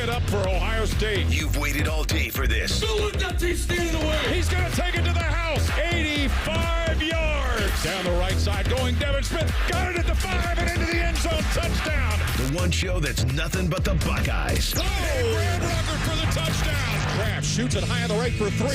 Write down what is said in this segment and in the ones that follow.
it up for Ohio State. You've waited all day for this. Don't let that team stand in the way. He's going to take it to the house. 85 yards. Down the right side going Devin Smith. Got it at the 5 and into the end zone. Touchdown. The one show that's nothing but the Buckeyes. Oh, Brad Rucker for the touchdown. Kraft shoots it high on the right for 3.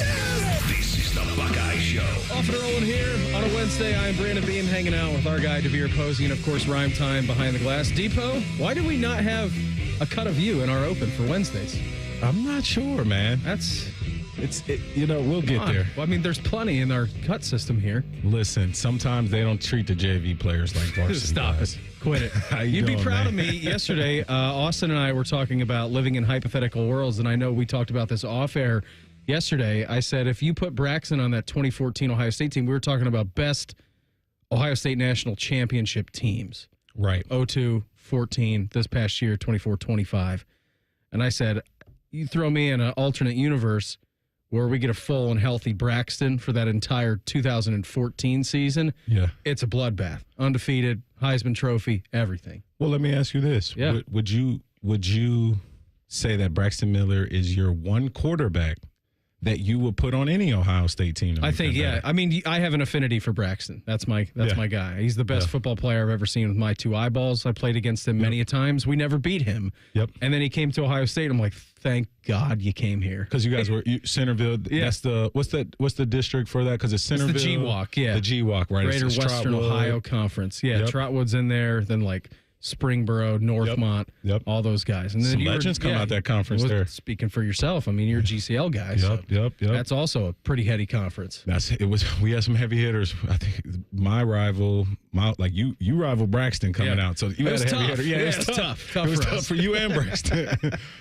This is the Buckeye Show. Off and rolling here on a Wednesday. I'm Brandon Beam hanging out with our guy DeVier Posey and, of course, Rhymetime behind the glass. Depot, why do we not have a cut of you in our open for Wednesdays? I'm not sure, man. We'll get there. Well, I mean, there's plenty in our cut system here. Listen, sometimes they don't treat the JV players like varsity Stop guys. it. Quit it. You'd be proud of me. Yesterday, Austin and I were talking about living in hypothetical worlds, and I know we talked about this off air yesterday. I said, if you put Braxton on that 2014 Ohio State team, we were talking about best Ohio State national championship teams. Right. 02, 14, this past year, 24, 25. And I said, you throw me in an alternate universe where we get a full and healthy Braxton for that entire 2014 season. Yeah. It's a bloodbath. Undefeated, Heisman Trophy, everything. Well, let me ask you this. Yeah. Would you say that Braxton Miller is your one quarterback that you would put on any Ohio State team? I think, yeah. I mean, I have an affinity for Braxton. That's my guy. He's the best football player I've ever seen with my two eyeballs. I played against him many a times. We never beat him. Yep. And then he came to Ohio State. I'm like, thank God you came here. Because you guys were Centerville. Yeah. That's what's the district for that? Because it's Centerville. It's the GWalk, yeah. The GWalk, right? Greater It's Western Trotwood. Ohio Conference. Yeah, Yep. Trotwood's in there. Then like Springboro, Northmont, Yep. all those guys. And then Some legends come out that conference there. Speaking for yourself, I mean, you're a GCL guy. Yep. That's also a pretty heady conference. We had some heavy hitters. I think my rival, you rival Braxton coming out. So you It was had a heavy tough. hitter. Yeah, It was tough. Tough it was for tough us. for you and Braxton.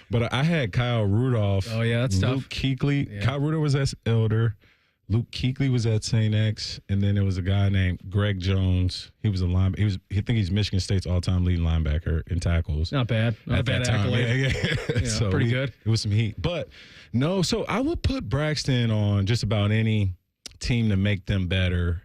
But I had Kyle Rudolph. Oh, yeah, that's Luke tough. Kuechly. Yeah. Kyle Rudolph was at Elder. Luke Kuechly was at St. X, and then there was a guy named Greg Jones. He was a linebacker. I think he's Michigan State's all-time leading linebacker in tackles. Not bad. Not At bad that time. accolade. Yeah. So pretty good. It was some heat. But no, so I would put Braxton on just about any team to make them better.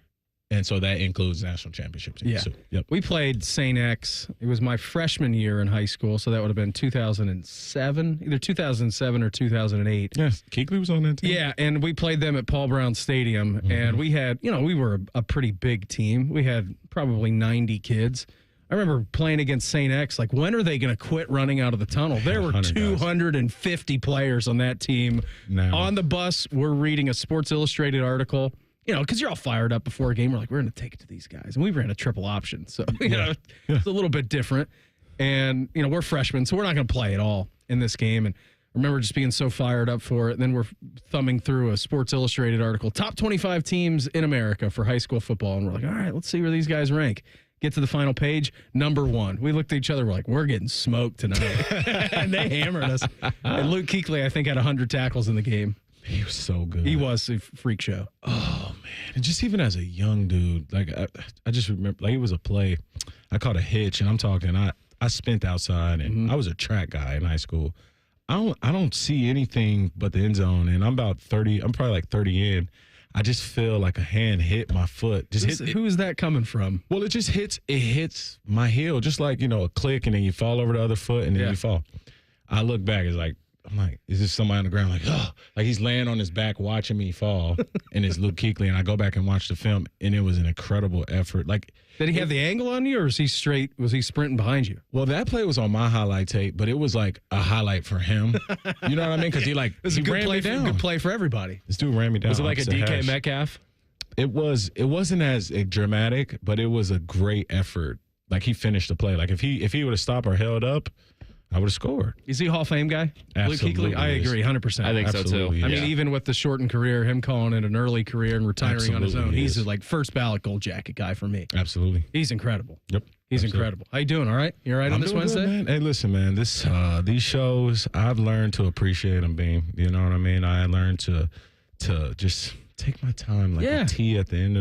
And so that includes national championship teams. Yeah. So, yep. We played St. X. It was my freshman year in high school, so that would have been 2007, either 2007 or 2008. Yes, Kuechly was on that team. Yeah, and we played them at Paul Brown Stadium, and we had, we were a pretty big team. We had probably 90 kids. I remember playing against St. X, like, when are they going to quit running out of the tunnel? There were 250 players on that team. Now. On the bus, we're reading a Sports Illustrated article. Because you're all fired up before a game. We're like, we're going to take it to these guys. And we ran a triple option. So, it's a little bit different. And, we're freshmen, so we're not going to play at all in this game. And I remember just being so fired up for it. And then we're thumbing through a Sports Illustrated article, top 25 teams in America for high school football. And we're like, all right, let's see where these guys rank. Get to the final page, number 1. We looked at each other, we're like, we're getting smoked tonight. And they hammered us. And Luke Kuechly, I think, had 100 tackles in the game. He was so good. He was a freak show. Oh, man. And just even as a young dude, like, I just remember, like, it was a play. I caught a hitch, and I'm talking, I spent outside, and I was a track guy in high school. I don't see anything but the end zone, and I'm probably like 30 in. I just feel like a hand hit my foot. Who is that coming from? Well, it hits my heel, just like, a click, and then you fall over the other foot, and then you fall. I look back, I'm like, is this somebody on the ground? Like, oh, like he's laying on his back watching me fall, and it's Luke Kuechly, and I go back and watch the film, and it was an incredible effort. Like, did he have the angle on you, or was he straight? Was he sprinting behind you? Well, that play was on my highlight tape, but it was like a highlight for him. You know what I mean? Because he ran me down. Good play for everybody. This dude ran me down. Was it like a DK hash. Metcalf? It wasn't as dramatic, but it was a great effort. Like, he finished the play. Like, if he would have stopped or held up, I would have scored. Is he a Hall of Fame guy? Absolutely. Luke Kuechly? I agree, 100%. I think so, too. I mean, even with the shortened career, him calling it an early career and retiring on his own, he's like first ballot gold jacket guy for me. Absolutely. He's incredible. Yep. He's incredible. How you doing? All right? You all right on this Wednesday? Good, man. Hey, listen, man. These shows, I've learned to appreciate them, Beam. You know what I mean? I learned to just take my time, like a tea at the end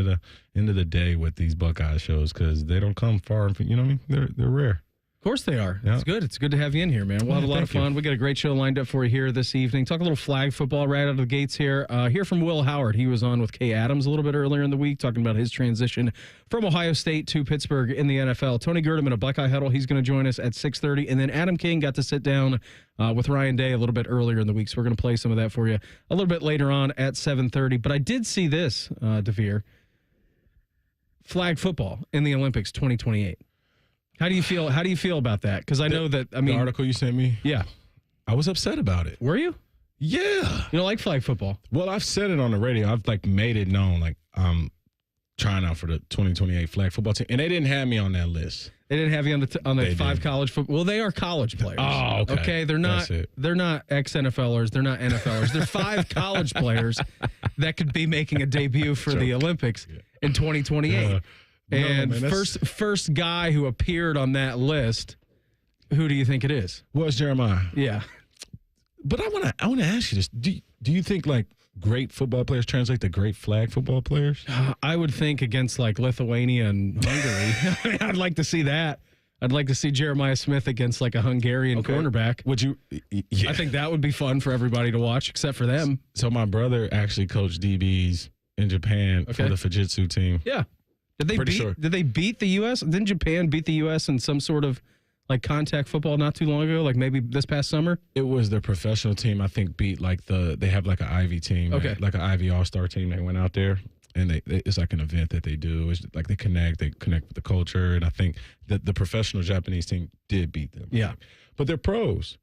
of the day with these Buckeye shows, because they don't come far. You know what I mean? They're rare. course they are. Yeah. It's good. It's good to have you in here, man. We'll have a lot of thank you. fun. We got a great show lined up for you here this evening. Talk a little flag football right out of the gates here. Hear from Will Howard. He was on with Kay Adams a little bit earlier in the week talking about his transition from Ohio State to Pittsburgh in the NFL. Tony Gerdeman of Buckeye Huddle, he's going to join us at 6:30. And then Adam King got to sit down with Ryan Day a little bit earlier in the week. So we're going to play some of that for you a little bit later on at 7:30. But I did see this, DeVier. Flag football in the Olympics 2028. How do you feel? How do you feel about that? Because I know that, I mean, the article you sent me, yeah. I was upset about it. Were you? Yeah. You don't like flag football? Well, I've said it on the radio. I've made it known, I'm trying out for the 2028 flag football team, and they didn't have me on that list. They didn't have you on the They 5 did. college football. Well, they are college players. Oh, okay. Okay, they're not. That's it. They're not ex-NFLers. They're not NFLers. They're 5 college players that could be making a debut for the Olympics in 2028. And man, first guy who appeared on that list, who do you think it is? Was Jeremiah. Yeah. But I want to ask you this. Do you think great football players translate to great flag football players? I would think against Lithuania and Hungary. I mean, I'd like to see that. I'd like to see Jeremiah Smith against a Hungarian cornerback. Would you? Yeah. I think that would be fun for everybody to watch, except for them. So my brother actually coached DBs in Japan for the Fujitsu team. Yeah. Did they beat the U.S.? Didn't Japan beat the U.S. in some sort of contact football not too long ago, maybe this past summer? It was their professional team, I think, beat they have an Ivy team, an Ivy All-Star team. They went out there, and it's an event that they do. It's they connect with the culture, and I think that the professional Japanese team did beat them. Yeah. But they're pros.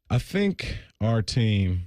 I think our team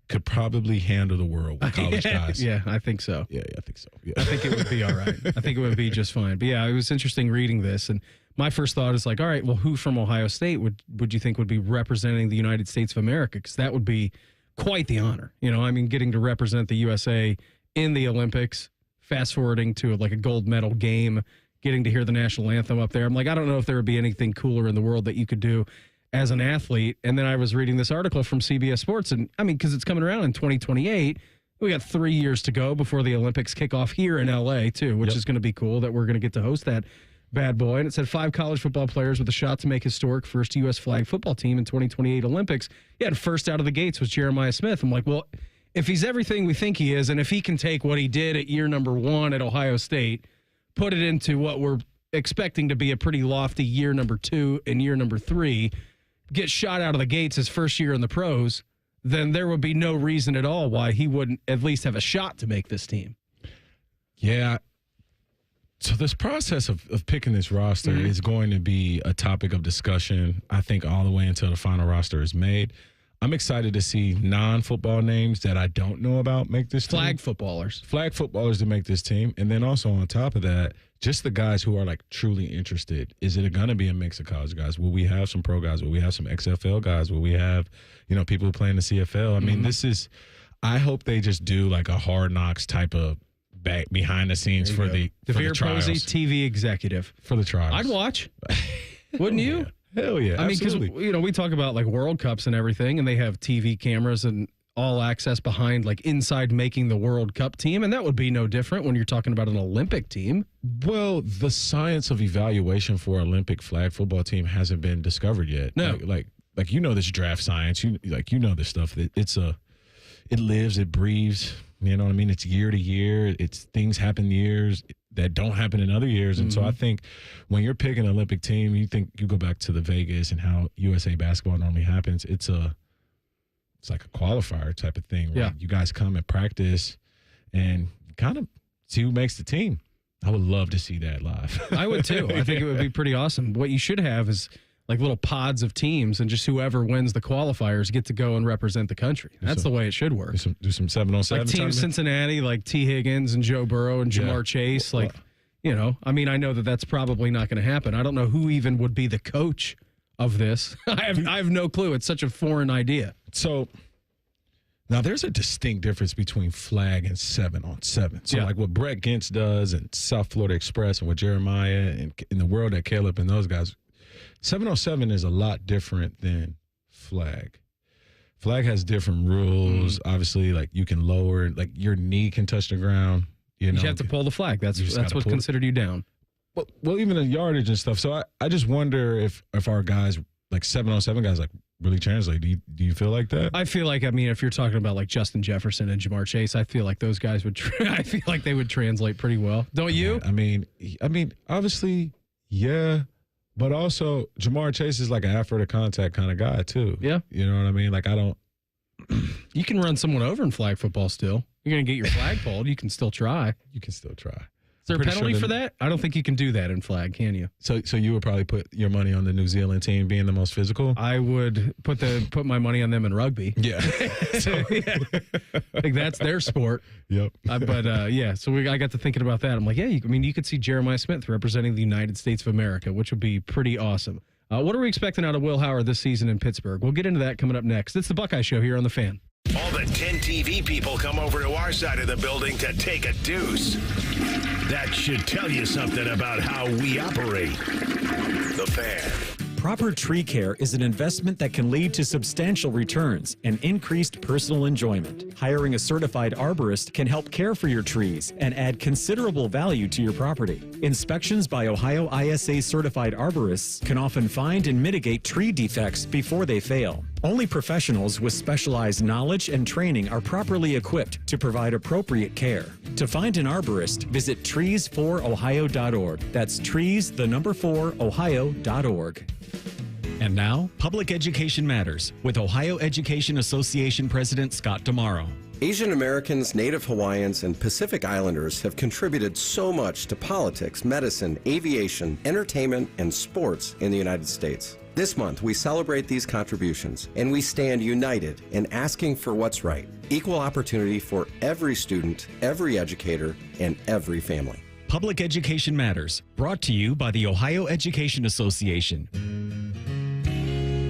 could probably handle the world with college guys. Yeah, I think so. Yeah, I think so. Yeah. I think it would be all right. I think it would be just fine. But yeah, it was interesting reading this. And my first thought is all right, well, who from Ohio State would you think would be representing the United States of America? Because that would be quite the honor. Getting to represent the USA in the Olympics, fast forwarding to a gold medal game, getting to hear the national anthem up there. I'm I don't know if there would be anything cooler in the world that you could do as an athlete. And then I was reading this article from CBS Sports, and because it's coming around in 2028, we got 3 years to go before the Olympics kick off here in LA too, which is going to be cool that we're going to get to host that bad boy. And it said 5 college football players with a shot to make historic first U.S. flag football team in 2028 Olympics. Yeah, and first out of the gates was Jeremiah Smith. I'm well, if he's everything we think he is, and if he can take what he did at year number 1 at Ohio State, put it into what we're expecting to be a pretty lofty year number 2 and year number 3, get shot out of the gates his first year in the pros, then there would be no reason at all why he wouldn't at least have a shot to make this team. Yeah. So this process of picking this roster is going to be a topic of discussion, I think, all the way until the final roster is made. I'm excited to see non-football names that I don't know about make this team. Flag footballers To make this team. And then also on top of that, just the guys who are truly interested. Is it going to be a mix of college guys? Will we have some pro guys? Will we have some XFL guys? Will we have, people who play in the CFL? I mean, I hope they just do a Hard Knocks type of back behind the scenes for the trials. Posey, TV executive. For the trials. I'd watch. Wouldn't you? Yeah. Hell yeah. I mean, because, we talk about World Cups and everything, and they have TV cameras and all access behind inside making the World Cup team, and that would be no different when you're talking about an Olympic team. Well, the science of evaluation for Olympic flag football team hasn't been discovered yet. No. This draft science. This stuff. It lives, it breathes. You know what I mean? It's year to year. It's things happen years that don't happen in other years. And so I think when you're picking an Olympic team, you go back to the Vegas and how USA basketball normally happens. It's like a qualifier type of thing. Right? Yeah. You guys come and practice and kind of see who makes the team. I would love to see that live. I would too. I think it would be pretty awesome. What you should have is little pods of teams, and just whoever wins the qualifiers get to go and represent the country. That's the way it should work. Do some 7-on-7. Team Cincinnati, T. Higgins and Joe Burrow and Jamar Chase. I know that's probably not going to happen. I don't know who even would be the coach of this. I have no clue. It's such a foreign idea. So now there's a distinct difference between flag and 7-on-7. So what Brett Gintz does and South Florida Express and what Jeremiah and in the world that Caleb and those guys, 7-on-7 is a lot different than flag. Flag has different rules. Obviously, you can lower, your knee can touch the ground. You have to pull the flag. That's what's considered you down. Well, even the yardage and stuff. So I just wonder if our guys, like 7-on-7 guys, like really translate. Do you feel like that? I feel like, I mean, if you're talking about like Justin Jefferson and Jamar Chase, I feel like those guys would. I feel like they would translate pretty well. Don't you? I mean, obviously, yeah, but also Jamar Chase is like an effort to contact kind of guy too. Yeah, you know what I mean. Like I don't. You can run someone over in flag football still. You're gonna get your flag pulled. You can still try. You can still try. Is there a penalty for that? I don't think you can do that in flag, can you? So you would probably put your money on the New Zealand team being the most physical? I would put my money on them in rugby. Yeah. I think that's their sport. Yep. So I got to thinking about that. I'm like, yeah, you could see Jeremiah Smith representing the United States of America, which would be pretty awesome. What are we expecting out of Will Howard this season in Pittsburgh? We'll get into that coming up next. It's the Buckeye Show here on The Fan. All the 10 TV people come over to our side of the building to take a deuce. That should tell you something about how we operate. The Fan. Proper tree care is an investment that can lead to substantial returns and increased personal enjoyment. Hiring a certified arborist can help care for your trees and add considerable value to your property. Inspections by Ohio ISA certified arborists can often find and mitigate tree defects before they fail. Only professionals with specialized knowledge and training are properly equipped to provide appropriate care. To find an arborist, visit trees4ohio.org. That's trees4ohio.org. And now, Public Education Matters with Ohio Education Association President Scott Damaro. Asian Americans, Native Hawaiians, and Pacific Islanders have contributed so much to politics, medicine, aviation, entertainment, and sports in the United States. This month, we celebrate these contributions, and we stand united in asking for what's right. Equal opportunity for every student, every educator, and every family. Public Education Matters, brought to you by the Ohio Education Association.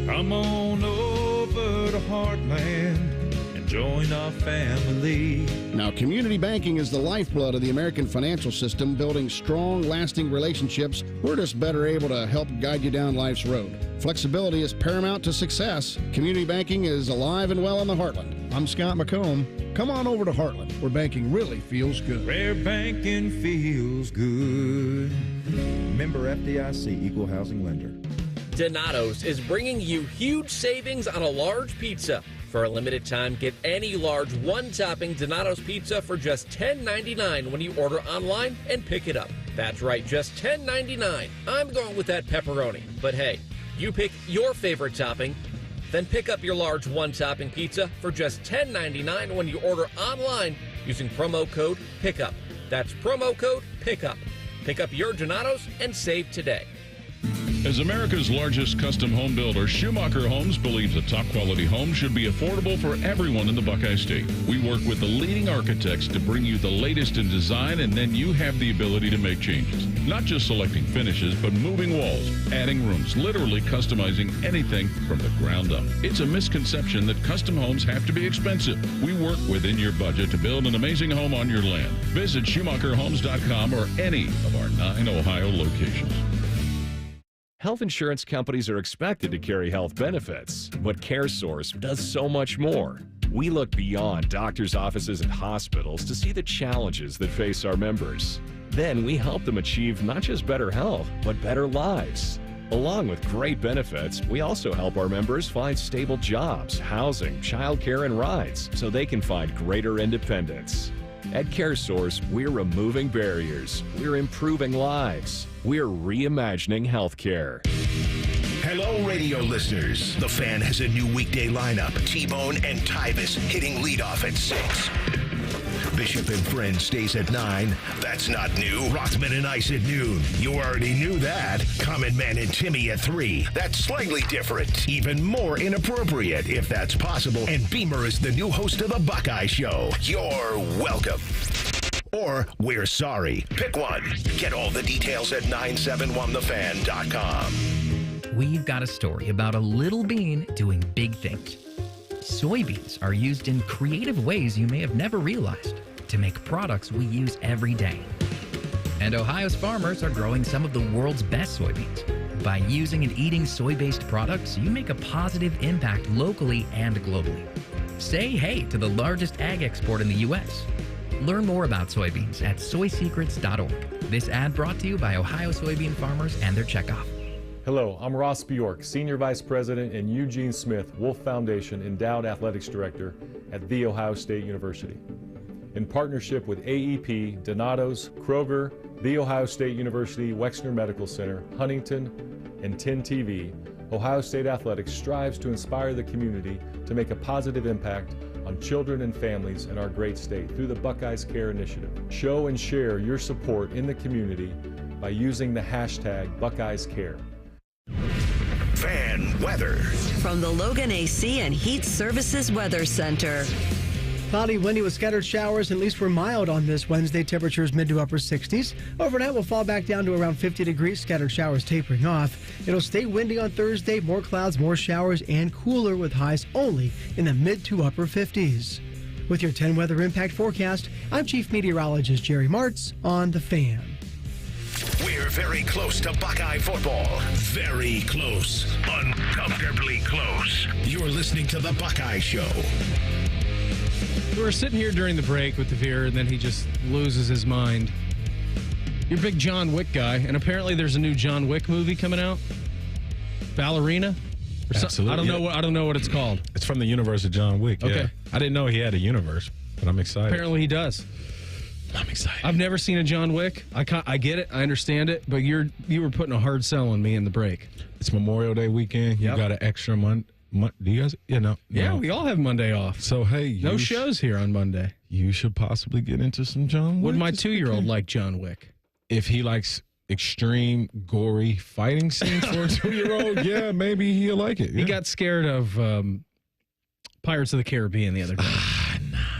Come on over to Heartland and join our family. Now, community banking is the lifeblood of the American financial system, building strong, lasting relationships. We're just better able to help guide you down life's road. Flexibility is paramount to success. Community banking is alive and well in the Heartland. I'm Scott McComb. Come on over to Heartland, where banking really feels good. Where banking feels good. Member FDIC, Equal Housing Lender. Donato's is bringing you huge savings on a large pizza. For a limited time, get any large one-topping Donato's pizza for just $10.99 when you order online and pick it up. That's right, just $10.99. I'm going with that pepperoni. But hey, you pick your favorite topping, then pick up your large one-topping pizza for just $10.99 when you order online using promo code PICKUP. That's promo code PICKUP. Pick up your Donato's and save today. As America's largest custom home builder, Schumacher Homes believes a top-quality home should be affordable for everyone in the Buckeye State. We work with the leading architects to bring you the latest in design, and then you have the ability to make changes. Not just selecting finishes, but moving walls, adding rooms, literally customizing anything from the ground up. It's a misconception that custom homes have to be expensive. We work within your budget to build an amazing home on your land. Visit SchumacherHomes.com or any of our 9 Ohio locations. Health insurance companies are expected to carry health benefits, but CareSource does so much more. We look beyond doctors' offices and hospitals to see the challenges that face our members. Then we help them achieve not just better health, but better lives. Along with great benefits, we also help our members find stable jobs, housing, childcare, and rides so they can find greater independence. At CareSource, we're removing barriers. We're improving lives. We're reimagining healthcare. Hello, radio listeners. The Fan has a new weekday lineup. T-Bone and Tyvis hitting leadoff at 6. Bishop and Friends stays at 9. That's not new. Rothman and Ice at noon. You already knew that. Common Man and Timmy at 3. That's slightly different. Even more inappropriate, if that's possible. And Beamer is the new host of the Buckeye Show. You're welcome. Or we're sorry. Pick one. Get all the details at 971thefan.com. We've got a story about a little bean doing big things. Soybeans are used in creative ways you may have never realized to make products we use every day. And Ohio's farmers are growing some of the world's best soybeans. By using and eating soy-based products, you make a positive impact locally and globally. Say hey to the largest ag export in the U.S. Learn more about soybeans at soysecrets.org. This ad brought to you by Ohio soybean farmers and their checkoff. Hello, I'm Ross Bjork, Senior Vice President and Eugene Smith Wolf Foundation Endowed Athletics Director at The Ohio State University. In partnership with AEP, Donato's, Kroger, The Ohio State University Wexner Medical Center, Huntington, and 10 TV, Ohio State Athletics strives to inspire the community to make a positive impact on children and families in our great state through the Buckeyes Care Initiative. Show and share your support in the community by using the hashtag BuckeyesCare. Fan weather. From the Logan AC and Heat Services Weather Center. Cloudy, windy with scattered showers, at least we're mild on this Wednesday. Temperatures mid to upper 60s. Overnight, we'll fall back down to around 50 degrees, scattered showers tapering off. It'll stay windy on Thursday, more clouds, more showers, and cooler with highs only in the mid to upper 50s. With your 10 weather impact forecast, I'm Chief Meteorologist Jerry Martz on The Fan. We're very close to Buckeye football. Very close. Uncomfortably close. You're listening to The Buckeye Show. We were sitting here during the break with DeVier, and then he just loses his mind. You're a big John Wick guy, and apparently there's a new John Wick movie coming out. Ballerina? Absolutely. I don't know what it's called. It's from the universe of John Wick. Okay. Yeah. I didn't know he had a universe, but I'm excited. Apparently he does. I'm excited. I've never seen a John Wick. I get it. I understand it. But you were putting a hard sell on me in the break. It's Memorial Day weekend. You got an extra month. Do you guys? No. Yeah, we all have Monday off. So, hey. No shows here on Monday. You should possibly get into some John Wick. Would my 2-year-old like John Wick? If he likes extreme, gory fighting scenes for a 2-year-old, yeah, maybe he'll like it. Yeah. He got scared of Pirates of the Caribbean the other day.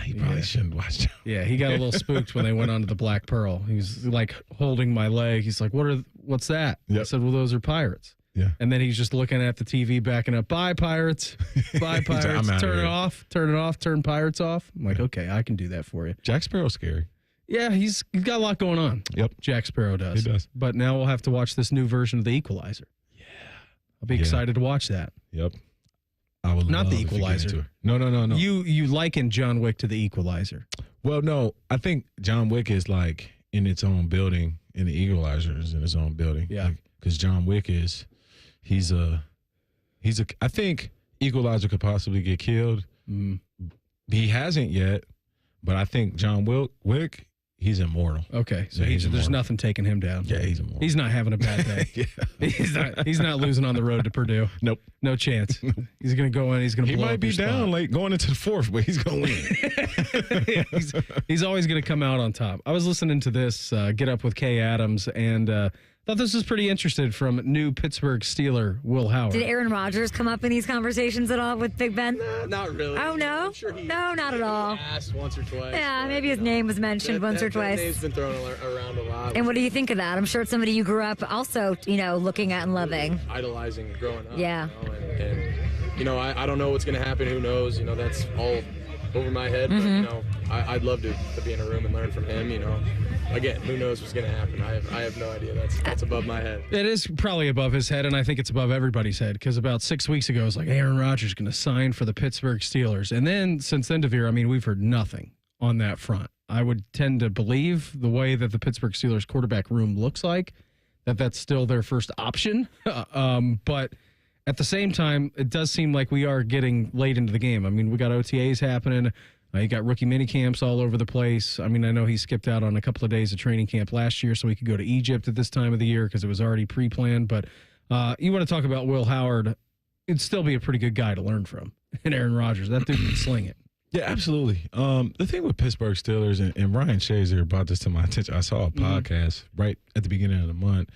He probably shouldn't watch John Wick. Yeah, he got a little spooked when they went onto the Black Pearl. He was like holding my leg. He's like, what's that? Yep. I said, well, those are pirates. Yeah. And then he's just looking at the TV, backing up. Bye, pirates. Bye, pirates. Like, turn it off. Turn it off. Turn pirates off. I'm like, okay, I can do that for you. Jack Sparrow's scary. Yeah, he's got a lot going on. Yep. Jack Sparrow does. He does. But now we'll have to watch this new version of The Equalizer. Yeah. I'll be excited to watch that. Yep. I would Not love The if you get Equalizer. into it. No. You liken John Wick to The Equalizer. Well, no, I think John Wick is like in its own building, and The Equalizer is in its own building. Yeah. Because John Wick I think Equalizer could possibly get killed. He hasn't yet, but I think John Wick, he's immortal. Okay, so Yeah, there's nothing taking him down. Yeah, he's immortal. He's not having a bad day. Yeah. He's not losing on the road to Purdue. Nope. No chance. He's going to go in. He's going to He blow might up be your down spot. late going into the fourth, but he's going to win. Yeah, he's always going to come out on top. I was listening to this Get Up with Kay Adams, and thought this was pretty interesting from new Pittsburgh Steeler Will Howard. Did Aaron Rodgers come up in these conversations at all with Big Ben? Not really. Oh, no? I'm sure No, not at all. asked once or twice. Yeah, maybe his name was mentioned once or That twice. name's been thrown around a lot. And what do you think of that? I'm sure it's somebody you grew up also, looking at and loving. Idolizing growing up. Yeah. And I don't know what's going to happen. Who knows? That's all over my head. Mhm. But, I'd love to be in a room and learn from him, Again, who knows what's going to happen? I have no idea. That's above my head. It is probably above his head, and I think it's above everybody's head, because about 6 weeks ago, it was like Aaron Rodgers is going to sign for the Pittsburgh Steelers. And then, since then, DeVier, we've heard nothing on that front. I would tend to believe the way that the Pittsburgh Steelers quarterback room looks like, that's still their first option. But at the same time, it does seem like we are getting late into the game. We got OTAs happening. You got rookie mini camps all over the place. I know he skipped out on a couple of days of training camp last year so he could go to Egypt at this time of the year because it was already pre-planned. But you want to talk about Will Howard, it'd still be a pretty good guy to learn from. And Aaron Rodgers, that dude can sling it. Yeah, absolutely. The thing with Pittsburgh Steelers, and Ryan Shazier brought this to my attention. I saw a podcast right at the beginning of the month,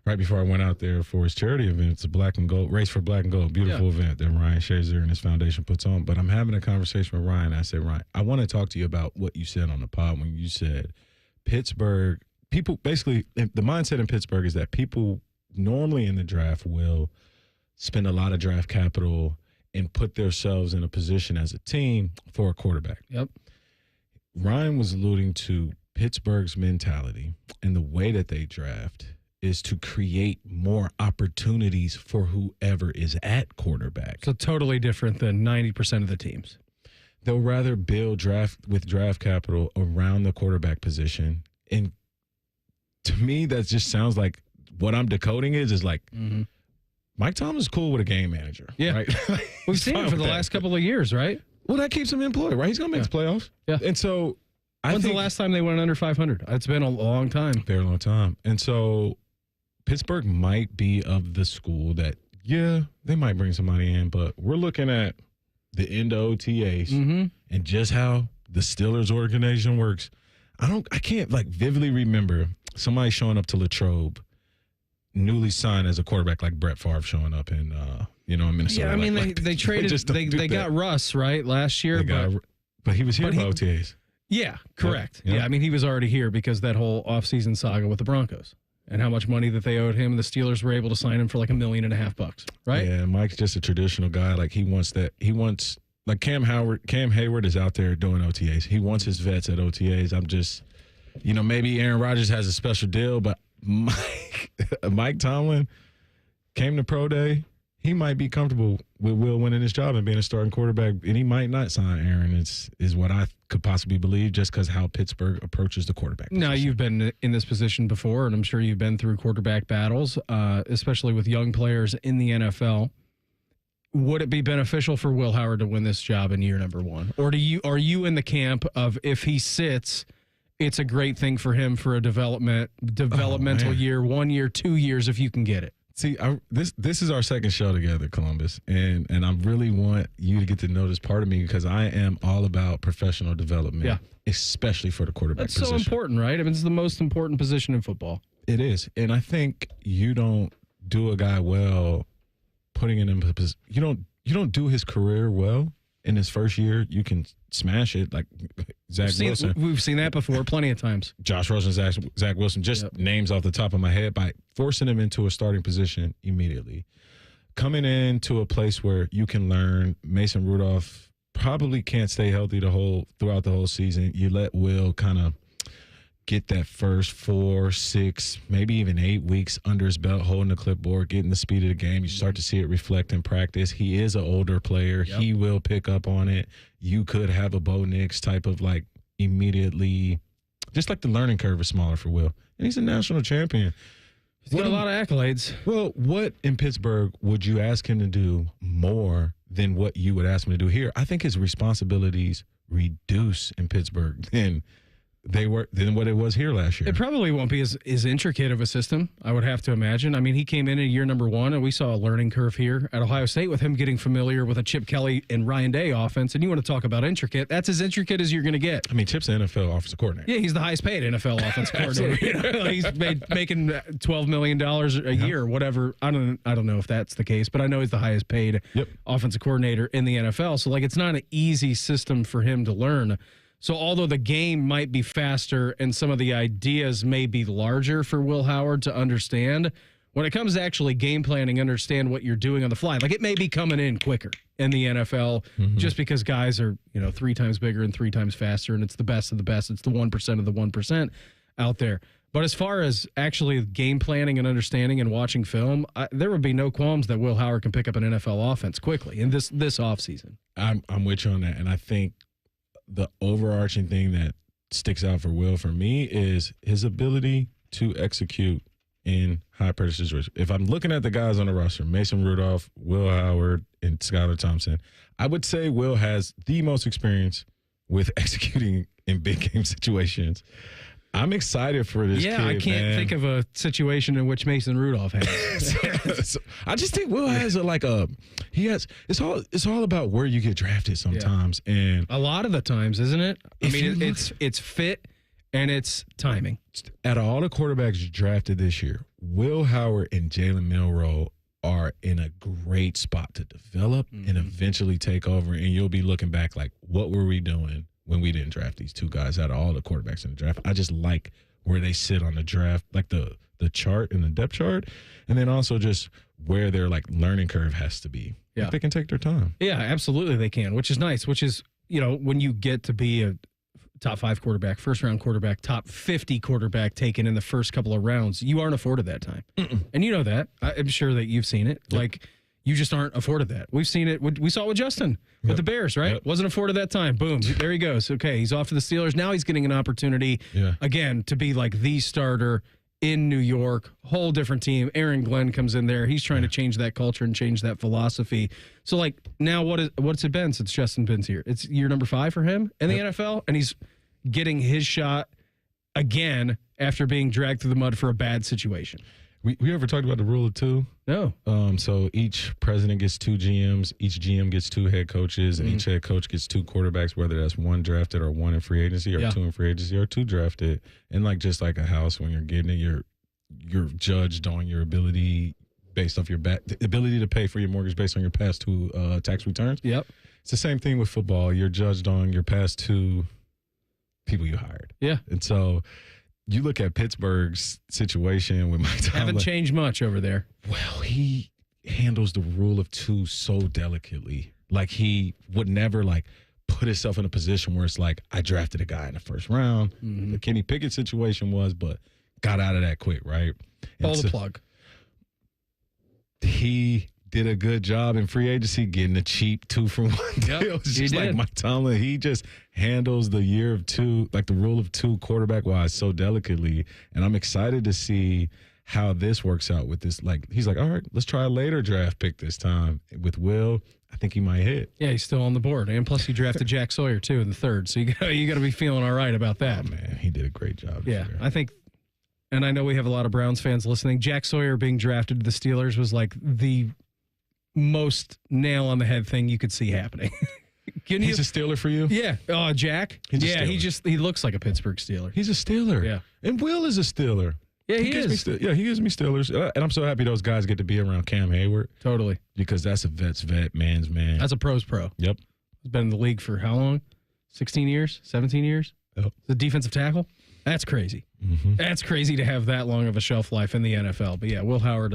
right before I went out there for his charity event. It's a Black and Gold Race for Black and Gold, beautiful event that Ryan Shazier and his foundation puts on. But I'm having a conversation with Ryan. I said, Ryan, I want to talk to you about what you said on the pod when you said Pittsburgh. People basically, the mindset in Pittsburgh is that people normally in the draft will spend a lot of draft capital and put themselves in a position as a team for a quarterback. Yep. Ryan was alluding to Pittsburgh's mentality and the way that they draft is to create more opportunities for whoever is at quarterback. So totally different than 90% of the teams. They'll rather build draft capital around the quarterback position and to me, that just sounds like what I'm decoding is like Mike Tomlin's cool with a game manager. Yeah. Right? We've seen it for the last couple of years, right? Well, that keeps him employed, right? He's going to make the playoffs. Yeah. And so When's the last time they went under 500? It's been a long time. Very long time. And so Pittsburgh might be of the school that, yeah, they might bring somebody in, but we're looking at the end of OTAs and just how the Steelers organization works. I can't like vividly remember somebody showing up to Latrobe, newly signed as a quarterback, like Brett Favre showing up in Minnesota. Yeah, I mean they traded. They got Russ right last year, but he was here by OTAs. Yeah, correct. Yep. Yeah, I mean he was already here because that whole offseason saga with the Broncos and how much money that they owed him. The Steelers were able to sign him for like $1.5 million, right? Yeah, Mike's just a traditional guy. Like he wants like Cam Hayward is out there doing OTAs. He wants his vets at OTAs. I'm just, maybe Aaron Rodgers has a special deal, but Mike Tomlin came to Pro Day. He might be comfortable with Will winning his job and being a starting quarterback, and he might not sign Aaron. Is what I could possibly believe, just because how Pittsburgh approaches the quarterback position. Now, you've been in this position before, and I'm sure you've been through quarterback battles, especially with young players in the NFL. Would it be beneficial for Will Howard to win this job in year number one? Or are you in the camp of if he sits, it's a great thing for him for a developmental year, 1 year, 2 years, if you can get it? See, this is our second show together, Columbus, and I really want you to get to know this part of me because I am all about professional development, especially for the quarterback position. That's so important, right? I mean, it's the most important position in football. It is, and I think you don't do a guy well putting him in position. You don't do his career well in his first year. You can smash it like Zach Wilson. We've seen that before plenty of times. Josh Rosen, Zach Wilson, just names off the top of my head by forcing him into a starting position immediately. Coming into a place where you can learn. Mason Rudolph probably can't stay healthy throughout the whole season. You let Will kind of get that first 4, 6, maybe even 8 weeks under his belt, holding the clipboard, getting the speed of the game. You start to see it reflect in practice. He is an older player. Yep. He will pick up on it. You could have a Bo Nix type of like immediately, just like the learning curve is smaller for Will. And he's a national champion. He's got a lot of accolades. Well, what in Pittsburgh would you ask him to do more than what you would ask him to do here? I think his responsibilities reduce in Pittsburgh than what it was here last year. It probably won't be as intricate of a system, I would have to imagine. I mean, he came in year number one, and we saw a learning curve here at Ohio State with him getting familiar with a Chip Kelly and Ryan Day offense. And you want to talk about intricate, that's as intricate as you're going to get. I mean, Chip's the NFL offensive coordinator. Yeah, he's the highest paid NFL offensive coordinator. He's making $12 million a year, whatever. I don't know if that's the case, but I know he's the highest paid offensive coordinator in the NFL. So, like, it's not an easy system for him to learn. So although the game might be faster and some of the ideas may be larger for Will Howard to understand, when it comes to actually game planning, understand what you're doing on the fly, like it may be coming in quicker in the NFL just because guys are, 3 times bigger and 3 times faster, and it's the best of the best. It's the 1% of the 1% out there. But as far as actually game planning and understanding and watching film, there would be no qualms that Will Howard can pick up an NFL offense quickly in this offseason. I'm with you on that, and I think the overarching thing that sticks out for Will for me is his ability to execute in high-pressure situations. If I'm looking at the guys on the roster, Mason Rudolph, Will Howard, and Skylar Thompson, I would say Will has the most experience with executing in big game situations. I'm excited for this kid, I can't think of a situation in which Mason Rudolph has. I just think Will has it's all about where you get drafted sometimes. And a lot of the times, isn't it? I mean, it's fit and it's timing. Out of all the quarterbacks drafted this year, Will Howard and Jalen Milroe are in a great spot to develop and eventually take over. And you'll be looking back like, what were we doing when we didn't draft these two guys out of all the quarterbacks in the draft? I just like where they sit on the draft, like the chart and the depth chart, and then also just where their like learning curve has to be. Yeah. Like they can take their time. Yeah, absolutely they can, which is nice, which is, when you get to be a top 5 quarterback, first round quarterback, top 50 quarterback taken in the first couple of rounds, you aren't afforded that time. And you know that. I'm sure that you've seen it. Yep. Like, you just aren't afforded that. We've seen it. We saw it with Justin with the Bears, right? Yep. Wasn't afforded that time. Boom. There he goes. Okay, he's off to the Steelers. Now he's getting an opportunity, again, to be like the starter in New York, whole different team. Aaron Glenn comes in there. He's trying to change that culture and change that philosophy. So, like, now what's it been since Justin Ben's here? It's year number 5 for him in the NFL, and he's getting his shot again after being dragged through the mud for a bad situation. We ever talked about the rule of 2? No. So each president gets 2 GMs, each GM gets 2 head coaches, and each head coach gets 2 quarterbacks, whether that's 1 drafted or 1 in free agency, or 2 in free agency, or 2 drafted. And like just like a house, when you're getting it, you're judged on your ability based off your ability to pay for your mortgage based on your past 2 tax returns. Yep. It's the same thing with football. You're judged on your past 2 people you hired. Yeah. And so you look at Pittsburgh's situation with Mike Tomlin. Haven't changed much over there. Well, he handles the rule of 2 so delicately. Like, he would never, like, put himself in a position where it's like, I drafted a guy in the first round. The Kenny Pickett situation was, but got out of that quick, right? Pull the plug. He did a good job in free agency getting a cheap 2-for-1 deal. Yep, It's just like Mike Tomlin. He just handles the year of 2, like the rule of 2 quarterback-wise, so delicately. And I'm excited to see how this works out with this. Like, he's like, all right, let's try a later draft pick this time. With Will, I think he might hit. Yeah, he's still on the board. And plus, he drafted Jack Sawyer, too, in the 3rd. So you got to be feeling all right about that. Oh, man, he did a great job. Yeah, I think, and I know we have a lot of Browns fans listening, Jack Sawyer being drafted to the Steelers was like the most nail on the head thing you could see happening. He's a Steeler for you? Yeah. Jack? He's a Steeler. He looks like a Pittsburgh Steeler. He's a Steeler. Yeah. And Will is a Steeler. Yeah, he gives me he gives me Steelers. And I'm so happy those guys get to be around Cam Hayward. Totally. Because that's a vet's vet, man's man. That's a pro's pro. Yep. He's been in the league for how long? 16 years? 17 years? Yep. The defensive tackle? That's crazy. That's crazy to have that long of a shelf life in the NFL. But yeah, Will Howard,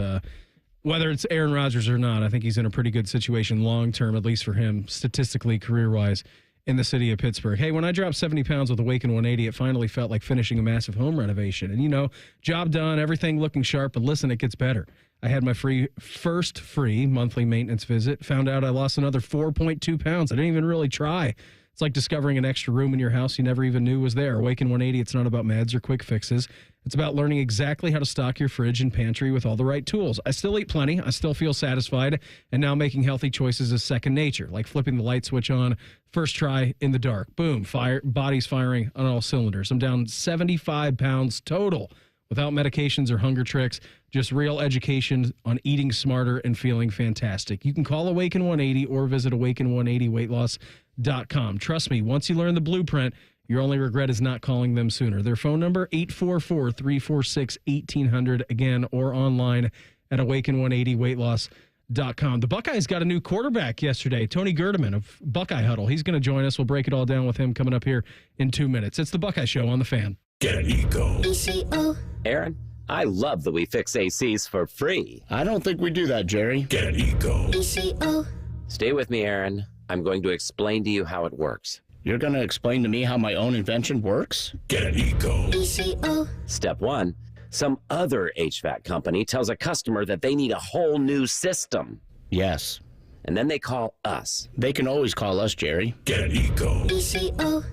whether it's Aaron Rodgers or not, I think he's in a pretty good situation long term, at least for him, statistically, career-wise, in the city of Pittsburgh. Hey, when I dropped 70 pounds with Awaken 180, it finally felt like finishing a massive home renovation. And, job done, everything looking sharp, but listen, it gets better. I had my first free monthly maintenance visit, found out I lost another 4.2 pounds. I didn't even really try. It's like discovering an extra room in your house you never even knew was there. Awaken 180, it's not about meds or quick fixes. It's about learning exactly how to stock your fridge and pantry with all the right tools. I still eat plenty. I still feel satisfied. And now making healthy choices is second nature, like flipping the light switch on, first try in the dark. Boom, body's firing on all cylinders. I'm down 75 pounds total without medications or hunger tricks, just real education on eating smarter and feeling fantastic. You can call Awaken 180 or visit awaken180weightloss.com. Trust me, once you learn the blueprint, your only regret is not calling them sooner. Their phone number, 844-346-1800, again, or online at awaken180weightloss.com. The Buckeyes got a new quarterback yesterday, Tony Gerdeman of Buckeye Huddle. He's going to join us. We'll break it all down with him coming up here in 2 minutes. It's the Buckeye Show on The Fan. Get an Eco. ECO. Aaron, I love that we fix ACs for free. I don't think we do that, Jerry. Get an Eco. ECO. Stay with me, Aaron. I'm going to explain to you how it works. You're going to explain to me how my own invention works? Get an Eco. ECO. Step 1. Some other HVAC company tells a customer that they need a whole new system. Yes. And then they call us. They can always call us, Jerry. Get an Eco. ECO.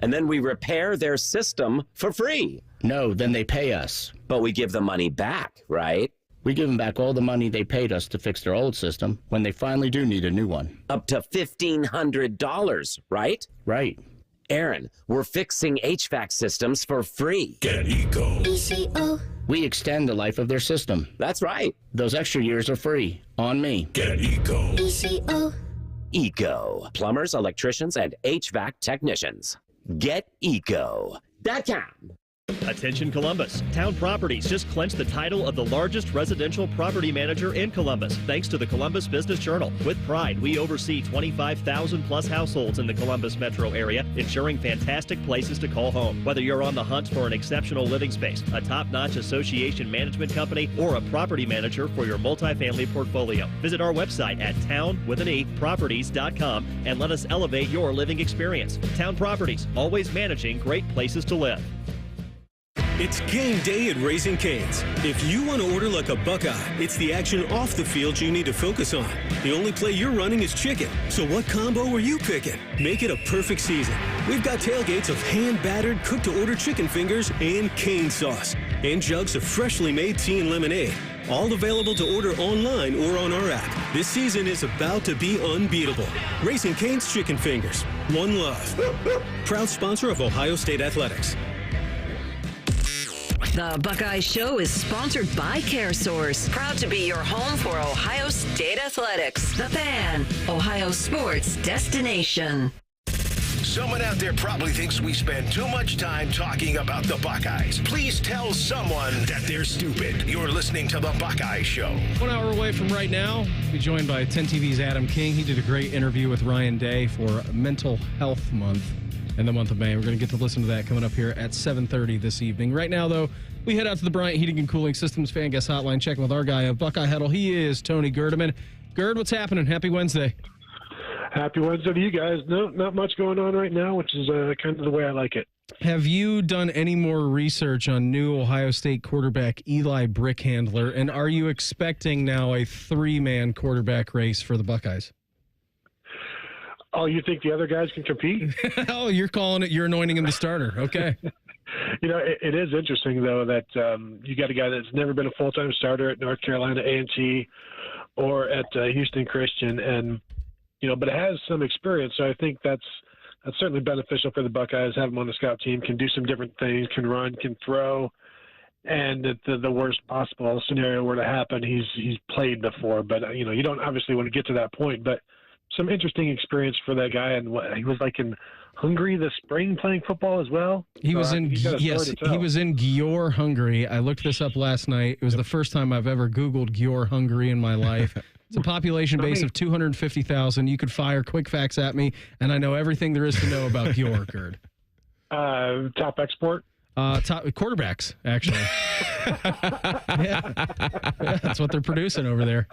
And then we repair their system for free. No, then they pay us. But we give the money back, right? We give them back all the money they paid us to fix their old system when they finally do need a new one. Up to $1,500, right? Right. Aaron, we're fixing HVAC systems for free. Get an Eco. ECO. We extend the life of their system. That's right. Those extra years are free. On me. Get an Eco. ECO. Eco. Plumbers, electricians, and HVAC technicians. GetEco.com. Attention Columbus. Town Properties just clinched the title of the largest residential property manager in Columbus, thanks to the Columbus Business Journal. With pride, we oversee 25,000 plus households in the Columbus metro area, ensuring fantastic places to call home. Whether you're on the hunt for an exceptional living space, a top-notch association management company, or a property manager for your multifamily portfolio, visit our website at town.properties.com and let us elevate your living experience. Town Properties, always managing great places to live. It's game day at Raising Cane's. If you want to order like a Buckeye, it's the action off the field you need to focus on. The only play you're running is chicken. So what combo are you picking? Make it a perfect season. We've got tailgates of hand-battered, cooked-to-order chicken fingers and cane sauce. and jugs of freshly made tea and lemonade. All available to order online or on our app. This season is about to be unbeatable. Raising Cane's Chicken Fingers. One love. Proud sponsor of Ohio State Athletics. The Buckeye Show is sponsored by CareSource. Proud to be your home for Ohio State Athletics. The Fan, Ohio sports destination. Someone out there probably thinks we spend too much time talking about the Buckeyes. Please tell someone that they're stupid. You're listening to the Buckeye Show. 1 hour away from right now, we'll be joined by 10 TV's Adam King. He did a great interview with Ryan Day for Mental Health Month in the month of May. We're going to get to listen to that coming up here at 7:30 this evening. Right now, though, we head out to the Bryant Heating and Cooling Systems fan guest hotline, checking with our guy of Buckeye Huddle. He is Tony Gerdeman. Gerd, what's happening? Happy Wednesday. Happy Wednesday to you guys. No, not much going on right now, which is kind of the way I like it. Have you done any more research on new Ohio State quarterback Eli Brickhandler, and are you expecting now a three-man quarterback race for the Buckeyes? Oh, you think the other guys can compete? Oh, you're calling it, you're anointing him the starter. Okay. You know, it is interesting, though, that you got a guy that's never been a full-time starter at North Carolina A&T or at Houston Christian, and but has some experience. So I think that's certainly beneficial for the Buckeyes. Have him on the scout team, can do some different things, can run, can throw, and if the worst possible scenario were to happen, he's played before. But you don't obviously want to get to that point. But some interesting experience for that guy, and he was like in Hungary this spring playing football as well. He was in Győr, Hungary. I looked this up last night. It was the first time I've ever Googled Győr, Hungary in my life. It's a population base of 250,000. You could fire quick facts at me, and I know everything there is to know about Győr, Gerd. Top export? Top quarterbacks, actually. Yeah, that's what they're producing over there.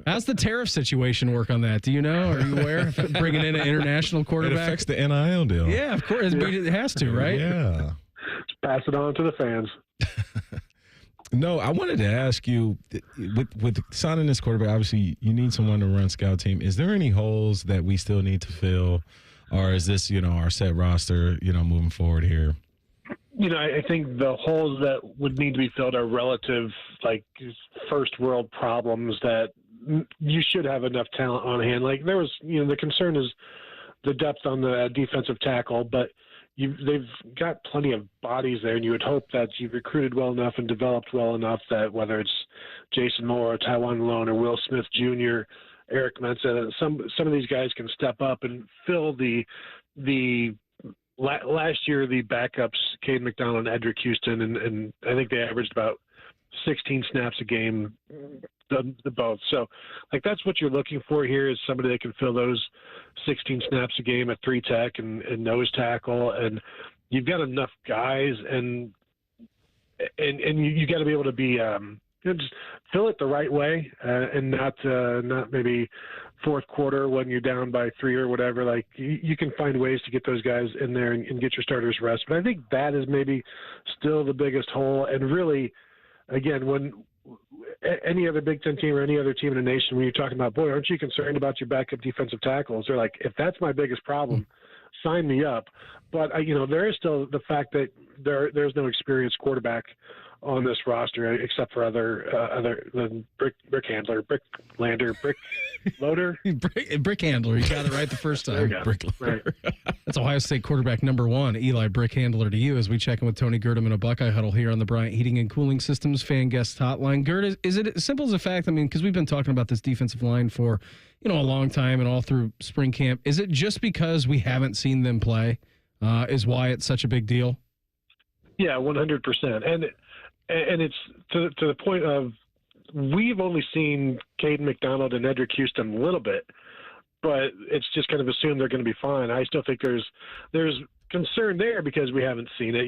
How's the tariff situation work on that? Do you know? Are you aware of bringing in an international quarterback? It affects the NIL deal. Yeah, of course. It has to, right? Yeah. Just pass it on to the fans. No, I wanted to ask you, with signing this quarterback, obviously you need someone to run scout team. Is there any holes that we still need to fill, or is this, our set roster, moving forward here? I think the holes that would need to be filled are relative, like first world problems that you should have enough talent on hand. Like there was, the concern is the depth on the defensive tackle, but they've got plenty of bodies there, and you would hope that you've recruited well enough and developed well enough that whether it's Jason Moore, Taiwan Malone, or Will Smith Jr., Eric Mensa, some of these guys can step up and fill the last year the backups, Cade McDonald and Edric Houston, and I think they averaged about 16 snaps a game, the both. So, that's what you're looking for here is somebody that can fill those 16 snaps a game at 3 tech and nose tackle, and you've got enough guys, and you got to be able to be just fill it the right way, and not maybe fourth quarter when you're down by 3 or whatever. You can find ways to get those guys in there and get your starters rest. But I think that is maybe still the biggest hole, and really, again, when any other Big Ten team or any other team in the nation, when you're talking about, boy, aren't you concerned about your backup defensive tackles? They're like, if that's my biggest problem, sign me up. But, there is still the fact that there's no experienced quarterback on this roster except for other than Brick Handler, Brick Lander, Brick Loader. Brick Handler. You got it right the first time. Brick Loader. Right. That's Ohio State quarterback number 1, Eli Brick Handler, to you as we check in with Tony Gerdeman of Buckeye Huddle here on the Bryant Heating and Cooling Systems fan guest hotline. Gerd, is it as simple as a fact? I mean, because we've been talking about this defensive line for a long time and all through spring camp. Is it just because we haven't seen them play is why it's such a big deal? Yeah, 100%. And it's to the point of we've only seen Caden McDonald and Edric Houston a little bit, but it's just kind of assumed they're going to be fine. I still think there's concern there because we haven't seen it.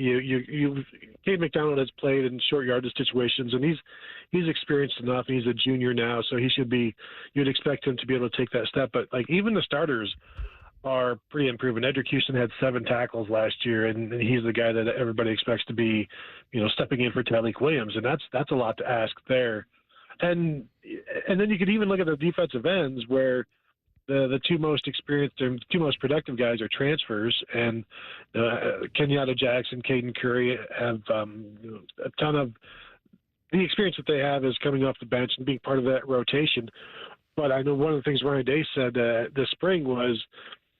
Caden McDonald has played in short yardage situations, and he's experienced enough. He's a junior now, so he should be. You'd expect him to be able to take that step. But even the starters are pretty unproven. Edric Houston had 7 tackles last year, and he's the guy that everybody expects to be, stepping in for Tyleik Williams, and that's a lot to ask there. And then you could even look at the defensive ends where the two most experienced and two most productive guys are transfers, and Kenyatta Jackson, Caden Curry have a ton of the experience that they have is coming off the bench and being part of that rotation. But I know one of the things Ryan Day said this spring was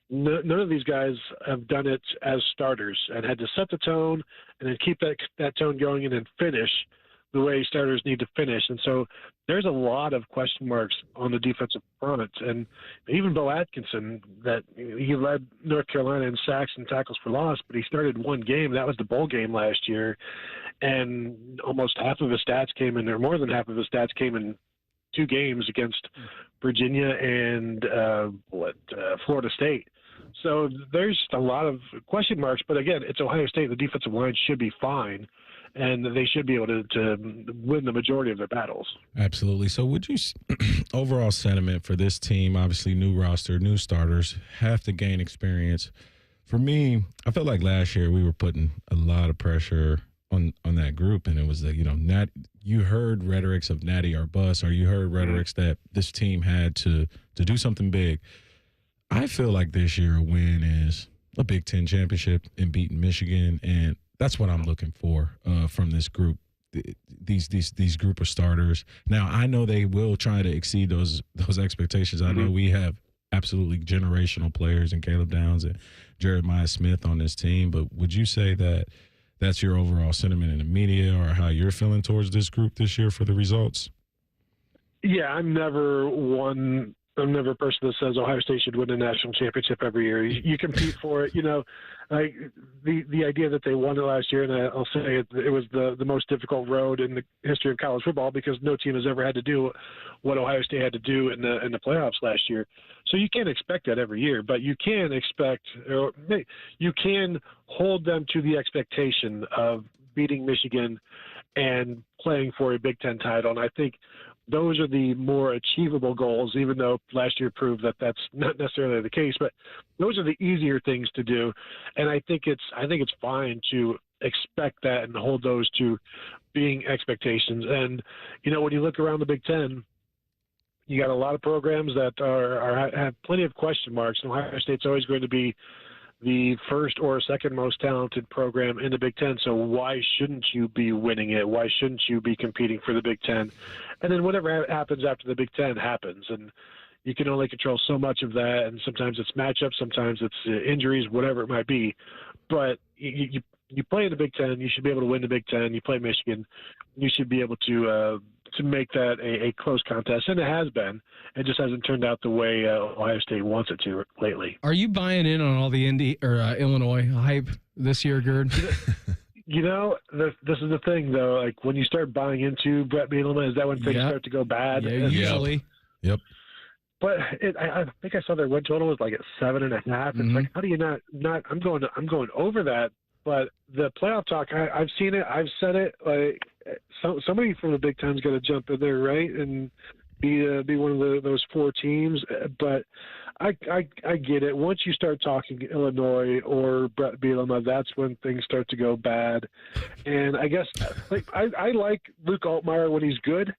none of these guys have done it as starters and had to set the tone and then keep that tone going and then finish the way starters need to finish. And so there's a lot of question marks on the defensive front. And even Bo Atkinson, that he led North Carolina in sacks and tackles for loss, but he started one game. That was the bowl game last year. And almost half of his stats came in, or more than half of his stats came in 2 games against Virginia and Florida State. So there's a lot of question marks. But again, it's Ohio State. The defensive line should be fine, and they should be able to win the majority of their battles. Absolutely. So would you overall sentiment for this team, obviously new roster, new starters, have to gain experience. For me, I felt like last year we were putting a lot of pressure on that group, and it was that, you heard rhetorics of natty or bust, or you heard rhetorics that this team had to do something big. I feel like this year a win is a Big Ten championship and beating Michigan, and that's what I'm looking for from this group. These group of starters. Now I know they will try to exceed those expectations. I know we have absolutely generational players in Caleb Downs and Jeremiah Smith on this team, but would you say that that's your overall sentiment in the media, or how you're feeling towards this group this year for the results? Yeah, I'm never a person that says Ohio State should win a national championship every year. You compete for it. Like the idea that they won it last year, and I'll say it was the most difficult road in the history of college football, because no team has ever had to do what Ohio State had to do in the playoffs last year. So you can't expect that every year, but you can you can hold them to the expectation of beating Michigan and playing for a Big Ten title. And I think those are the more achievable goals, even though last year proved that that's not necessarily the case. But those are the easier things to do, and I think it's fine to expect that and hold those to being expectations. And when you look around the Big Ten, you got a lot of programs that have plenty of question marks, and Ohio State's always going to be the first or second most talented program in the Big Ten. So why shouldn't you be winning it? Why shouldn't you be competing for the Big Ten? And then whatever happens after the Big Ten happens. And you can only control so much of that. And sometimes it's matchups, sometimes it's injuries, whatever it might be. But you play in the Big Ten, you should be able to win the Big Ten. You play Michigan, you should be able to make that a close contest, and it has been. It just hasn't turned out the way Ohio State wants it to lately. Are you buying in on all the Illinois hype this year, Gerd? This is the thing, though. Like, when you start buying into Brett Bielema, is that when things start to go bad? Yeah, usually. Yep. But I think I saw their win total was like at 7.5. It's like, how do you not? I'm going over that. But the playoff talk, I've seen it. I've said it. Like, somebody from the Big Ten's got to jump in there, right, and be one of those 4 teams. But I get it. Once you start talking Illinois or Brett Bielema, that's when things start to go bad. And I guess I like Luke Altmaier when he's good.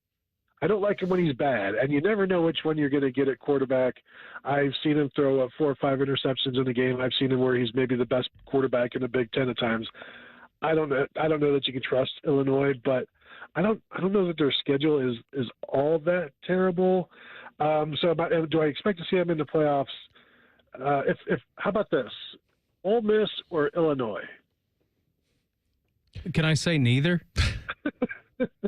I don't like him when he's bad, and you never know which one you're going to get at quarterback. I've seen him throw up 4 or 5 interceptions in a game. I've seen him where he's maybe the best quarterback in the Big Ten at times. I don't know that you can trust Illinois, but I don't know that their schedule is all that terrible. Do I expect to see them in the playoffs? If how about this, Ole Miss or Illinois? Can I say neither?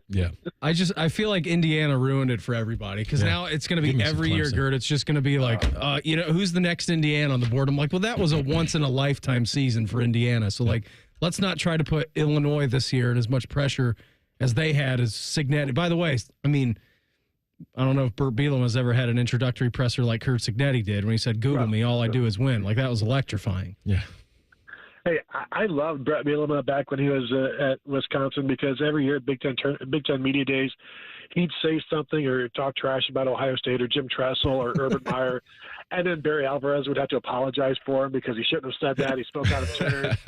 Yeah. I feel like Indiana ruined it for everybody, because now it's going to be every year, Gerd. It's just going to be like, who's the next Indiana on the board? I'm like, well, that was a once-in-a-lifetime season for Indiana. So, let's not try to put Illinois this year in as much pressure as they had as Cignetti. By the way, I mean, I don't know if Burt Bielema has ever had an introductory presser like Kurt Cignetti did when he said, Google me, all I do is win. Like, that was electrifying. Yeah. Hey, I loved Brett Bielema back when he was at Wisconsin, because every year at Big Ten Media Days, he'd say something or talk trash about Ohio State or Jim Tressel or Urban Meyer, and then Barry Alvarez would have to apologize for him because he shouldn't have said that. He spoke out of turn.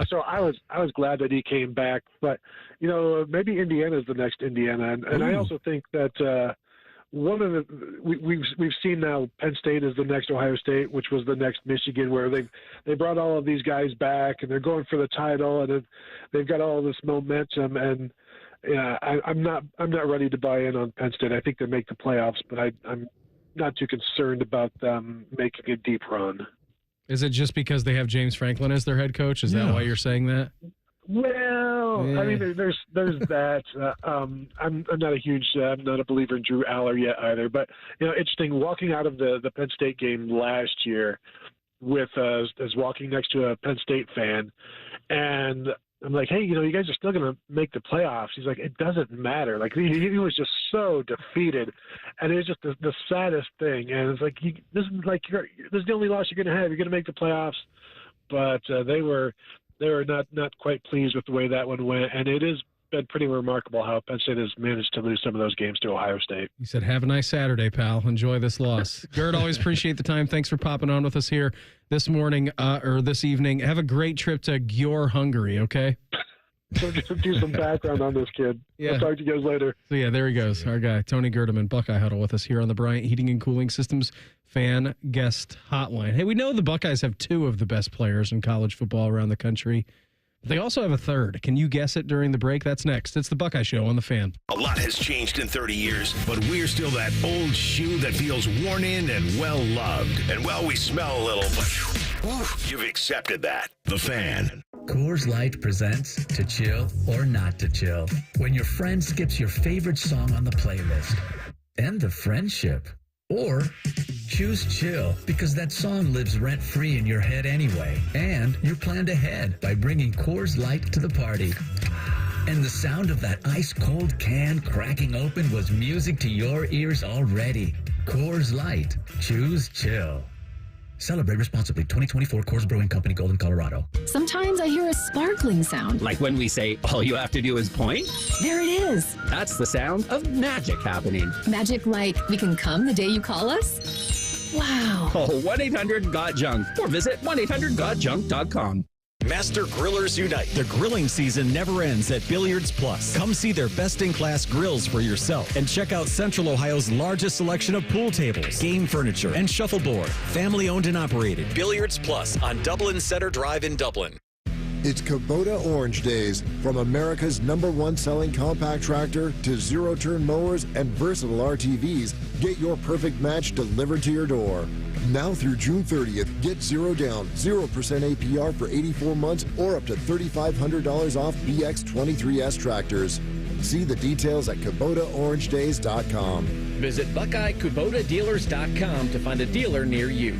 So I was glad that he came back. But maybe Indiana is the next Indiana, and I also think that one of the we've seen now Penn State is the next Ohio State, which was the next Michigan, where they brought all of these guys back and they're going for the title, and they've got all this momentum. And I'm not ready to buy in on Penn State. I think they make the playoffs, but I'm not too concerned about them making a deep run. Is it just because they have James Franklin as their head coach? Is that why you're saying that? Well, I mean, there's that. I'm not a believer in Drew Aller yet either. But interesting. Walking out of the Penn State game last year, with as walking next to a Penn State fan, and I'm like, hey, you guys are still going to make the playoffs. He's like, it doesn't matter. Like he was just so defeated, and it was just the saddest thing. And it's like this is the only loss you're going to have. You're going to make the playoffs, but they were not quite pleased with the way that one went, and it has been pretty remarkable how Penn State has managed to lose some of those games to Ohio State. You said, have a nice Saturday, pal. Enjoy this loss. Gerd, always appreciate the time. Thanks for popping on with us here this morning or this evening. Have a great trip to Győr, Hungary, okay? So just do some background on this kid. Yeah. I'll talk to you guys later. So, yeah, there he goes. Our guy, Tony Gerdeman, Buckeye Huddle with us here on the Bryant Heating and Cooling Systems fan guest hotline. Hey, we know the Buckeyes have two of the best players in college football around the country. They also have a third. Can you guess it during the break? That's next. It's the Buckeye Show on the Fan. A lot has changed in 30 years, but we're still that old shoe that feels worn in and well-loved. And, well, we smell a little, but you've accepted that. The Fan. Coors Light presents To Chill or Not to Chill. When your friend skips your favorite song on the playlist. End the friendship. Or choose chill because that song lives rent-free in your head anyway. And you're planned ahead by bringing Coors Light to the party. And the sound of that ice-cold can cracking open was music to your ears already. Coors Light. Choose chill. Celebrate responsibly. 2024 Coors Brewing Company, Golden, Colorado. Sometimes I hear a sparkling sound. Like when we say, all you have to do is point? There it is. That's the sound of magic happening. Magic like we can come the day you call us? Wow. Call 1-800-GOT-JUNK or visit 1-800-GOT-JUNK.com. Master Grillers Unite. The grilling season never ends at Billiards Plus. Come see their best-in-class grills for yourself and check out Central Ohio's largest selection of pool tables, game furniture, and shuffleboard. Family-owned and operated. Billiards Plus on Dublin Center Drive in Dublin. It's Kubota Orange Days. From America's #1 selling compact tractor to zero-turn mowers and versatile RTVs, get your perfect match delivered to your door. Now through June 30th, get 0 down, 0% APR for 84 months or up to $3,500 off BX23S tractors. See the details at KubotaOrangeDays.com. Visit BuckeyeKubotaDealers.com to find a dealer near you.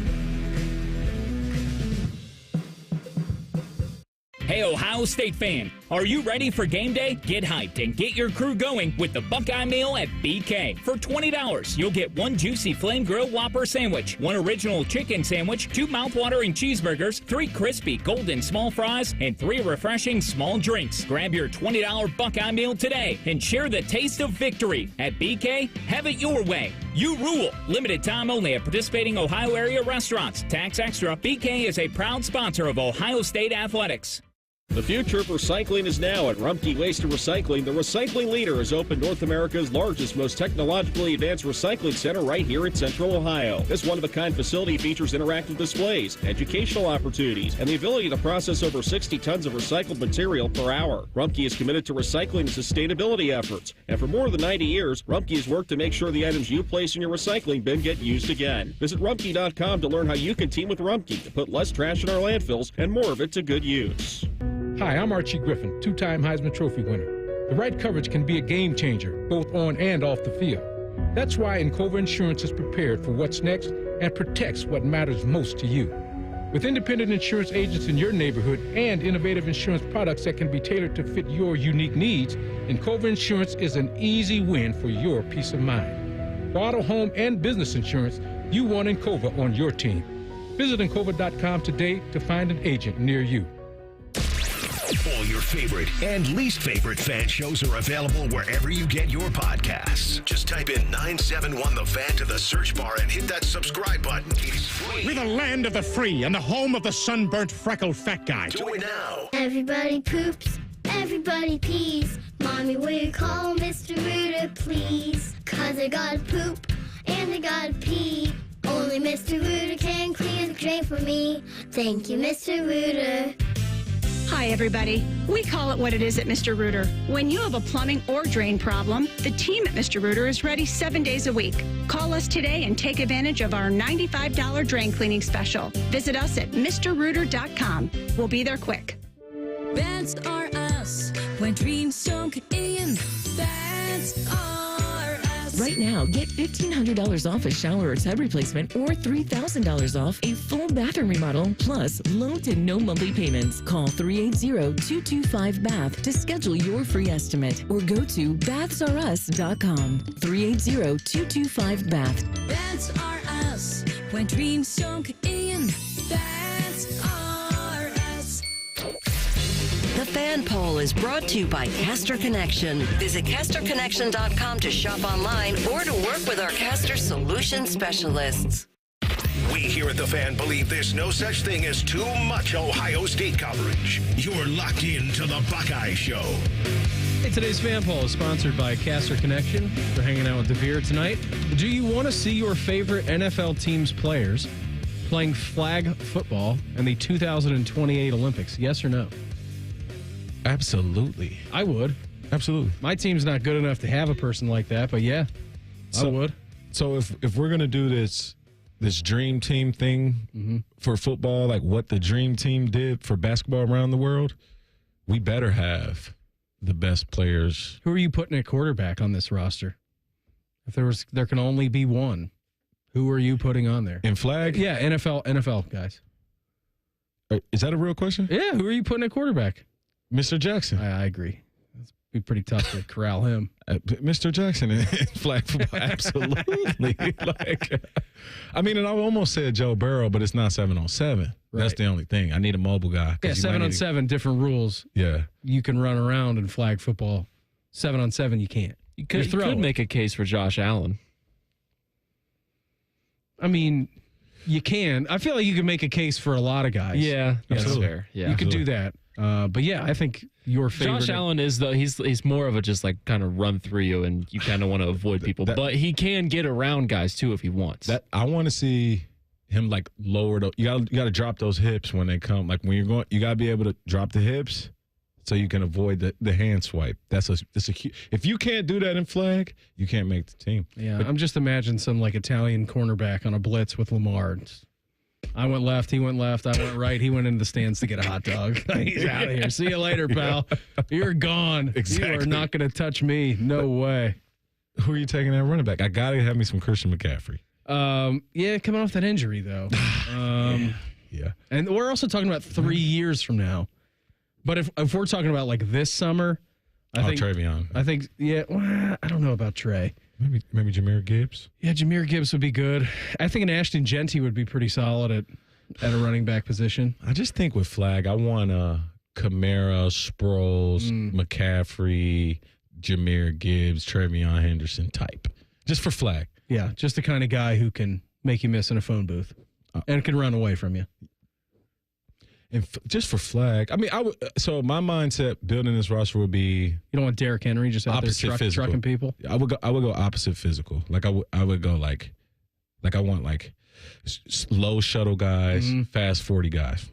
Hey, Ohio State fan, are you ready for game day? Get hyped and get your crew going with the Buckeye Meal at BK. For $20, you'll get 1 juicy flame grilled Whopper sandwich, 1 original chicken sandwich, 2 mouthwatering cheeseburgers, 3 crispy golden small fries, and 3 refreshing small drinks. Grab your $20 Buckeye Meal today and share the taste of victory. At BK, have it your way. You rule. Limited time only at participating Ohio area restaurants. Tax extra. BK is a proud sponsor of Ohio State Athletics. The future of recycling is now at Rumpke Waste and Recycling. The recycling leader has opened North America's largest, most technologically advanced recycling center right here in Central Ohio. This one-of-a-kind facility features interactive displays, educational opportunities, and the ability to process over 60 tons of recycled material per hour. Rumpke is committed to recycling and sustainability efforts. And for more than 90 years, Rumpke has worked to make sure the items you place in your recycling bin get used again. Visit Rumpke.com to learn how you can team with Rumpke to put less trash in our landfills and more of it to good use. Hi, I'm Archie Griffin, 2-time Heisman Trophy winner. The right coverage can be a game changer, both on and off the field. That's why Encova Insurance is prepared for what's next and protects what matters most to you. With independent insurance agents in your neighborhood and innovative insurance products that can be tailored to fit your unique needs, Encova Insurance is an easy win for your peace of mind. For auto, home, and business insurance, you want Encova on your team. Visit Encova.com today to find an agent near you. All your favorite and least favorite fan shows are available wherever you get your podcasts. Just type in 971 The Fan to the search bar and hit that subscribe button. It's free. We're the land of the free and the home of the sunburnt, freckled fat guy. Do it now. Everybody poops, everybody pees. Mommy, will you call Mr. Rooter, please? 'cause I gotta poop and I gotta pee. Only Mr. Rooter can clear the drain for me. Thank you, Mr. Rooter. Hi, everybody. We call it what it is at Mr. Rooter. When you have a plumbing or drain problem, the team at Mr. Rooter is ready 7 days a week. Call us today and take advantage of our $95 drain cleaning special. Visit us at MrRooter.com. We'll be there quick. That's are us. When dreams don't get in, that's are us. Right now, get $1,500 off a shower or tub replacement or $3,000 off a full bathroom remodel, plus low to no monthly payments. Call 380-225-BATH to schedule your free estimate or go to bathsareus.com. 380-225-BATH. That's are us. When dreams don't get in, that's are us. The Fan Poll is brought to you by Caster Connection. Visit CasterConnection.com to shop online or to work with our Caster Solution specialists. We here at The Fan believe there's no such thing as too much Ohio State coverage. You're locked into the Buckeye Show. Hey, today's Fan Poll is sponsored by Caster Connection. We're hanging out with DeVier tonight. Do you want to see your favorite NFL team's players playing flag football in the 2028 Olympics? Yes or no? Absolutely. I would. Absolutely. My team's not good enough to have a person like that, but yeah, I would. So if we're going to do this dream team thing for football, like what the dream team did for basketball around the world, we better have the best players. Who are you putting at quarterback on this roster? If there can only be one, who are you putting on there? In flag? Yeah, NFL guys. Is that a real question? Yeah, who are you putting at quarterback? Mr. Jackson. I agree. It'd be pretty tough to corral him. Mr. Jackson in flag football, absolutely. And I almost said Joe Burrow, but it's not 7-on-7. Right. That's the only thing. I need a mobile guy. Yeah, 7-on-7, different rules. Yeah. You can run around in flag football. 7-on-7, you can't. You could make a case for Josh Allen. I mean, you can. I feel like you can make a case for a lot of guys. Yeah, that's fair. Yeah, you could do that. But yeah, I think your favorite. Josh Allen is he's more of a just like kind of run through you, and you kind of want to avoid people. But he can get around guys too if he wants. That I want to see him like lower. You got to drop those hips when they come. Like when you're going, you got to be able to drop the hips so you can avoid the hand swipe. That's a if you can't do that in flag, you can't make the team. Yeah, but I'm just imagining some like Italian cornerback on a blitz with Lamar. I went left, he went left, I went right, he went into the stands to get a hot dog. He's out of here. See you later, pal. You're gone. Exactly. You are not going to touch me. No way. Who are you taking at running back? I got to have me some Christian McCaffrey. Yeah, coming off that injury, though. Yeah. And we're also talking about 3 years from now. But if we're talking about like this summer, I think Travion. I think, yeah, well, I don't know about Trey. Maybe Jahmyr Gibbs. Yeah, Jahmyr Gibbs would be good. I think an Ashton Genty would be pretty solid at a running back position. I just think with flag, I want Kamara, Sproles, McCaffrey, Jahmyr Gibbs, Travion Henderson type. Just for flag. Yeah, just the kind of guy who can make you miss in a phone booth and can run away from you. And just for flag, I mean, so my mindset building this roster would be you don't want Derrick Henry just out there trucking people. I would go opposite physical. Like I would go like I want like low shuttle guys, fast 40 guys.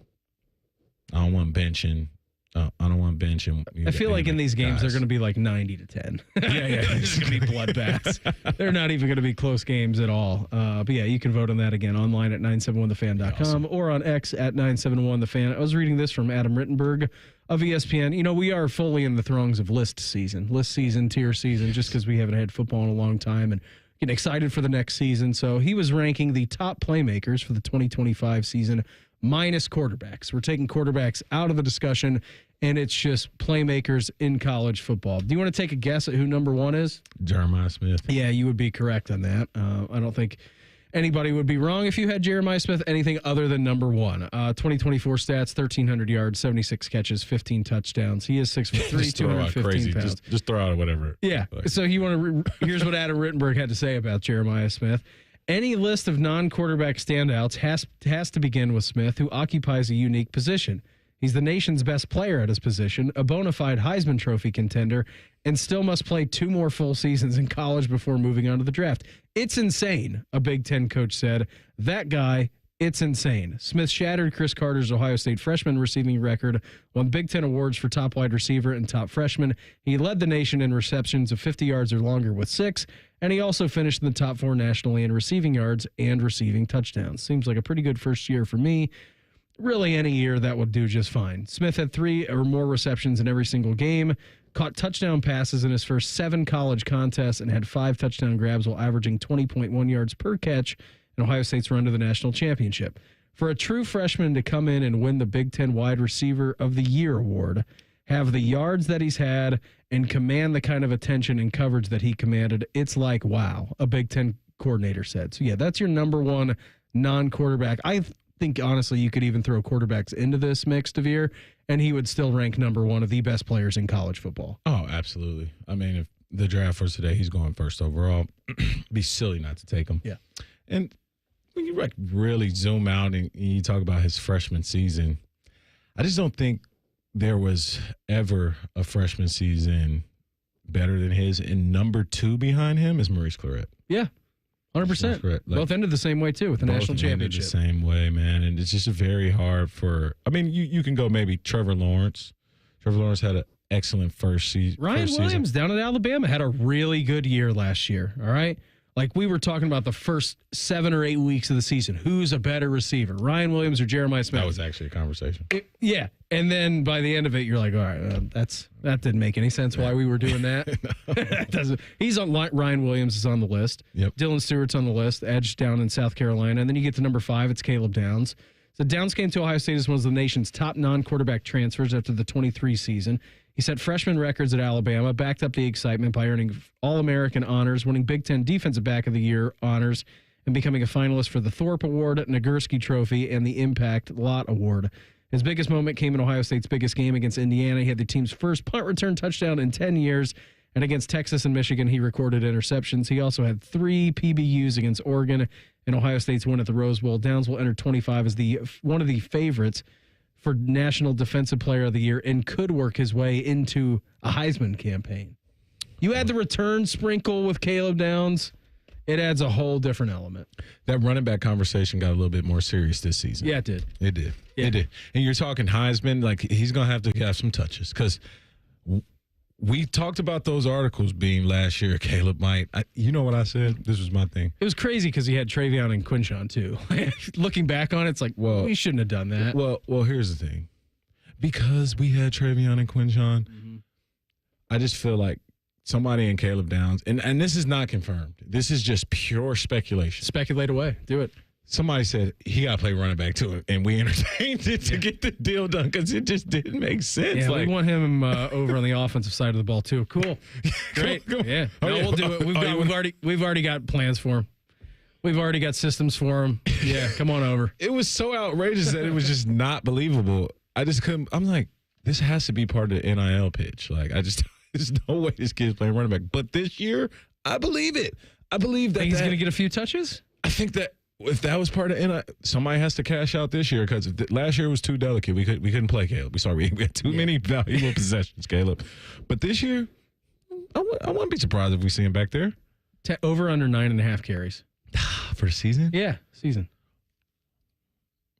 I don't want benching. I don't want benching. I feel like in these games they're going to be like 90-10. Yeah. It's going to be bloodbaths. They're not even going to be close games at all. But yeah, you can vote on that again online at 971thefan.com or on X at 971thefan. I was reading this from Adam Rittenberg of ESPN. You know, we are fully in the throngs of list season, tier season, just because we haven't had football in a long time and getting excited for the next season. So he was ranking the top playmakers for the 2025 season minus quarterbacks. We're taking quarterbacks out of the discussion, and it's just playmakers in college football. Do you want to take a guess at who number one is? Jeremiah Smith. Yeah, you would be correct on that. I don't think anybody would be wrong if you had Jeremiah Smith anything other than number one. 2024 stats, 1,300 yards, 76 catches, 15 touchdowns. He is 6'3", 215 pounds. Just throw out whatever. Yeah. So here's what Adam Rittenberg had to say about Jeremiah Smith. Any list of non-quarterback standouts has to begin with Smith, who occupies a unique position. He's the nation's best player at his position, a bona fide Heisman Trophy contender, and still must play 2 more full seasons in college before moving on to the draft. It's insane, a Big Ten coach said. That guy, it's insane. Smith shattered Chris Carter's Ohio State freshman receiving record, won Big Ten awards for top wide receiver and top freshman. He led the nation in receptions of 50 yards or longer with 6, and he also finished in the top 4 nationally in receiving yards and receiving touchdowns. Seems like a pretty good first year for me. Really, any year that would do just fine. Smith had 3 or more receptions in every single game, caught touchdown passes in his first 7 college contests, and had 5 touchdown grabs while averaging 20.1 yards per catch in Ohio State's run to the national championship. For a true freshman to come in and win the Big Ten Wide Receiver of the Year award, have the yards that he's had, and command the kind of attention and coverage that he commanded, it's like, wow, a Big Ten coordinator said. So, yeah, that's your number 1 non-quarterback. I think, honestly, you could even throw quarterbacks into this mix, DeVier, and he would still rank number 1 of the best players in college football. Oh, absolutely. I mean, if the draft was today, he's going first overall. It'd be silly not to take him. Yeah. And when you really zoom out and you talk about his freshman season, I just don't think there was ever a freshman season better than his. And number 2 behind him is Maurice Claret. Yeah. 100%. Like, both ended the same way, too, with the national championship. The same way, man. And it's just very hard for – I mean, you can go maybe Trevor Lawrence. Trevor Lawrence had an excellent first season. Ryan Williams down at Alabama had a really good year last year, all right? Like, we were talking about the first 7 or 8 weeks of the season. Who's a better receiver, Ryan Williams or Jeremiah Smith? That was actually a conversation. Yeah. And then by the end of it, you're like, all right, that didn't make any sense why we were doing that. That doesn't. He's on Ryan Williams is on the list. Yep. Dylan Stewart's on the list, edge down in South Carolina. And then you get to number 5, it's Caleb Downs. So Downs came to Ohio State as one of the nation's top non-quarterback transfers after the 23 season. He set freshman records at Alabama, backed up the excitement by earning All-American honors, winning Big Ten Defensive Back of the Year honors, and becoming a finalist for the Thorpe Award, Nagurski Trophy, and the Impact Lot Award. His biggest moment came in Ohio State's biggest game against Indiana. He had the team's first punt return touchdown in 10 years, and against Texas and Michigan, he recorded interceptions. He also had 3 PBUs against Oregon in Ohio State's win at the Rose Bowl. Downs will enter 25 as one of the favorites for National Defensive Player of the Year and could work his way into a Heisman campaign. You add the return sprinkle with Caleb Downs, it adds a whole different element. That running back conversation got a little bit more serious this season. Yeah, it did. It did. Yeah. It did. And you're talking Heisman, like he's going to have some touches because we talked about those articles being last year. Caleb might. You know what I said? This was my thing. It was crazy because he had Travion and Quinshon too. Looking back on it, it's like, well, we shouldn't have done that. Well, here's the thing. Because we had Travion and Quinshon, I just feel like somebody in Caleb Downs, and this is not confirmed. This is just pure speculation. Speculate away. Do it. Somebody said he got to play running back too, and we entertained it to get the deal done because it just didn't make sense. Yeah, we want him over on the offensive side of the ball too. Cool, great. Yeah, we'll do it. We've already got plans for him. We've already got systems for him. Yeah, come on over. It was so outrageous that it was just not believable. I just couldn't. I'm like, this has to be part of the NIL pitch. Like, there's no way this kid's playing running back. But this year, I believe it. I believe that he's going to get a few touches. I think that if that was part of NIL, somebody has to cash out this year because last year was too delicate. We couldn't play Caleb. We had too many valuable possessions, Caleb. But this year, I wouldn't be surprised if we see him back there. Over under 9.5 carries for the season. Yeah, season.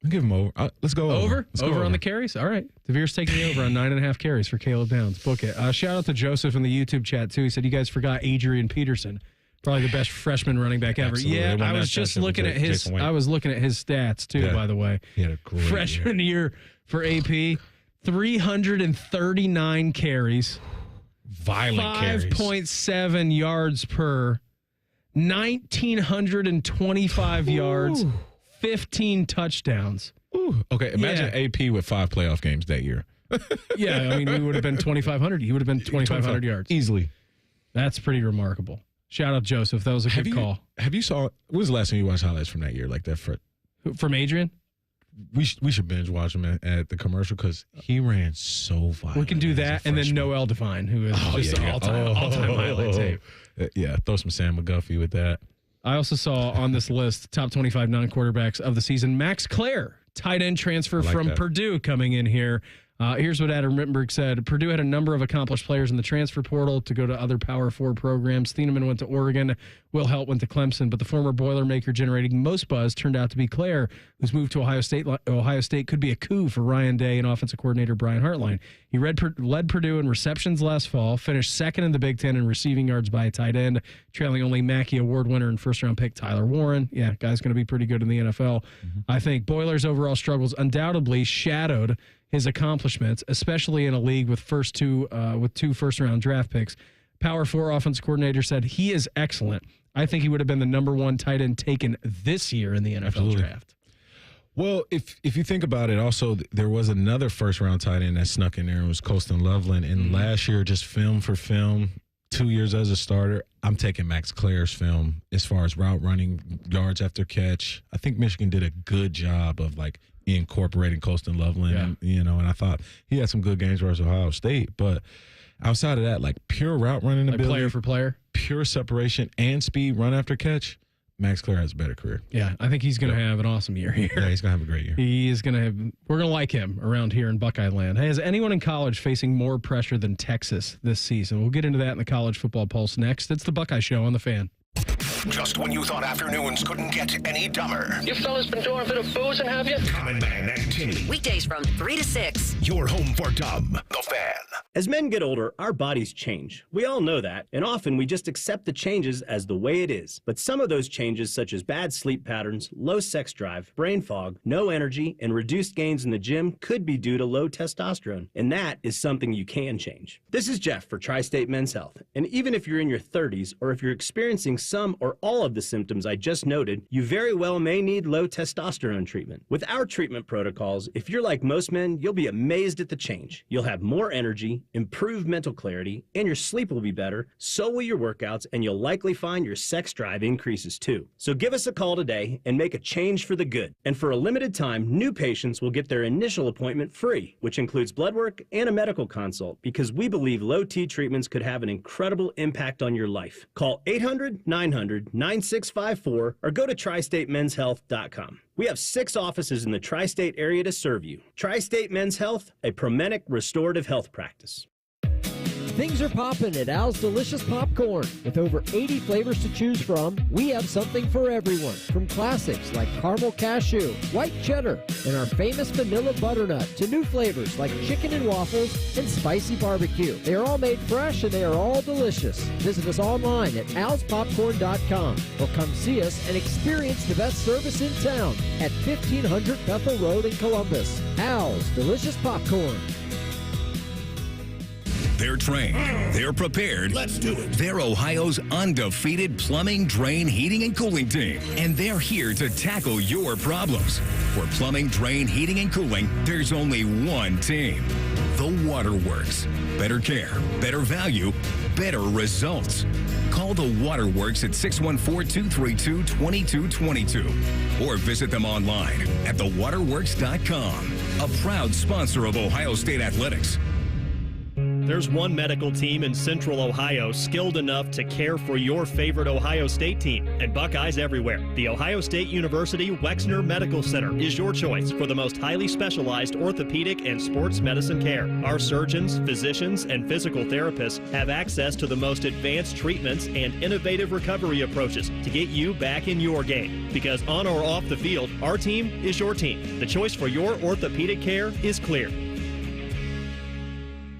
I'll give him over. Let's go over. Let's go over on the carries. All right. DeVier's taking the over on 9.5 carries for Caleb Downs. Book it. Shout out to Joseph in the YouTube chat too. He said you guys forgot Adrian Peterson. Probably the best freshman running back ever. Absolutely. Yeah, I was just looking at his. I was looking at his stats too. By the way, he had a great freshman year for AP. 339 carries, violent 5.7 yards per, 1,925 yards, 15 touchdowns. Ooh. Okay, imagine AP with 5 playoff games that year. Yeah, I mean, we would have been 2,500. He would have been 2,500 yards easily. That's pretty remarkable. Shout out Joseph. That was a good call. Have you saw? When was the last time you watched highlights from that year like that? From Adrian? We should binge watch him at the commercial because he ran so violent. We can do that, and then Noel Devine, who is just all-time highlight tape. Yeah, throw some Sam McGuffey with that. I also saw on this list top 25 non-quarterbacks of the season. Max Clare tight end transfer from that. Purdue coming in here. Here's what Adam Rittenberg said. Purdue had a number of accomplished players in the transfer portal to go to other Power 4 programs. Thieneman went to Oregon. Will Helt went to Clemson. But the former Boilermaker generating most buzz turned out to be Claire, whose move to Ohio State. Ohio State could be a coup for Ryan Day and offensive coordinator Brian Hartline. He led Purdue in receptions last fall, finished second in the Big Ten in receiving yards by a tight end, trailing only Mackey Award winner and first-round pick Tyler Warren. Yeah, guy's going to be pretty good in the NFL. I think Boiler's overall struggles undoubtedly shadowed his accomplishments, especially in a league with two first-round draft picks. Power 4 offensive coordinator said he is excellent. I think he would have been the number 1 tight end taken this year in the NFL draft. Well, if you think about it, also there was another first-round tight end that snuck in there and was Colston Loveland. And last year, just film for film, 2 years as a starter, I'm taking Max Claire's film as far as route running, yards after catch. I think Michigan did a good job of incorporating Colston Loveland, and I thought he had some good games versus Ohio State. But outside of that, pure route running ability, player for player, pure separation and speed, run after catch, Max Claire has a better career. Yeah, I think he's going to have an awesome year here. Yeah, he's going to have a great year. He is going to have. We're going to like him around here in Buckeye land. Hey, is anyone in college facing more pressure than Texas this season? We'll get into that in the College Football Pulse next. It's the Buckeye Show on the Fan. Just when you thought afternoons couldn't get any dumber. You fellas been doing a bit of boozing, have you? Common Man and Timmy. Weekdays from 3 to 6. Your home for dumb. The Fan. As men get older, our bodies change. We all know that, and often we just accept the changes as the way it is. But some of those changes, such as bad sleep patterns, low sex drive, brain fog, no energy, and reduced gains in the gym, could be due to low testosterone. And that is something you can change. This is Jeff for Tri-State Men's Health. And even if you're in your 30s, or if you're experiencing some or all of the symptoms I just noted, you very well may need low testosterone treatment. With our treatment protocols, if you're like most men, you'll be amazed at the change. You'll have more energy, improved mental clarity, and your sleep will be better, so will your workouts, and you'll likely find your sex drive increases too. So give us a call today and make a change for the good. And for a limited time, new patients will get their initial appointment free, which includes blood work and a medical consult, because we believe low T treatments could have an incredible impact on your life. Call 800-900-9654 or go to tristatemenshealth.com. We have 6 offices in the tri-state area to serve you. Tri-State Men's Health, a Promenic restorative health practice. Things are popping at Al's Delicious Popcorn. With over 80 flavors to choose from, we have something for everyone. From classics like caramel cashew, white cheddar, and our famous vanilla butternut, to new flavors like chicken and waffles and spicy barbecue. They are all made fresh and they are all delicious. Visit us online at alspopcorn.com or come see us and experience the best service in town at 1500 Bethel Road in Columbus. Al's Delicious Popcorn. They're trained. They're prepared. Let's do it. They're Ohio's undefeated plumbing, drain, heating, and cooling team. And they're here to tackle your problems. For plumbing, drain, heating, and cooling, there's only one team. The Waterworks. Better care, better value, better results. Call the Waterworks at 614-232-2222 or visit them online at thewaterworks.com. A proud sponsor of Ohio State Athletics. There's one medical team in Central Ohio skilled enough to care for your favorite Ohio State team, and Buckeyes everywhere. The Ohio State University Wexner Medical Center is your choice for the most highly specialized orthopedic and sports medicine care. Our surgeons, physicians, and physical therapists have access to the most advanced treatments and innovative recovery approaches to get you back in your game. Because on or off the field, our team is your team. The choice for your orthopedic care is clear.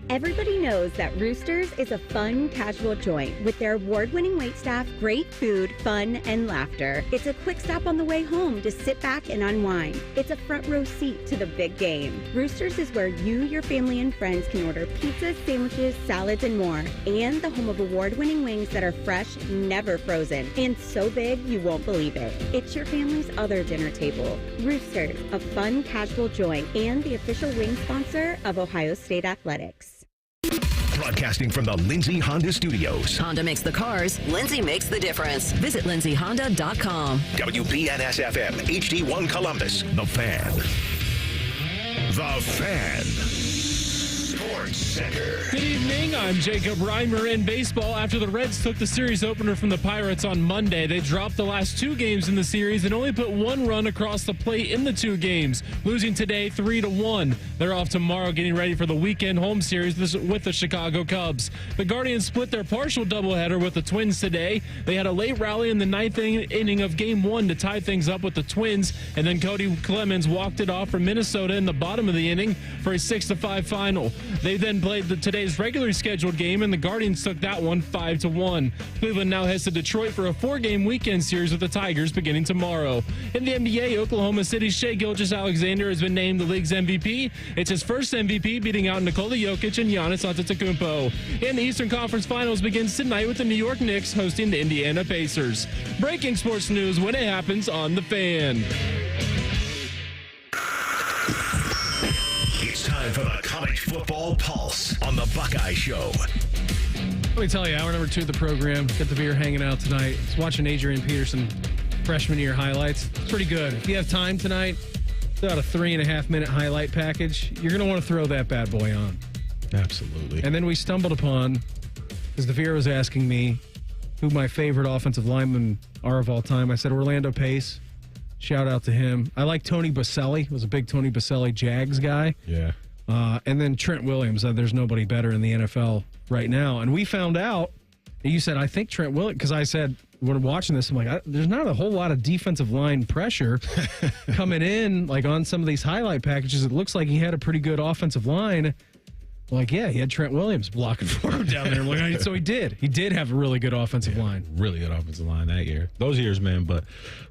Everybody knows that Roosters is a fun, casual joint with their award-winning waitstaff, great food, fun, and laughter. It's a quick stop on the way home to sit back and unwind. It's a front row seat to the big game. Roosters is where you, your family, and friends can order pizzas, sandwiches, salads, and more. And the home of award-winning wings that are fresh, never frozen, and so big you won't believe it. It's your family's other dinner table. Roosters, a fun, casual joint, and the official wing sponsor of Ohio State Athletics. Broadcasting from the Lindsay Honda Studios. Honda makes the cars. Lindsay makes the difference. Visit lindsayhonda.com. WBNS-FM, HD1 Columbus. The Fan. The Fan. Sports Center. Good evening. I'm Jacob Reimer. In baseball, after the Reds took the series opener from the Pirates on Monday, they dropped the last 2 games in the series and only put 1 run across the plate in the 2 games, losing today 3-1. They're off tomorrow getting ready for the weekend home series with the Chicago Cubs. The Guardians split their partial doubleheader with the Twins today. They had a late rally in the 9th inning of Game 1 to tie things up with the Twins, and then Cody Clemens walked it off for Minnesota in the bottom of the inning for a 6-5 final. They then played today's regularly scheduled game, and the Guardians took that one 5-1. Cleveland now heads to Detroit for a 4-game weekend series with the Tigers beginning tomorrow. In the NBA, Oklahoma City's Shai Gilgeous-Alexander has been named the league's MVP. It's his first MVP, beating out Nikola Jokic and Giannis Antetokounmpo. And the Eastern Conference Finals begins tonight with the New York Knicks hosting the Indiana Pacers. Breaking sports news when it happens on The Fan. It's time for the College Football Pulse on the Buckeye Show. Let me tell you, hour number 2 of the program. Get DeVier hanging out tonight. Just watching Adrian Peterson freshman year highlights. It's pretty good. If you have time tonight, it's about a 3.5-minute highlight package. You're going to want to throw that bad boy on. Absolutely. And then we stumbled upon, because DeVier was asking me who my favorite offensive linemen are of all time. I said Orlando Pace. Shout out to him. I like Tony Baselli. Was a big Tony Baselli Jags guy. Yeah. And then Trent Williams. There's nobody better in the NFL right now. And we found out, you said, I think Trent Williams, because I said, when watching this, I'm like, there's not a whole lot of defensive line pressure coming in, like on some of these highlight packages. It looks like he had a pretty good offensive line. Like, yeah, he had Trent Williams blocking for him down there. Like, so he did. He did have a really good offensive line. Really good offensive line that year. Those years, man. But,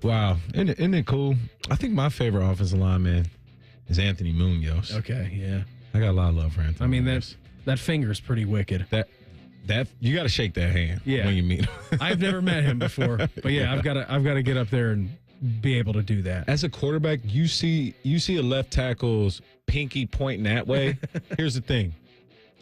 wow. Isn't it cool? I think my favorite offensive line, man, is Anthony Munoz. Okay, yeah. I got a lot of love for Anthony. I mean, that finger's pretty wicked. That you got to shake that hand when you meet him. I've never met him before, but yeah, I've got to get up there and be able to do that. As a quarterback, you see a left tackle's pinky pointing that way. Here's the thing.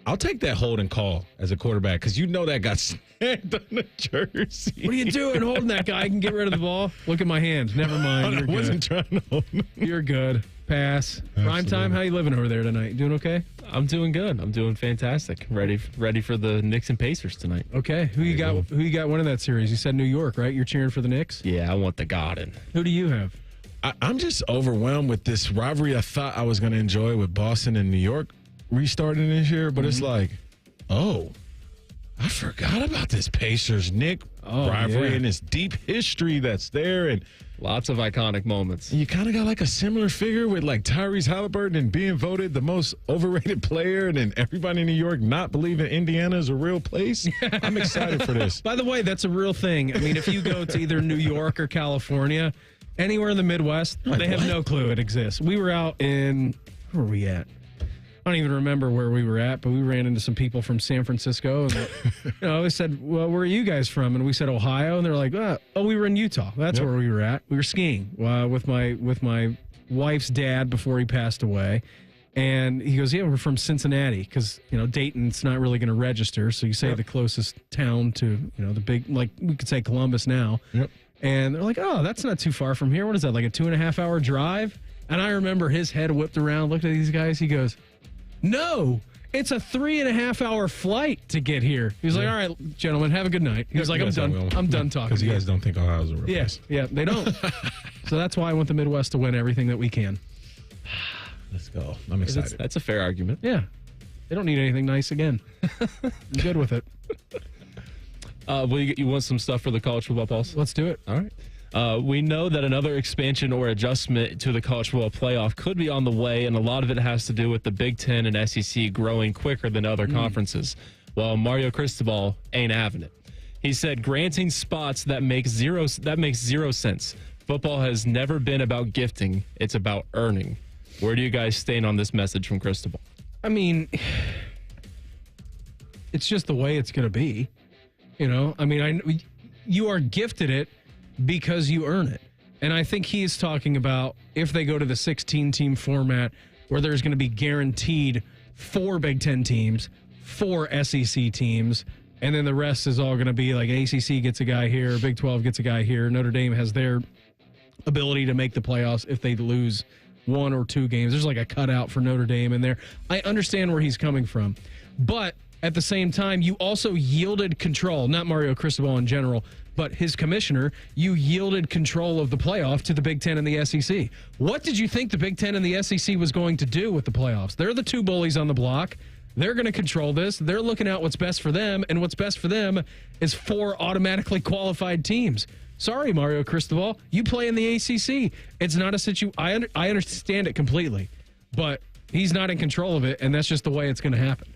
I'll take that holding call as a quarterback because you know that got snagged on the jersey. What are you doing holding that guy? I can get rid of the ball. Look at my hands. Never mind. You're I wasn't good. trying to hold him. You're good. Pass. Rhymetime, how you living over there tonight? Doing okay? I'm doing good. I'm doing fantastic. Ready for the Knicks and Pacers tonight. Okay. Who you got winning that series? You said New York, right? You're cheering for the Knicks? Yeah, I want the Garden. Who do you have? I'm just overwhelmed with this rivalry I thought I was going to enjoy with Boston and New York restarting this year, but it's like, oh, I forgot about this Pacers-Knick rivalry and this deep history that's there, and lots of iconic moments. You kind of got like a similar figure with like Tyrese Halliburton and being voted the most overrated player, and then everybody in New York not believing Indiana is a real place. I'm excited for this. By the way, that's a real thing. I mean, if you go to either New York or California, anywhere in the Midwest, they have no clue it exists. We were out in, where were we at? I don't even remember where we were at, but we ran into some people from San Francisco. And, they said, well, where are you guys from? And we said, Ohio. And they're like, oh, we were in Utah. That's where we were at. We were skiing with my wife's dad before he passed away. And he goes, yeah, we're from Cincinnati because, Dayton's not really going to register. So you say the closest town to, the big, like we could say Columbus now. Yep. And they're like, oh, that's not too far from here. What is that, like a 2.5-hour drive? And I remember his head whipped around, looked at these guys. He goes, no, it's a 3.5-hour flight to get here. He's like, all right, gentlemen, have a good night. He was like, I'm done talking. Because you guys don't think Ohio's a real place. Yeah, they don't. So that's why I want the Midwest to win everything that we can. Let's go. I'm excited. That's a fair argument. Yeah. They don't need anything nice again. I'm good with it. You want some stuff for the college football pulse? Let's do it. All right. We know that another expansion or adjustment to the college football playoff could be on the way, and a lot of it has to do with the Big Ten and SEC growing quicker than other conferences. Well, Mario Cristobal ain't having it. He said, granting spots that makes zero sense. Football has never been about gifting; it's about earning. Where do you guys stand on this message from Cristobal? I mean, it's just the way it's going to be. You are gifted it because you earn it. And I think he's talking about if they go to the 16-team format where there's going to be guaranteed 4 Big Ten teams, 4 SEC teams, and then the rest is all going to be like ACC gets a guy here, Big 12 gets a guy here. Notre Dame has their ability to make the playoffs if they lose 1 or 2 games. There's like a cutout for Notre Dame in there. I understand where he's coming from. But at the same time, you also yielded control, not Mario Cristobal in general, but his commissioner, you yielded control of the playoff to the Big Ten and the SEC. What did you think the Big Ten and the SEC was going to do with the playoffs? They're the 2 bullies on the block. They're going to control this. They're looking out what's best for them, and what's best for them is 4 automatically qualified teams. Sorry, Mario Cristobal, you play in the ACC. It's not a situation. I understand it completely, but he's not in control of it, and that's just the way it's going to happen.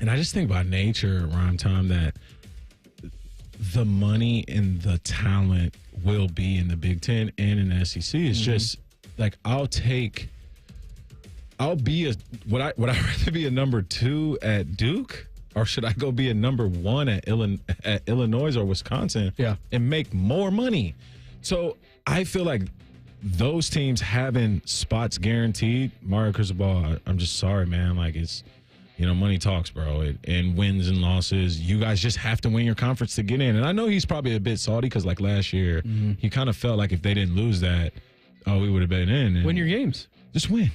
And I just think by nature, Rhymetime, that the money and the talent will be in the Big Ten and in the SEC. It's just like would I rather be a number 2 at Duke, or should I go be a number 1 at Illinois or Wisconsin and make more money? So I feel like those teams having spots guaranteed, Mario Cristobal, I'm just sorry, man. Like, it's, money talks, bro. And wins and losses, you guys just have to win your conference to get in. And I know he's probably a bit salty because, like, last year, he kind of felt like if they didn't lose that, we would have been in. And win your games. Just win.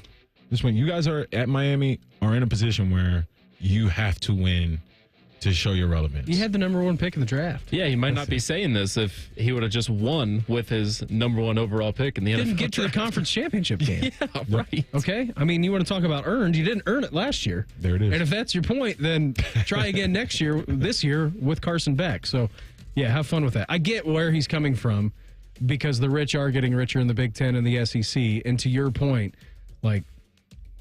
Just win. You guys are at Miami are in a position where you have to win to show your relevance. He had the number 1 pick in the draft. Yeah, he might not be saying this if he would have just won with his number 1 overall pick in the NFL. Didn't get to the conference championship game. Yeah, right. Okay? I mean, you want to talk about earned. You didn't earn it last year. There it is. And if that's your point, then try again this year with Carson Beck. So, yeah, have fun with that. I get where he's coming from because the rich are getting richer in the Big Ten and the SEC. And to your point, like,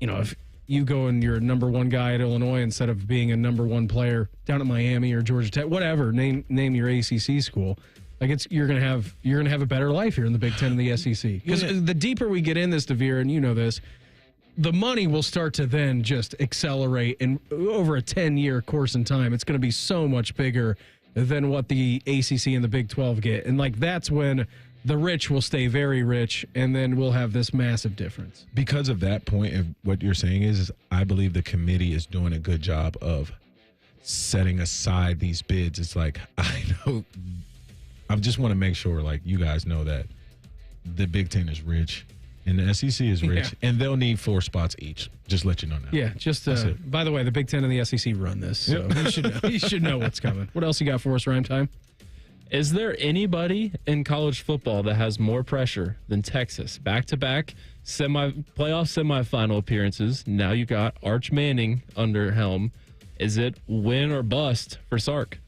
if you go and you're a number 1 guy at Illinois instead of being a number 1 player down at Miami or Georgia Tech, whatever, name your ACC school. Like you're gonna have a better life here in the Big Ten and the SEC. Because the deeper we get in this, DeVier, and you know this, the money will start to then just accelerate, and over a 10-year course in time, it's going to be so much bigger than what the ACC and the Big 12 get, and like that's when the rich will stay very rich, and then we'll have this massive difference. Because of that point, of what you're saying is I believe the committee is doing a good job of setting aside these bids. It's like, I know, I just want to make sure, like, you guys know that the Big Ten is rich and the SEC is rich, and they'll need 4 spots each. Just let you know now. Yeah, just by the way, the Big Ten and the SEC run this, so you should know what's coming. What else you got for us, Rhymetime? Is there anybody in college football that has more pressure than Texas? Back-to-back playoff semifinal appearances. Now you got Arch Manning under helm. Is it win or bust for Sark?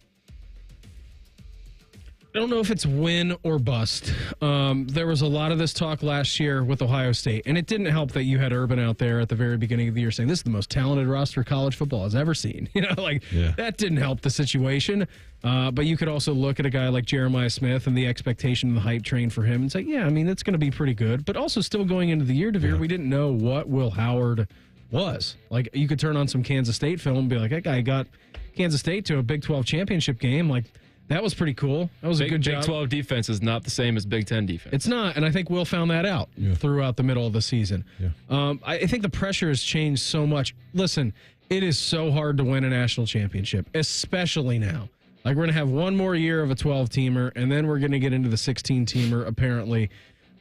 I don't know if it's win or bust. There was a lot of this talk last year with Ohio State, and it didn't help that you had Urban out there at the very beginning of the year saying this is the most talented roster college football has ever seen. That didn't help the situation. But you could also look at a guy like Jeremiah Smith and the expectation and the hype train for him and say, yeah, I mean, it's going to be pretty good. But also still going into the year, DeVier, we didn't know what Will Howard was. Like, you could turn on some Kansas State film and be like, that guy got Kansas State to a Big 12 championship game. Like, that was pretty cool. That was a good job. Big 12 defense is not the same as Big 10 defense. It's not, and I think Will found that out throughout the middle of the season. I think the pressure has changed so much. Listen, it is so hard to win a national championship, especially now. Like, we're going to have one more year of a 12-teamer, and then we're going to get into the 16-teamer, apparently.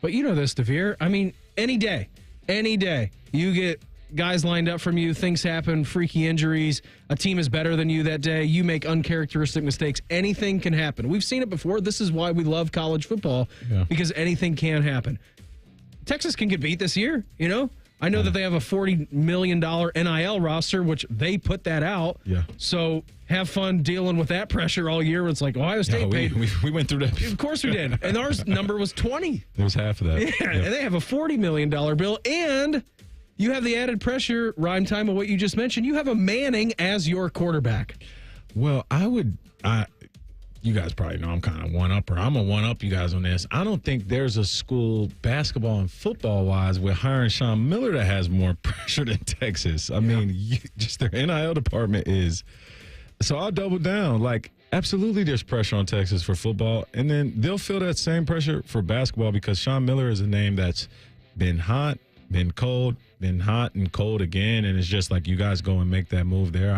But you know this, DeVier. I mean, any day, you get guys lined up from you, things happen, freaky injuries, a team is better than you that day, you make uncharacteristic mistakes, anything can happen. We've seen it before. This is why we love college football, because anything can happen. Texas can get beat this year, I know that they have a $40 million NIL roster, which they put that out. So have fun dealing with that pressure all year. It's like Ohio State paid. We went through that. Of course we did. And our number was 20. It was half of that. Yeah, and they have a $40 million bill. And you have the added pressure, Rhymetime, of what you just mentioned. You have a Manning as your quarterback. Well, you guys probably know I'm kind of one-upper. I'm a one-up you guys on this. I don't think there's a school basketball and football-wise with hiring Sean Miller that has more pressure than Texas. I mean, just their NIL department is. So I'll double down. Like, absolutely there's pressure on Texas for football, and then they'll feel that same pressure for basketball because Sean Miller is a name that's been hot, been cold, been hot and cold again, and it's just like you guys go and make that move there.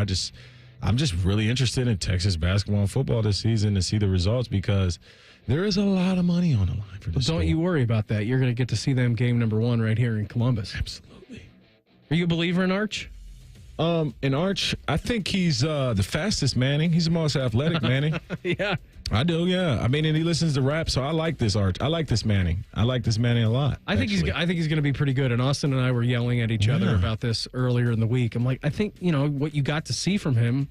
I'm just really interested in Texas basketball and football this season to see the results because there is a lot of money on the line for this. Don't you worry about that. You're going to get to see them game number 1 right here in Columbus. Absolutely. Are you a believer in Arch? In Arch, I think he's the fastest Manning. He's the most athletic Manning. Yeah. I do, yeah. I mean, and he listens to rap, so I like this Arch. I like this Manning. I like this Manning a lot. I think he's going to be pretty good. And Austin and I were yelling at each other about this earlier in the week. I'm like, I think, what you got to see from him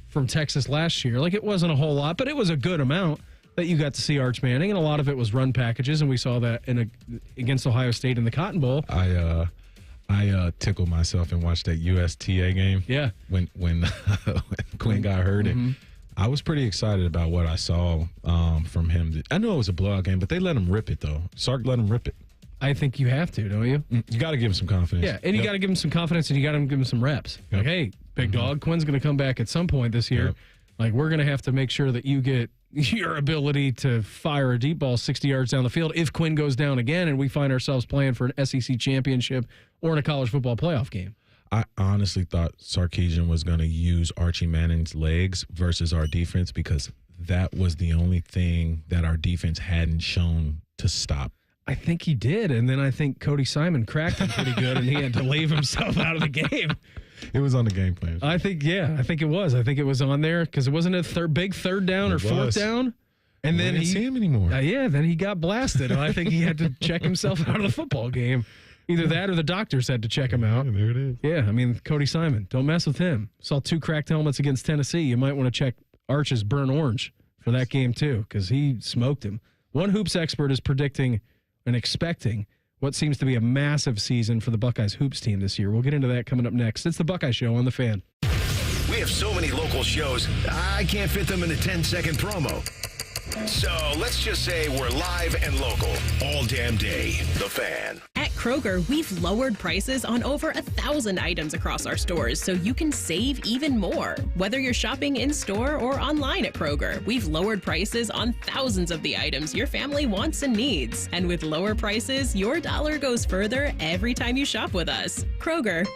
from Texas last year, like it wasn't a whole lot, but it was a good amount that you got to see Arch Manning, and a lot of it was run packages, and we saw that against Ohio State in the Cotton Bowl. I tickled myself and watched that USTA game. Yeah. When Quinn got hurt. Mm-hmm. And I was pretty excited about what I saw from him. I know it was a blowout game, but they let him rip it, though. Sark let him rip it. I think you have to, don't you? You got to give him some confidence. Yeah, and you got to give him some confidence, and you got to give him some reps. Yep. Like, hey, big dog, Quinn's going to come back at some point this year. Yep. Like, we're going to have to make sure that you get your ability to fire a deep ball 60 yards down the field if Quinn goes down again and we find ourselves playing for an SEC championship or in a college football playoff game. I honestly thought Sarkisian was going to use Archie Manning's legs versus our defense because that was the only thing that our defense hadn't shown to stop. I think he did, and then I think Cody Simon cracked him pretty good, and he had to leave himself out of the game. It was on the game plan. I think it was. I think it was on there because it wasn't a big third down or fourth down. And then I didn't see him anymore. Then he got blasted, and I think he had to check himself out of the football game. Either that or the doctors had to check him out. There it is. Yeah, I mean, Cody Simon, don't mess with him. Saw 2 cracked helmets against Tennessee. You might want to check Arch's burnt orange for that game, too, because he smoked him. One hoops expert is predicting and expecting what seems to be a massive season for the Buckeyes hoops team this year. We'll get into that coming up next. It's the Buckeye Show on The Fan. We have so many local shows, I can't fit them in a 10-second promo. So let's just say we're live and local all damn day. The Fan. At Kroger, we've lowered prices on over 1,000 items across our stores so you can save even more. Whether you're shopping in-store or online at Kroger, we've lowered prices on thousands of the items your family wants and needs. And with lower prices, your dollar goes further every time you shop with us. Kroger,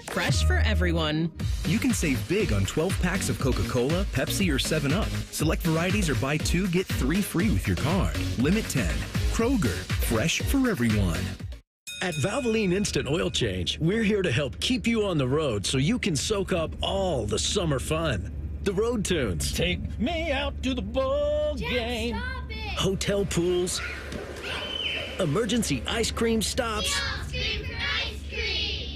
fresh for everyone. You can save big on 12 packs of Coca-Cola, Pepsi, or 7-Up. Select varieties or buy 2, get 3 free with your card. Limit 10. Kroger, fresh for everyone. At Valvoline Instant Oil Change, we're here to help keep you on the road so you can soak up all the summer fun. The road tunes. Take me out to the ball game. Hotel pools. Emergency ice cream stops.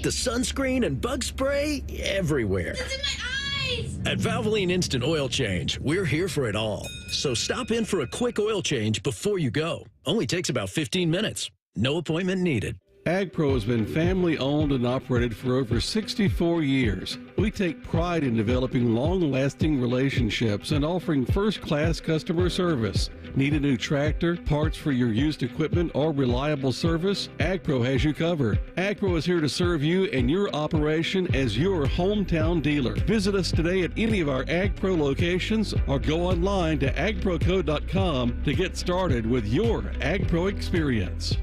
The sunscreen and bug spray everywhere. At Valvoline Instant Oil Change, we're here for it all. So stop in for a quick oil change before you go. Only takes about 15 minutes. No appointment needed. AgPro has been family owned and operated for over 64 years. We take pride in developing long-lasting relationships and offering first-class customer service. Need a new tractor, parts for your used equipment, or reliable service? AgPro has you covered. AgPro is here to serve you and your operation as your hometown dealer. Visit us today at any of our AgPro locations or go online to agproco.com to get started with your AgPro experience.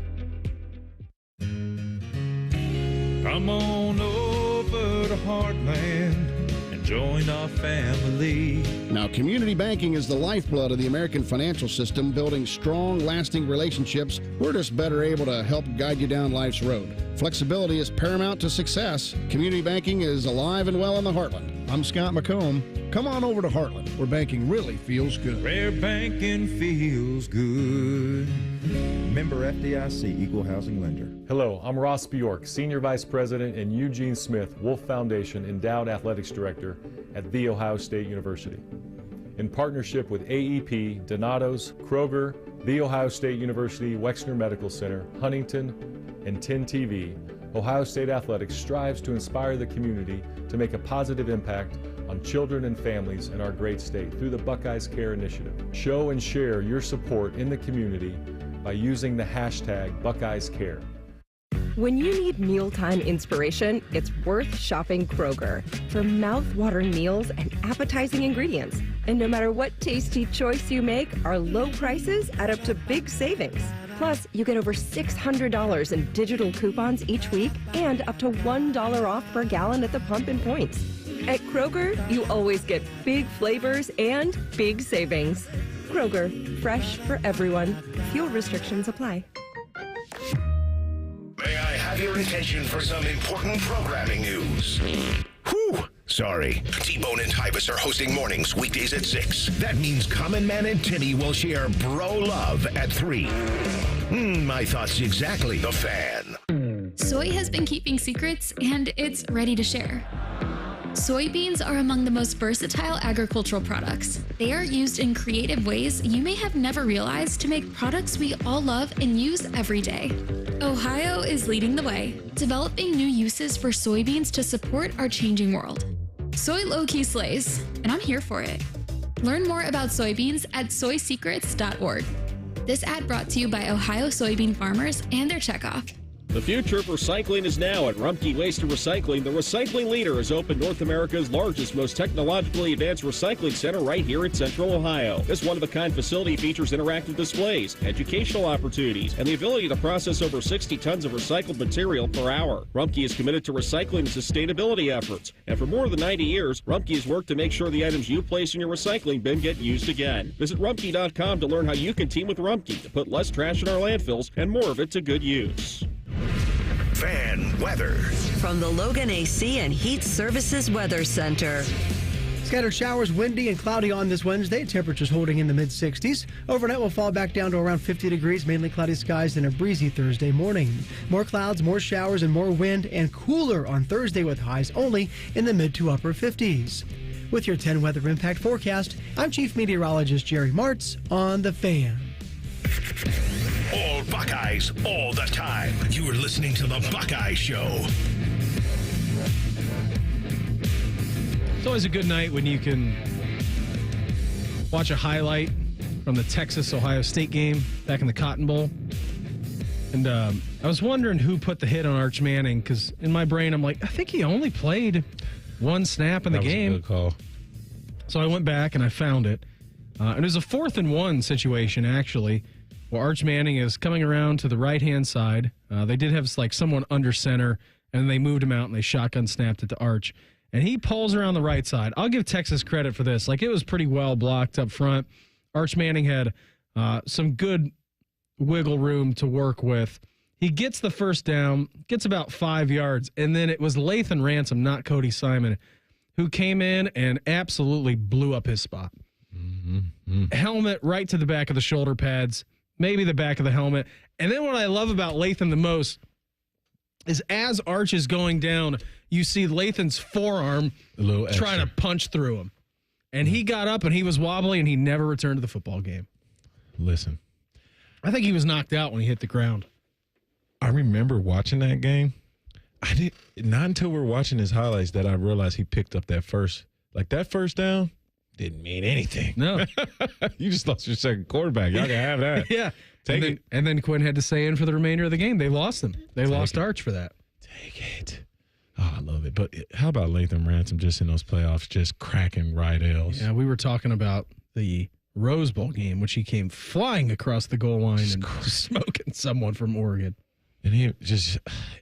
Come on over to Heartland and join our family. Now, community banking is the lifeblood of the American financial system, building strong, lasting relationships. We're just better able to help guide you down life's road. Flexibility is paramount to success. Community banking is alive and well in the Heartland. I'm Scott McComb. Come on over to Heartland, where banking really feels good. Where banking feels good. Member FDIC, Equal Housing Lender. Hello, I'm Ross Bjork, Senior Vice President and Eugene Smith, Wolf Foundation Endowed Athletics Director at The Ohio State University. In partnership with AEP, Donato's, Kroger, The Ohio State University Wexner Medical Center, Huntington, and 10 TV, Ohio State Athletics strives to inspire the community to make a positive impact on children and families in our great state through the Buckeyes Care Initiative. Show and share your support in the community by using the hashtag BuckeyesCare. When you need mealtime inspiration, it's worth shopping Kroger for mouth-watering meals and appetizing ingredients. And no matter what tasty choice you make, our low prices add up to big savings. Plus, you get over $600 in digital coupons each week and up to $1 off per gallon at the pump and points. At Kroger, you always get big flavors and big savings. Kroger, fresh for everyone. Fuel restrictions apply. May I have your attention for some important programming news? Whew. Sorry. T-Bone and Tyvus are hosting mornings weekdays at 6. That means Common Man and Timmy will share Bro Love at 3. My thoughts exactly. The Fan. Soy has been keeping secrets, and it's ready to share. Soybeans are among the most versatile agricultural products. They are used in creative ways you may have never realized to make products we all love and use every day. Ohio is leading the way, developing new uses for soybeans to support our changing world. Soy low-key slays, and I'm here for it. Learn more about soybeans at soysecrets.org. This ad brought to you by Ohio soybean farmers and their checkoff. The future of recycling is now at Rumpke Waste and Recycling. The recycling leader has opened North America's largest, most technologically advanced recycling center right here in Central Ohio. This one-of-a-kind facility features interactive displays, educational opportunities, and the ability to process over 60 tons of recycled material per hour. Rumpke is committed to recycling and sustainability efforts. And for more than 90 years, Rumpke has worked to make sure the items you place in your recycling bin get used again. Visit Rumpke.com to learn how you can team with Rumpke to put less trash in our landfills and more of it to good use. Fan weather. From the Logan AC and Heat Services Weather Center. Scattered showers, windy and cloudy on this Wednesday. Temperatures holding in the mid-60s. Overnight will fall back down to around 50 degrees, mainly cloudy skies and a breezy Thursday morning. More clouds, more showers, and more wind, and cooler on Thursday with highs only in the mid to upper 50s. With your 10 weather impact forecast, I'm Chief Meteorologist Jerry Martz on The Fan. All Buckeyes, all the time. You are listening to the Buckeye Show. It's always a good night when you can watch a highlight from the Texas-Ohio State game back in the Cotton Bowl. And I was wondering who put the hit on Arch Manning, because in my brain, I'm like, I think he only played one snap in the game. That was a good call. So I went back and I found it. And it was a 4th and 1 situation, actually. Well, Arch Manning is coming around to the right-hand side. They did have like someone under center, and they moved him out, and they shotgun snapped it to Arch. And he pulls around the right side. I'll give Texas credit for this. Like, it was pretty well blocked up front. Arch Manning had some good wiggle room to work with. He gets the first down, gets about 5 yards, and then it was Lathan Ransom, not Cody Simon, who came in and absolutely blew up his spot. Helmet right to the back of the shoulder pads. Maybe the back of the helmet. And then what I love about Lathan the most is as Arch is going down, you see Lathan's forearm trying to punch through him. And he got up and he was wobbly and he never returned to the football game. Listen. I think he was knocked out when he hit the ground. I remember watching that game. Not until we're watching his highlights that I realized he picked up that first down. Didn't mean anything. No. You just lost your second quarterback. Y'all can have that. Yeah. Take it. And then Quinn had to stay in for the remainder of the game. They lost him. They lost Arch for that. Take it. Oh, I love it. But how about Lathan Ransom just in those playoffs, just cracking right L's? Yeah, we were talking about the Rose Bowl game, which he came flying across the goal line and smoking someone from Oregon. And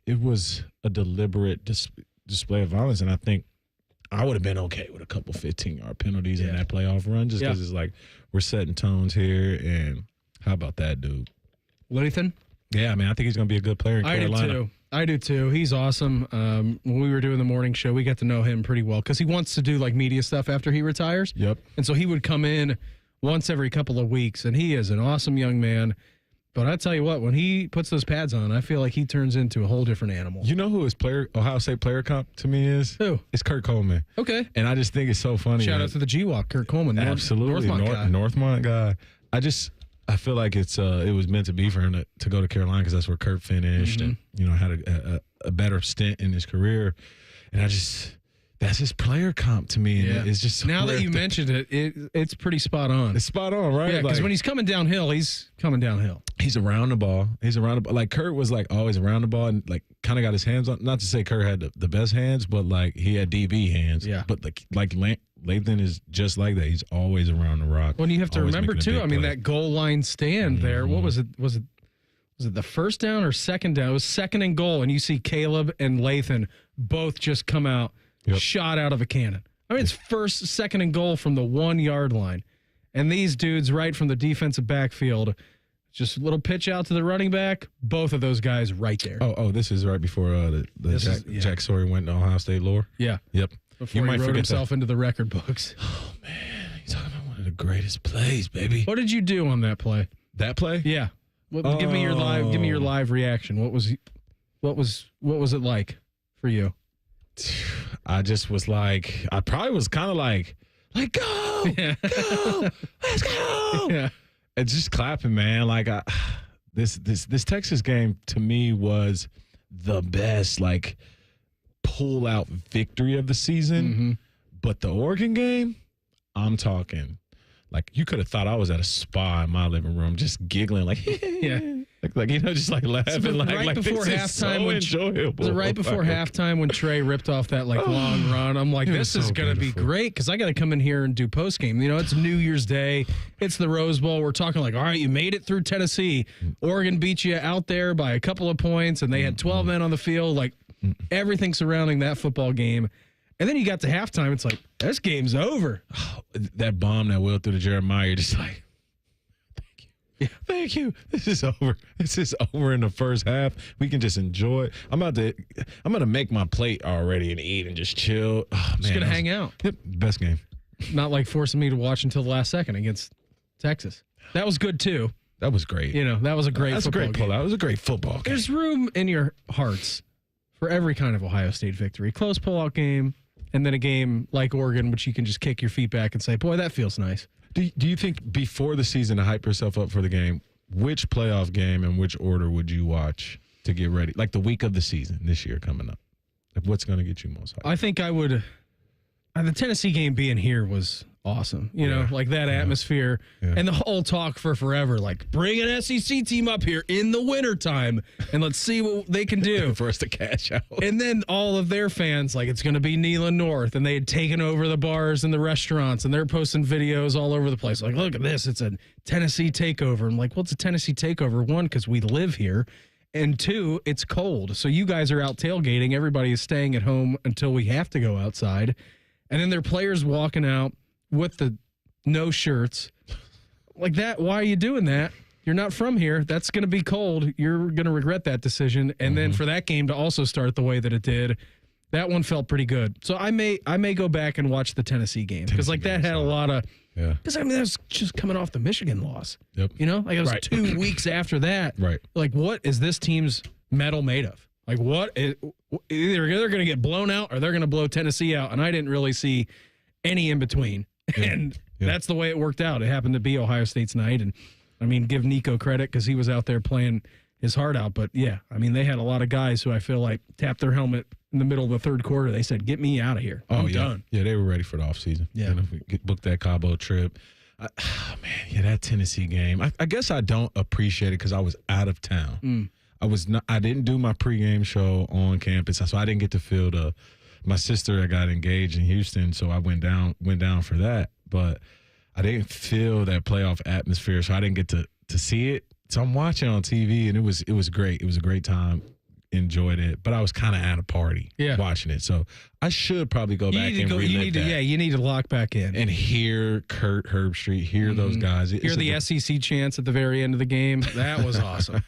it was a deliberate display of violence. And I think I would have been okay with a couple 15-yard penalties in that playoff run just because it's like we're setting tones here. And how about that, dude? Lathan? Yeah, man, I think he's going to be a good player in Carolina. I do, too. He's awesome. When we were doing the morning show, we got to know him pretty well because he wants to do, like, media stuff after he retires. Yep. And so he would come in once every couple of weeks, and he is an awesome young man. But I tell you what, when he puts those pads on, I feel like he turns into a whole different animal. You know who his Ohio State player comp to me is? Who? It's Kurt Coleman. Okay. And I just think it's so funny. Shout out to the G-Walk, Kurt Coleman. Absolutely. Northmont guy. I feel like it was meant to be for him to go to Carolina because that's where Kurt finished and, had a better stint in his career. And that's his player comp to me. And it's just now that you mentioned it, it's pretty spot on. It's spot on, right? Yeah, because when he's coming downhill, he's coming downhill. He's around the ball. Like Kurt was like always around the ball and like kind of got his hands on. Not to say Kurt had the best hands, but like he had DB hands. Yeah. But like Lathan is just like that. He's always around the rock. Well, you have to remember too. I mean, that goal line stand there. What was it? Was it was it the first down or second down? It was second and goal, and you see Caleb and Lathan both just come out, shot out of a cannon. I mean, it's second and goal from the 1 yard line. And these dudes right from the defensive backfield, just a little pitch out to the running back, both of those guys right there. Oh, this is right before Jack Sawyer went to Ohio State lore? Yeah. Yep. Before he wrote himself into the record books. Oh, man. He's talking about one of the greatest plays, baby. What did you do on that play? That play? Yeah. Give me your live reaction. What was it like for you? I just was like, I probably was kind of like go, go, let's go. Yeah. And just clapping, man. Like this Texas game to me was the best, like, pull out victory of the season. Mm-hmm. But the Oregon game, I'm talking like you could have thought I was at a spa in my living room, just giggling, like, yeah, like just like laughing, right before halftime. Enjoyable. Was it right before halftime when Trey ripped off that long run? I'm like, this is going to be great because I got to come in here and do post game. You know, it's New Year's Day, it's the Rose Bowl. We're talking like, all right, you made it through Tennessee. Oregon beat you out there by a couple of points, and they had 12 men on the field. Like everything surrounding that football game. And then you got to halftime. It's like, this game's over. Oh, that bomb that wheeled through to Jeremiah, you're just like, thank you. Yeah, thank you. This is over. This is over in the first half. We can just enjoy it. I'm gonna make my plate already and eat and just chill. Oh, man, just gonna hang out. Yep, best game. Not like forcing me to watch until the last second against Texas. That was good too. That was great. You know, that was a great football game. That was a great football game. There's room in your hearts for every kind of Ohio State victory. Close pullout game. And then a game like Oregon, which you can just kick your feet back and say, boy, that feels nice. Do you think before the season to hype yourself up for the game, which playoff game and which order would you watch to get ready? Like the week of the season this year coming up. Like what's going to get you most hyped? I think I would. The Tennessee game being here was awesome. You know, like that atmosphere and the whole talk for forever. Like, bring an SEC team up here in the wintertime and let's see what they can do. For us to cash out. And then all of their fans, like, it's going to be Neyland North, and they had taken over the bars and the restaurants, and they're posting videos all over the place. Like, look at this. It's a Tennessee takeover. I'm like, well, it's a Tennessee takeover, one, because we live here, and two, it's cold. So you guys are out tailgating. Everybody is staying at home until we have to go outside. And then their players walking out with the no shirts like that. Why are you doing that? You're not from here. That's going to be cold. You're going to regret that decision. And then for that game to also start the way that it did, that one felt pretty good. So I may go back and watch the Tennessee game because like that had a lot of because I mean that was just coming off the Michigan loss. Yep. You know, like it was 2 weeks after that. Right. Like what is this team's medal made of? Like either they're going to get blown out or they're going to blow Tennessee out. And I didn't really see any in between. And that's the way it worked out. It happened to be Ohio State's night. And, I mean, give Nico credit because he was out there playing his heart out. But, yeah, I mean, they had a lot of guys who I feel like tapped their helmet in the middle of the third quarter. They said, get me out of here. I'm done. Yeah, they were ready for the offseason. Yeah. And if we booked that Cabo trip. That Tennessee game. I guess I don't appreciate it because I was out of town. I didn't do my pregame show on campus, so I didn't get to feel my sister got engaged in Houston, so I went down for that. But I didn't feel that playoff atmosphere, so I didn't get to see it. So I'm watching on TV, and it was great. It was a great time. Enjoyed it, but I was kind of at a party watching it. So I should probably go back and relive that. You need to lock back in and hear Kurt Herbstreit, hear those guys. Hear the SEC chants at the very end of the game. That was awesome.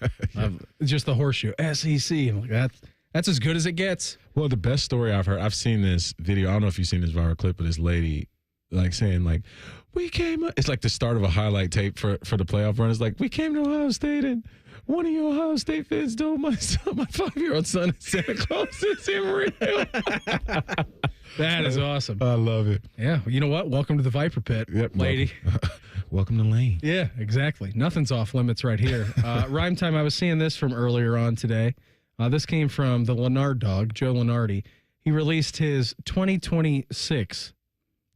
Just the horseshoe SEC. I'm like, that's as good as it gets. Well, the best story I've heard. I've seen this video. I don't know if you've seen this viral clip of this lady like saying like, we came up. It's like the start of a highlight tape for the playoff run. It's like, we came to Ohio State and one of you Ohio State fans told my 5-year-old son Santa Claus isn't real. That is awesome. I love it. Yeah. You know what? Welcome to the Viper Pit, lady. Welcome to Lane. Yeah, exactly. Nothing's off limits right here. Rhymetime, I was seeing this from earlier on today. This came from the Lunardi dog, Joe Lunardi. He released his 2026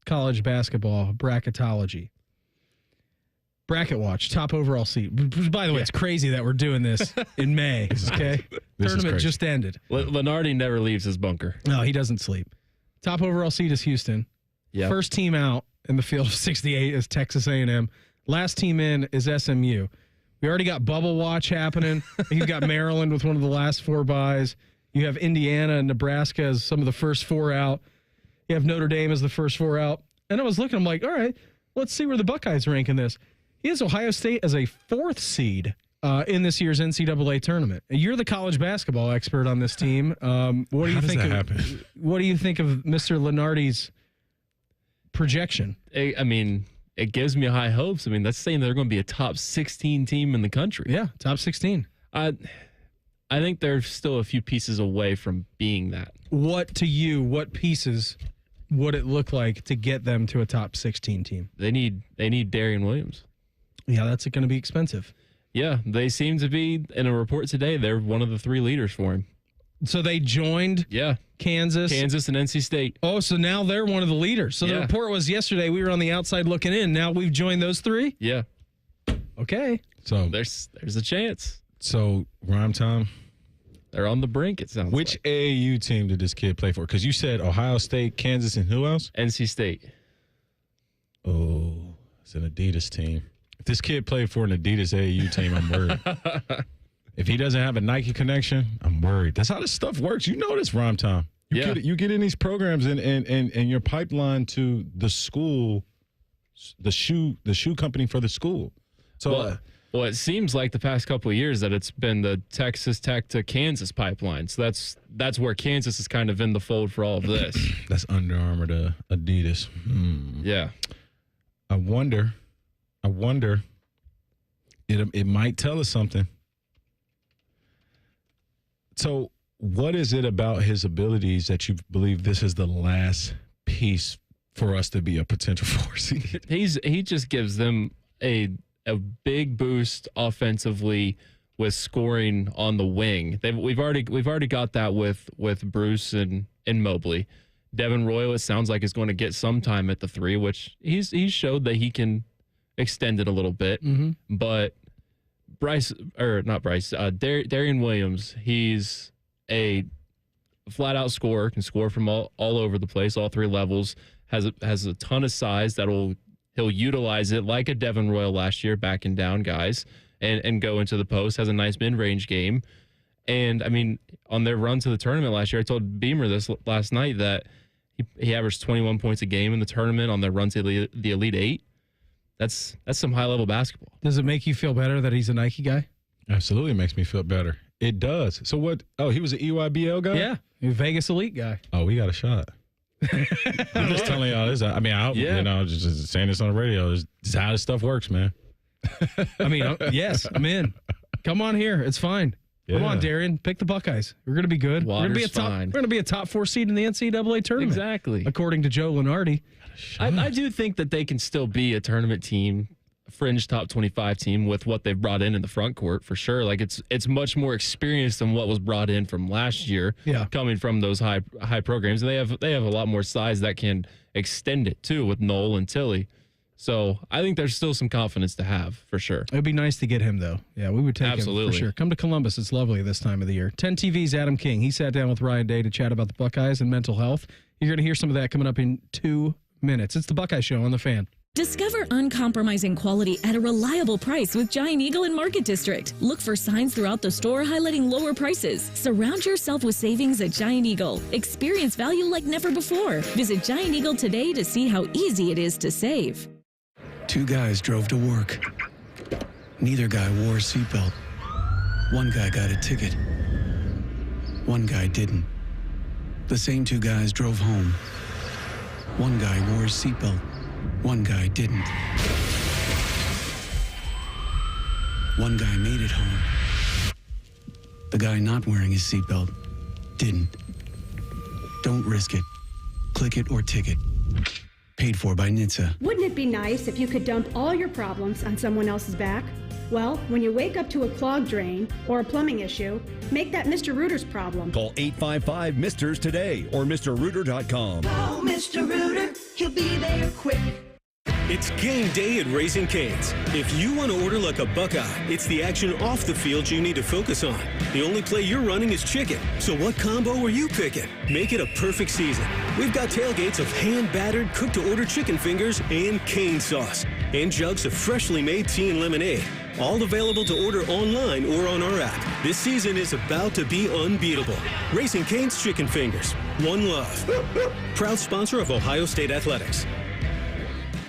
college basketball bracketology. Bracket watch, top overall seed. By the way, it's crazy that we're doing this in May. Okay, tournament just ended. Lunardi never leaves his bunker. No, he doesn't sleep. Top overall seed is Houston. Yep. First team out in the field of 68 is Texas A&M. Last team in is SMU. We already got bubble watch happening. You've got Maryland with one of the last 4 byes. You have Indiana and Nebraska as some of the first 4 out. You have Notre Dame as the first 4 out. And I was looking, I'm like, all right, let's see where the Buckeyes rank in this. He has Ohio State as a 4th seed in this year's NCAA tournament. You're the college basketball expert on this team. What do you think? What do you think of Mr. Lunardi's projection? I mean, it gives me high hopes. I mean, that's saying they're going to be a top 16 team in the country. Yeah, top 16. I think they're still a few pieces away from being that. What pieces would it look like to get them to a top 16 team? They need Darian Williams. Yeah, that's going to be expensive. Yeah, they seem to be, in a report today, they're one of the 3 leaders for him. So they joined Kansas and NC State. Oh, so now they're one of the leaders. So the report was yesterday we were on the outside looking in. Now we've joined those 3? Yeah. Okay. So there's a chance. So, Rhymetime, they're on the brink, it sounds Which like. AAU team did this kid play for? Because you said Ohio State, Kansas, and who else? NC State. Oh, it's an Adidas team. If this kid played for an Adidas AAU team, I'm worried. If he doesn't have a Nike connection, I'm worried. That's how this stuff works. You know this, Rhymetime. You get in these programs and your pipeline to the school, the shoe company for the school. So, well, it seems like the past couple of years that it's been the Texas Tech to Kansas pipeline. So that's where Kansas is kind of in the fold for all of this. That's Under Armour to Adidas. Yeah. I wonder. It might tell us something. So, what is it about his abilities that you believe this is the last piece for us to be a potential 4 seed? He just gives them a big boost offensively with scoring on the wing. We've already got that with Bruce and Mobley. Devin Royal, it sounds like, is going to get some time at the 3, which he's showed that he can extend it a little bit. Mm-hmm. But Darian Williams, he's a flat-out scorer, can score from all over the place, all 3 levels, has a ton of size he'll utilize it like a Devin Royal last year, backing down guys and go into the post, has a nice mid-range game. And, I mean, on their run to the tournament last year, I told Beamer this last night that he averaged 21 points a game in the tournament on their run to the Elite 8. That's some high-level basketball. Does it make you feel better that he's a Nike guy? Absolutely makes me feel better. It does. So what? Oh, he was an EYBL guy? Yeah, he's a Vegas Elite guy. Oh, we got a shot. I'm just telling y'all this. I mean, just saying this on the radio. This is how this stuff works, man. I mean, yes, I'm in. Come on here. It's fine. Come on, Darian. Pick the Buckeyes. We're going to be good. We're going to be a top 4 seed in the NCAA tournament. Exactly. According to Joe Lunardi. I do think that they can still be a tournament team, a fringe top 25 team with what they've brought in the front court for sure. Like it's much more experienced than what was brought in from last year. Yeah. Coming from those high programs, and they have a lot more size that can extend it too with Knoll and Tilly. So I think there's still some confidence to have for sure. It would be nice to get him though. Yeah, we would take him for sure. Come to Columbus. It's lovely this time of the year. 10 TV's Adam King. He sat down with Ryan Day to chat about the Buckeyes and mental health. You're going to hear some of that coming up in 2 minutes. It's the Buckeye Show on the Fan. Discover uncompromising quality at a reliable price with Giant Eagle in Market District. Look for signs throughout the store highlighting lower prices. Surround yourself with savings at Giant Eagle. Experience value like never before. Visit Giant Eagle today to see how easy it is to save. 2 guys drove to work. Neither guy wore a seatbelt. One guy got a ticket. One guy didn't. The same 2 guys drove home. One guy wore his seatbelt. One guy didn't. One guy made it home. The guy not wearing his seatbelt didn't. Don't risk it. Click it or ticket. Paid for by NHTSA. Wouldn't it be nice if you could dump all your problems on someone else's back? Well, when you wake up to a clogged drain or a plumbing issue, make that Mr. Rooter's problem. Call 855-MISTERS today or MrRooter.com. Call Mr. Rooter. He'll be there quick. It's game day at Raising Cane's. If you want to order like a Buckeye, it's the action off the field you need to focus on. The only play you're running is chicken. So what combo are you picking? Make it a perfect season. We've got tailgates of hand-battered, cooked-to-order chicken fingers and cane sauce. And jugs of freshly made tea and lemonade. All available to order online or on our app. This season is about to be unbeatable. Raising Cane's Chicken Fingers. One love. Proud sponsor of Ohio State Athletics.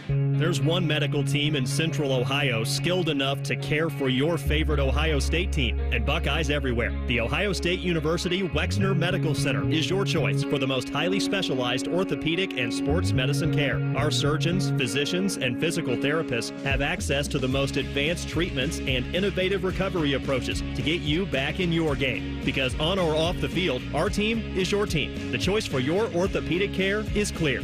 There's one medical team in Central Ohio skilled enough to care for your favorite Ohio State team, and Buckeyes everywhere. The Ohio State University Wexner Medical Center is your choice for the most highly specialized orthopedic and sports medicine care. Our surgeons, physicians, and physical therapists have access to the most advanced treatments and innovative recovery approaches to get you back in your game. Because on or off the field, our team is your team. The choice for your orthopedic care is clear.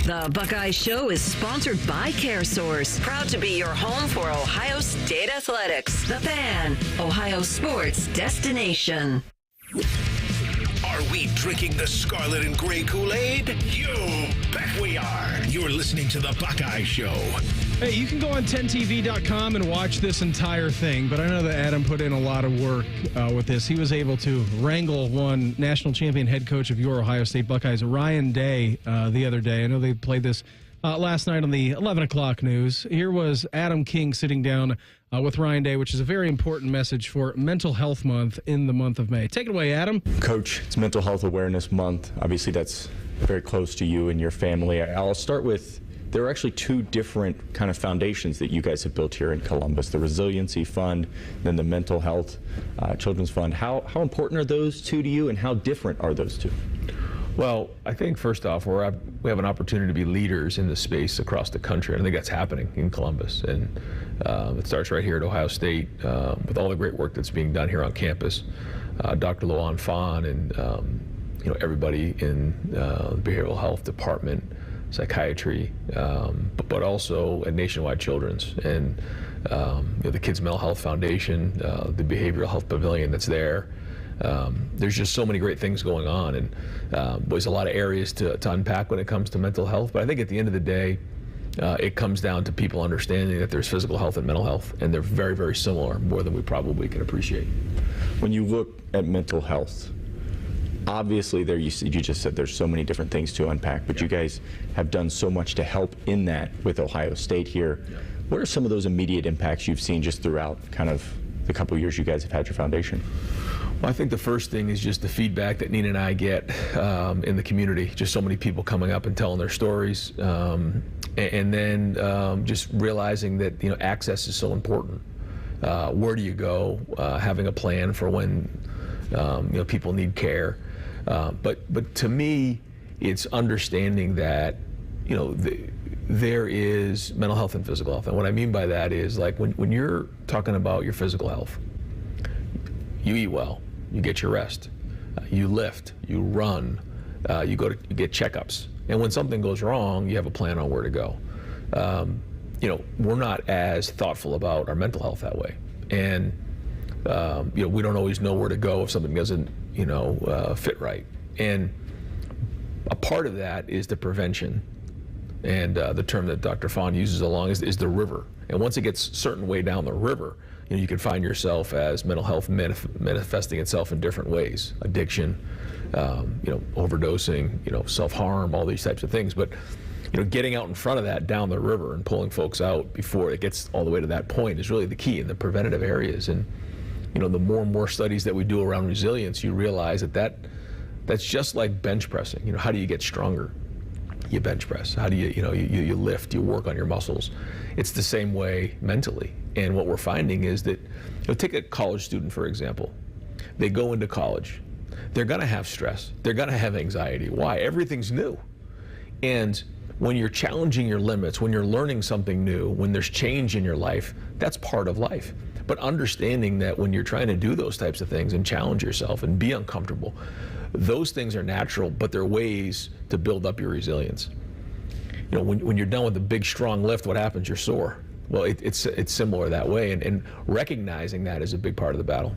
The Buckeye Show is sponsored by CareSource, proud to be your home for Ohio State Athletics. The Fan, Ohio sports destination. Are we drinking the scarlet and gray Kool-Aid? You bet we are. You're listening to The Buckeye Show. Hey, you can go on 10tv.com and watch this entire thing, but I know that Adam put in a lot of work with this. He was able to wrangle one national champion head coach of your Ohio State Buckeyes, Ryan Day, the other day. I know they played this last night on the 11 o'clock news. Here was Adam King sitting down with Ryan Day, which is a very important message for Mental Health Month in the month of May. Take it away, Adam. Coach, it's Mental Health Awareness Month. Obviously, that's very close to you and your family. I'll start with, there are actually two different kind of foundations that you guys have built here in Columbus, the Resiliency Fund, then the Mental Health Children's Fund. How important are those two to you, and how different are those two? Well, I think first off, we have an opportunity to be leaders in this space across the country, and I think that's happening in Columbus. And it starts right here at Ohio State with all the great work that's being done here on campus. Dr. Luan Fawn and everybody in the behavioral health department, psychiatry, but also at Nationwide Children's and the Kids Mental Health Foundation, the Behavioral Health Pavilion that's there. There's just so many great things going on, and there's a lot of areas to unpack when it comes to mental health. But I think at the end of the day, it comes down to people understanding that there's physical health and mental health, and they're very, very similar, more than we probably can appreciate. When you look at mental health, obviously there you just said there's so many different things to unpack, but you guys have done so much to help in that with Ohio State here. What are some of those immediate impacts you've seen just throughout kind of the couple of years you guys have had your foundation? Well, I think the first thing is just the feedback that Nina and I get in the community. Just so many people coming up and telling their stories, and then just realizing that access is so important. Where do you go? Having a plan for when people need care. But to me, it's understanding that there is mental health and physical health, and what I mean by that is like when you're talking about your physical health, you eat well, you get your rest, you lift, you run, you get checkups, and when something goes wrong, you have a plan on where to go. We're not as thoughtful about our mental health that way, and we don't always know where to go if something doesn't fit right. And a part of that is the prevention, and the term that Dr. Fawn uses along is the river. And once it gets a certain way down the river, you can find yourself as mental health manifesting itself in different ways: addiction, overdosing, self-harm, all these types of things. But getting out in front of that down the river and pulling folks out before it gets all the way to that point is really the key in the preventative areas. And the more and more studies that we do around resilience, you realize that's just like bench pressing. How do you get stronger? You bench press. How do you lift? You work on your muscles. It's the same way mentally. And what we're finding is that, take a college student, for example. They go into college. They're going to have stress. They're going to have anxiety. Why? Everything's new. And when you're challenging your limits, when you're learning something new, when there's change in your life, that's part of life. But understanding that when you're trying to do those types of things and challenge yourself and be uncomfortable, those things are natural, but they're ways to build up your resilience. When you're done with a big, strong lift, what happens? You're sore. Well, it's similar that way, and recognizing that is a big part of the battle.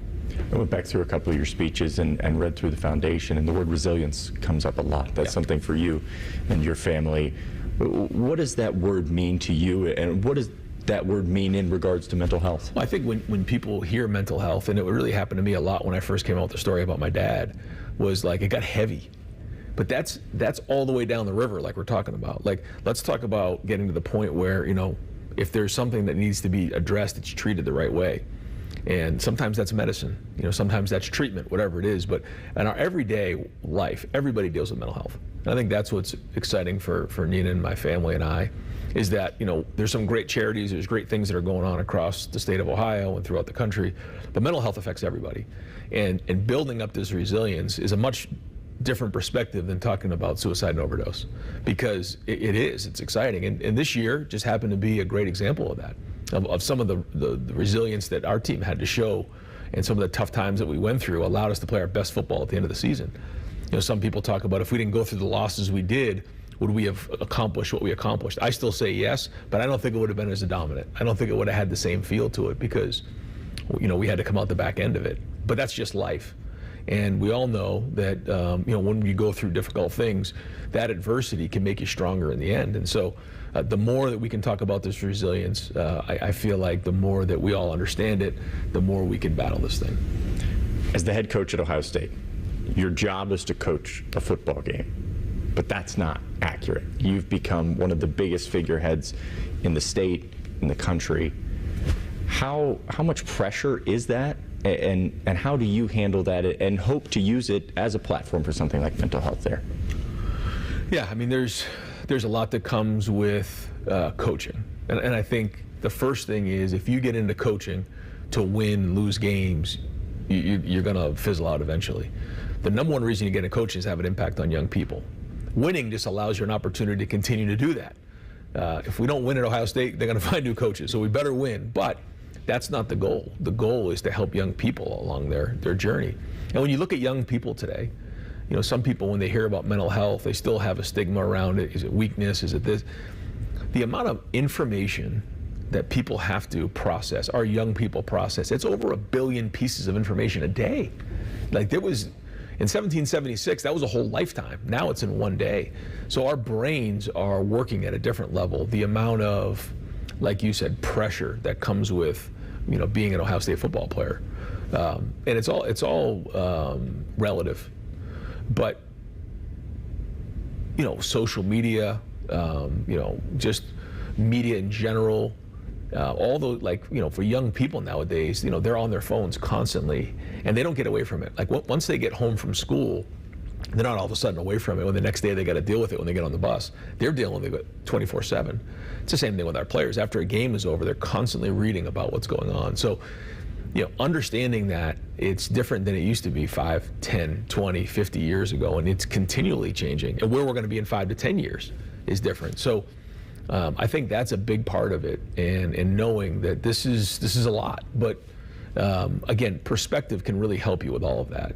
I went back through a couple of your speeches and read through the foundation, and the word resilience comes up a lot. That's something for you and your family. What does that word mean to you, and what does that word mean in regards to mental health? Well, I think when people hear mental health, and it really happened to me a lot when I first came out with the story about my dad, was like it got heavy. But that's all the way down the river, like we're talking about. Like, let's talk about getting to the point where if there's something that needs to be addressed, it's treated the right way. And sometimes that's medicine, sometimes that's treatment, whatever it is. But in our everyday life, everybody deals with mental health. And I think that's what's exciting for Nina and my family and I, is that, there's some great charities, there's great things that are going on across the state of Ohio and throughout the country, but mental health affects everybody. And building up this resilience is a much different perspective than talking about suicide and overdose, because it's exciting. And this year just happened to be a great example of that, of some of the resilience that our team had to show, and some of the tough times that we went through allowed us to play our best football at the end of the season. Some people talk about, if we didn't go through the losses we did, would we have accomplished what we accomplished? I still say yes, but I don't think it would have been as dominant. I don't think it would have had the same feel to it, because we had to come out the back end of it. But that's just life. And we all know that when you go through difficult things, that adversity can make you stronger in the end. And so the more that we can talk about this resilience, I feel like the more that we all understand it, the more we can battle this thing. As the head coach at Ohio State, your job is to coach a football game, but that's not accurate. You've become one of the biggest figureheads in the state, in the country. How much pressure is that? And how do you handle that and hope to use it as a platform for something like mental health there? Yeah, I mean, there's a lot that comes with coaching. And I think the first thing is, if you get into coaching to win, lose games, you're going to fizzle out eventually. The number one reason you get into coaching is to have an impact on young people. Winning just allows you an opportunity to continue to do that. If we don't win at Ohio State, they're going to find new coaches, so we better win. But that's not the goal. The goal is to help young people along their journey. And when you look at young people today, some people, when they hear about mental health, they still have a stigma around it. Is it weakness? Is it this? The amount of information that people have to process, our young people process, it's over 1 billion pieces of information a day. Like, there was, in 1776, that was a whole lifetime. Now it's in one day. So our brains are working at a different level. The amount of, like you said, pressure that comes with, being an Ohio State football player, and it's all relative. But social media, just media in general, all those, for young people nowadays, they're on their phones constantly, and they don't get away from it. Like, once they get home from school, they're not all of a sudden away from it. When the next day they got to deal with it when they get on the bus, they're dealing with it 24/7. It's the same thing with our players. After a game is over, they're constantly reading about what's going on. So, understanding that it's different than it used to be 5, 10, 20, 50 years ago, and it's continually changing. And where we're going to be in 5 to 10 years is different. So, I think that's a big part of it, and knowing that this is a lot. But again, perspective can really help you with all of that.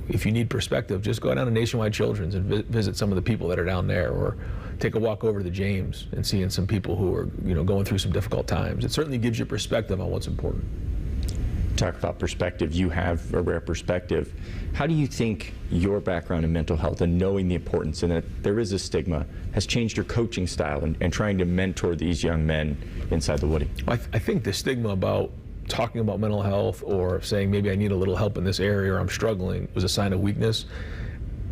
If you need perspective, just go down to Nationwide Children's and visit some of the people that are down there, or take a walk over to the James and seeing some people who are, going through some difficult times. It certainly gives you perspective on what's important. Talk about perspective. You have a rare perspective. How do you think your background in mental health and knowing the importance and that there is a stigma has changed your coaching style and trying to mentor these young men inside the Woody? I think the stigma about talking about mental health, or saying maybe I need a little help in this area, or I'm struggling, was a sign of weakness.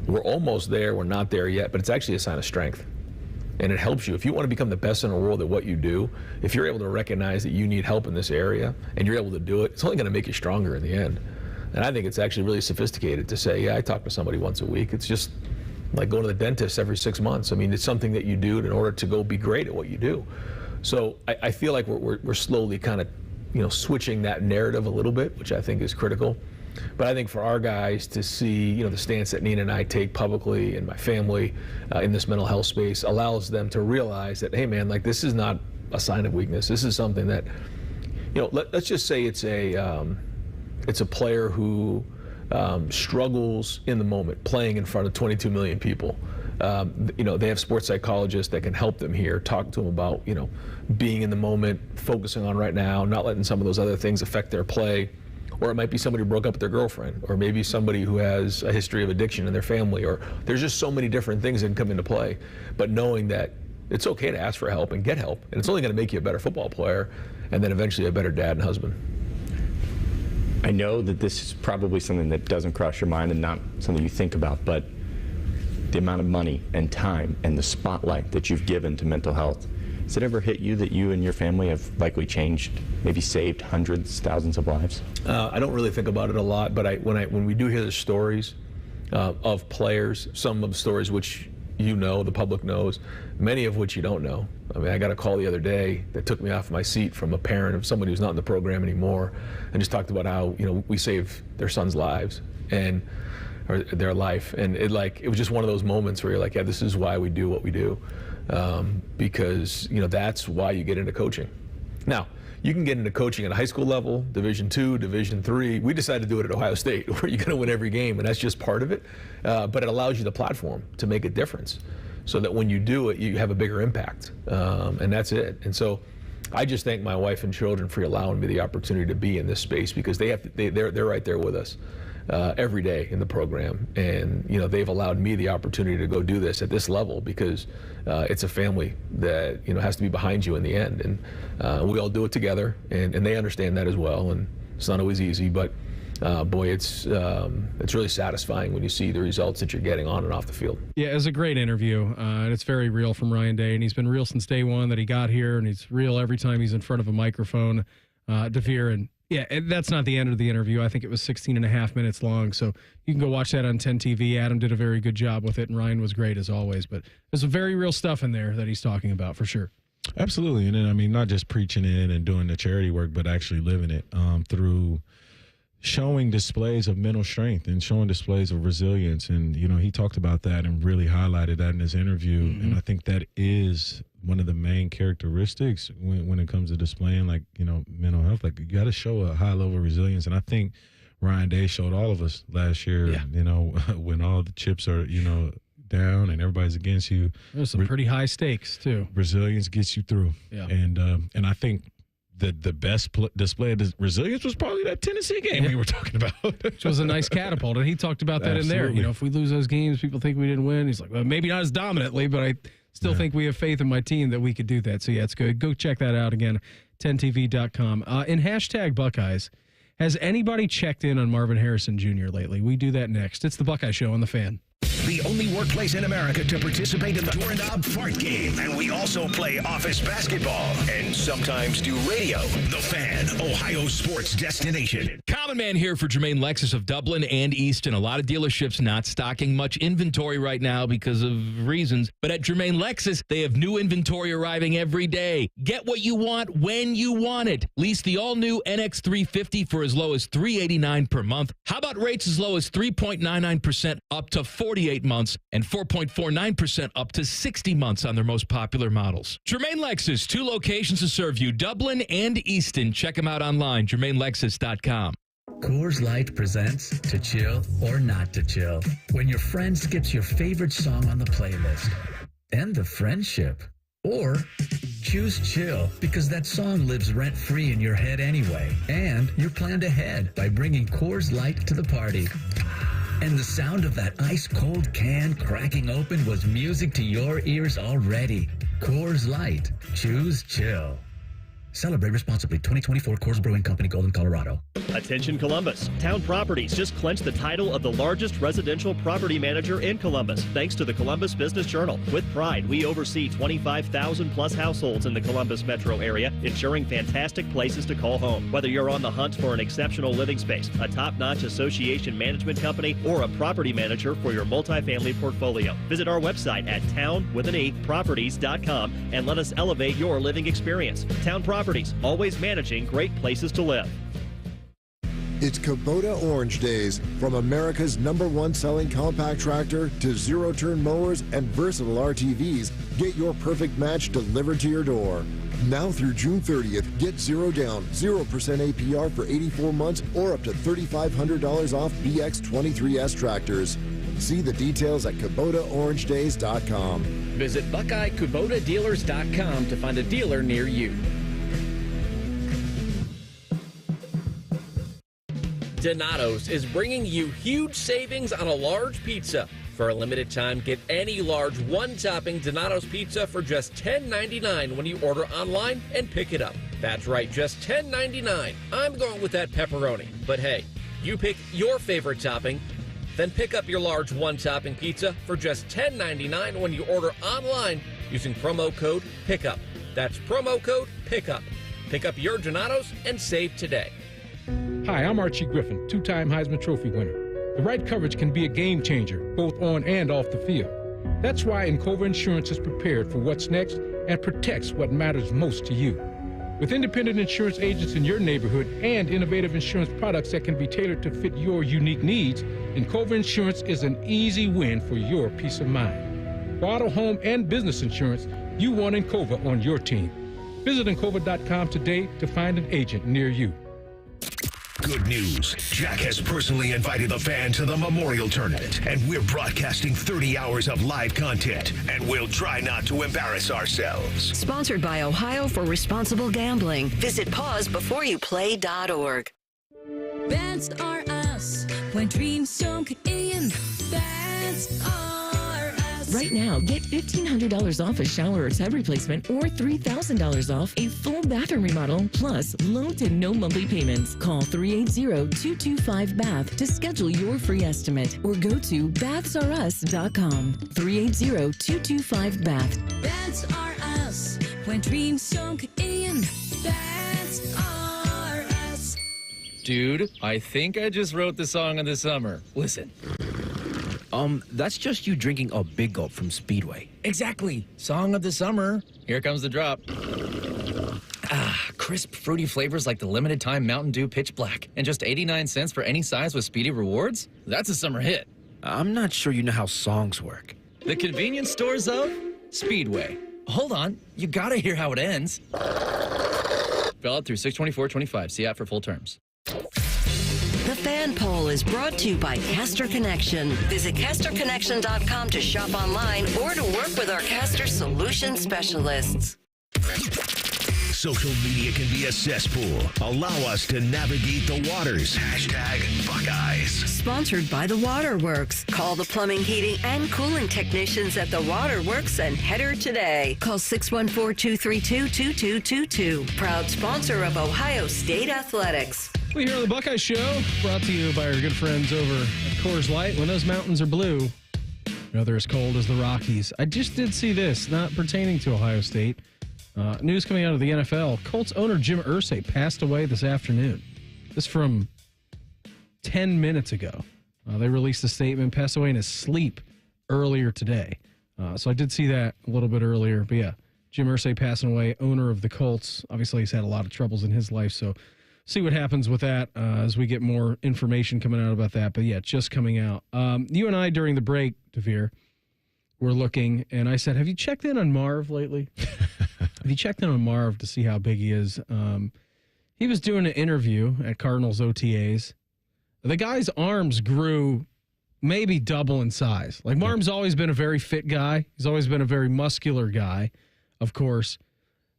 We're almost there. We're not there yet, but it's actually a sign of strength. And it helps you. If you want to become the best in the world at what you do, if you're able to recognize that you need help in this area and you're able to do it, it's only going to make you stronger in the end. And I think it's actually really sophisticated to say, yeah, I talk to somebody once a week. It's just like going to the dentist every 6 months. I mean, it's something that you do in order to go be great at what you do. So I feel like we're slowly kind of, switching that narrative a little bit, which I think is critical. But I think for our guys to see, the stance that Nina and I take publicly, and my family in this mental health space, allows them to realize that, hey man, like, this is not a sign of weakness. This is something that, let's just say it's a player who struggles in the moment, playing in front of 22 million people. They have sports psychologists that can help them here, talk to them about, being in the moment, focusing on right now, not letting some of those other things affect their play. Or it might be somebody who broke up with their girlfriend, or maybe somebody who has a history of addiction in their family, or there's just so many different things that can come into play. But knowing that it's okay to ask for help and get help, and it's only going to make you a better football player, and then eventually a better dad and husband. I know that this is probably something that doesn't cross your mind and not something you think about, but the amount of money and time and the spotlight that you've given to mental health Has it ever hit you that you and your family have likely changed, maybe saved hundreds, thousands of lives? I don't really think about it a lot, but when we do hear the stories of players, some of the stories which the public knows, many of which you don't know. I mean, I got a call the other day that took me off my seat from a parent of somebody who's not in the program anymore, and just talked about how we saved their son's lives or their life, and it was just one of those moments where you're like, yeah, this is why we do what we do, because that's why you get into coaching. Now, you can get into coaching at a high school level, Division II, Division III. We decided to do it at Ohio State, where you're going to win every game, and that's just part of it. But it allows you the platform to make a difference, so that when you do it, you have a bigger impact, and that's it. And so, I just thank my wife and children for allowing me the opportunity to be in this space, because they're right there with us every day in the program, and they've allowed me the opportunity to go do this at this level, because it's a family that has to be behind you in the end, and we all do it together, and they understand that as well. And it's not always easy, but boy, it's really satisfying when you see the results that you're getting on and off the field. Yeah, it was a great interview, and it's very real from Ryan Day, and he's been real since day one that he got here, and he's real every time he's in front of a microphone. DeVier, and yeah, that's not the end of the interview. I think it was 16 and a half minutes long, so you can go watch that on 10 TV. Adam did a very good job with it, and Ryan was great as always, but there's some very real stuff in there that he's talking about for sure. Absolutely, and then, I mean, not just preaching it and doing the charity work, but actually living it through showing displays of mental strength and showing displays of resilience. And, he talked about that and really highlighted that in his interview. Mm-hmm. And I think that is one of the main characteristics when it comes to displaying, mental health. Like, you got to show a high level of resilience. And I think Ryan Day showed all of us last year, when all the chips are, down and everybody's against you. There's some pretty high stakes, too. Resilience gets you through. Yeah. And I think the best display of resilience was probably that Tennessee game we were talking about. Which was a nice catapult, and he talked about that in there. If we lose those games, people think we didn't win. He's like, well, maybe not as dominantly, but I still think we have faith in my team that we could do that. So, yeah, it's good. Go check that out again, 10tv.com. In hashtag Buckeyes, has anybody checked in on Marvin Harrison Jr. lately? We do that next. It's the Buckeye Show on The Fan. The only workplace in America to participate in the Doorknob Fart Game. And we also play office basketball and sometimes do radio. The Fan, Ohio sports destination. Common Man here for Jermaine Lexus of Dublin and Easton. A lot of dealerships not stocking much inventory right now because of reasons. But at Jermaine Lexus, they have new inventory arriving every day. Get what you want when you want it. Lease the all-new NX350 for as low as $389 per month. How about rates as low as 3.99% up to 48 months and 4.49% up to 60 months on their most popular models. Jermaine Lexus, 2 locations to serve you, Dublin and Easton. Check them out online, JermaineLexus.com. Coors Light presents To Chill or Not to Chill, when your friend skips your favorite song on the playlist. End the friendship. Or choose chill, because that song lives rent-free in your head anyway, and you're planned ahead by bringing Coors Light to the party. And the sound of that ice-cold can cracking open was music to your ears already. Coors Light. Choose chill. Celebrate responsibly. 2024 Coors Brewing Company, Golden, Colorado. Attention Columbus. Town Properties just clinched the title of the largest residential property manager in Columbus, thanks to the Columbus Business Journal. With pride, we oversee 25,000 plus households in the Columbus metro area, ensuring fantastic places to call home. Whether you're on the hunt for an exceptional living space, a top-notch association management company, or a property manager for your multifamily portfolio, visit our website at town-properties.com and let us elevate your living experience. Town Properties, always managing great places to live. It's Kubota Orange Days. From America's #1 selling compact tractor to zero-turn mowers and versatile RTVs, get your perfect match delivered to your door. Now through June 30th, get 0 down, 0% APR for 84 months or up to $3,500 off BX23S tractors. See the details at KubotaOrangeDays.com. Visit BuckeyeKubotaDealers.com to find a dealer near you. Donato's is bringing you huge savings on a large pizza. For a limited time, get any large one-topping Donato's pizza for just $10.99 when you order online and pick it up. That's right, just $10.99. I'm going with that pepperoni. But hey, you pick your favorite topping, then pick up your large one-topping pizza for just $10.99 when you order online using promo code PICKUP. That's promo code PICKUP. Pick up your Donatos and save today. Hi, I'm Archie Griffin, two-time Heisman Trophy winner. The right coverage can be a game changer, both on and off the field. That's why Encova Insurance is prepared for what's next and protects what matters most to you. With independent insurance agents in your neighborhood and innovative insurance products that can be tailored to fit your unique needs, Encova Insurance is an easy win for your peace of mind. For auto, home, and business insurance, you want Encova on your team. Visit Encova.com today to find an agent near you. Good news. Jack has personally invited the fan to the Memorial Tournament, and we're broadcasting 30 hours of live content, and we'll try not to embarrass ourselves. Sponsored by Ohio for Responsible Gambling. Visit pausebefore-you-play.org. That's are us. When dreams don't get in, that's are us. Right now, get $1,500 off a shower or tub replacement or $3,000 off a full bathroom remodel, plus low to no monthly payments. Call 380-225-BATH to schedule your free estimate or go to bathsareus.com. 380-225-BATH. Baths are us. When dreams don't get in, baths are us. Dude, I think I just wrote the song of the summer. Listen. That's just you drinking a big gulp from Speedway. Exactly. Song of the summer. Here comes the drop. Crisp, fruity flavors like the limited time Mountain Dew Pitch Black. And just 89 cents for any size with Speedy Rewards? That's a summer hit. I'm not sure you know how songs work. The convenience stores of Speedway. Hold on. You gotta hear how it ends. Valid through 6/24/25. See app for full terms. The Fan Poll is brought to you by Caster Connection. Visit CasterConnection.com to shop online or to work with our Caster Solution Specialists. Social media can be a cesspool. Allow us to navigate the waters. #Buckeyes. Sponsored by The Waterworks. Call the plumbing, heating, and cooling technicians at The Waterworks and header today. Call 614-232-2222. Proud sponsor of Ohio State Athletics. We here on the Buckeye Show, brought to you by our good friends over at Coors Light. When those mountains are blue, they're as cold as the Rockies. I just did see this, not pertaining to Ohio State. News coming out of the NFL. Colts owner Jim Irsay passed away this afternoon. This from 10 minutes ago. They released a statement, passed away in his sleep earlier today. So I did see that a little bit earlier. But yeah, Jim Irsay passing away, owner of the Colts. Obviously, he's had a lot of troubles in his life, so see what happens with that as we get more information coming out about that. But yeah, just coming out. You and I, during the break, DeVier, were looking, and I said, have you checked in on Marv lately? Have you checked in on Marv to see how big he is? He was doing an interview at Cardinals OTAs. The guy's arms grew maybe double in size. Like, Marv's always been a very fit guy. He's always been a very muscular guy, of course.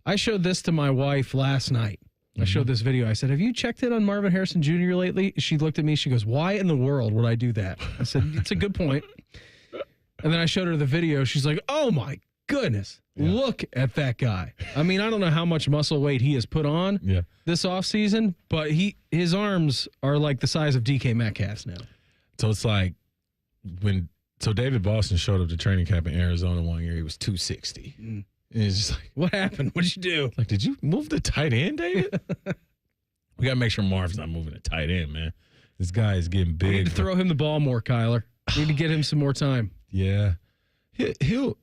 I showed this to my wife last night. I showed this video. I said, have you checked in on Marvin Harrison Jr. lately? She looked at me. She goes, why in the world would I do that? I said, it's a good point. And then I showed her the video. She's like, oh, my goodness. Yeah. Look at that guy. I mean, I don't know how much muscle weight he has put on this offseason, but his arms are like the size of DK Metcalf's now. So it's like so David Boston showed up to training camp in Arizona one year. He was 260. And it's just like, what happened? What did you do? Like, did you move the tight end, David? We got to make sure Marv's not moving the tight end, man. This guy is getting big. We need to throw him the ball more, Kyler. We need to get him some more time. Yeah. He'll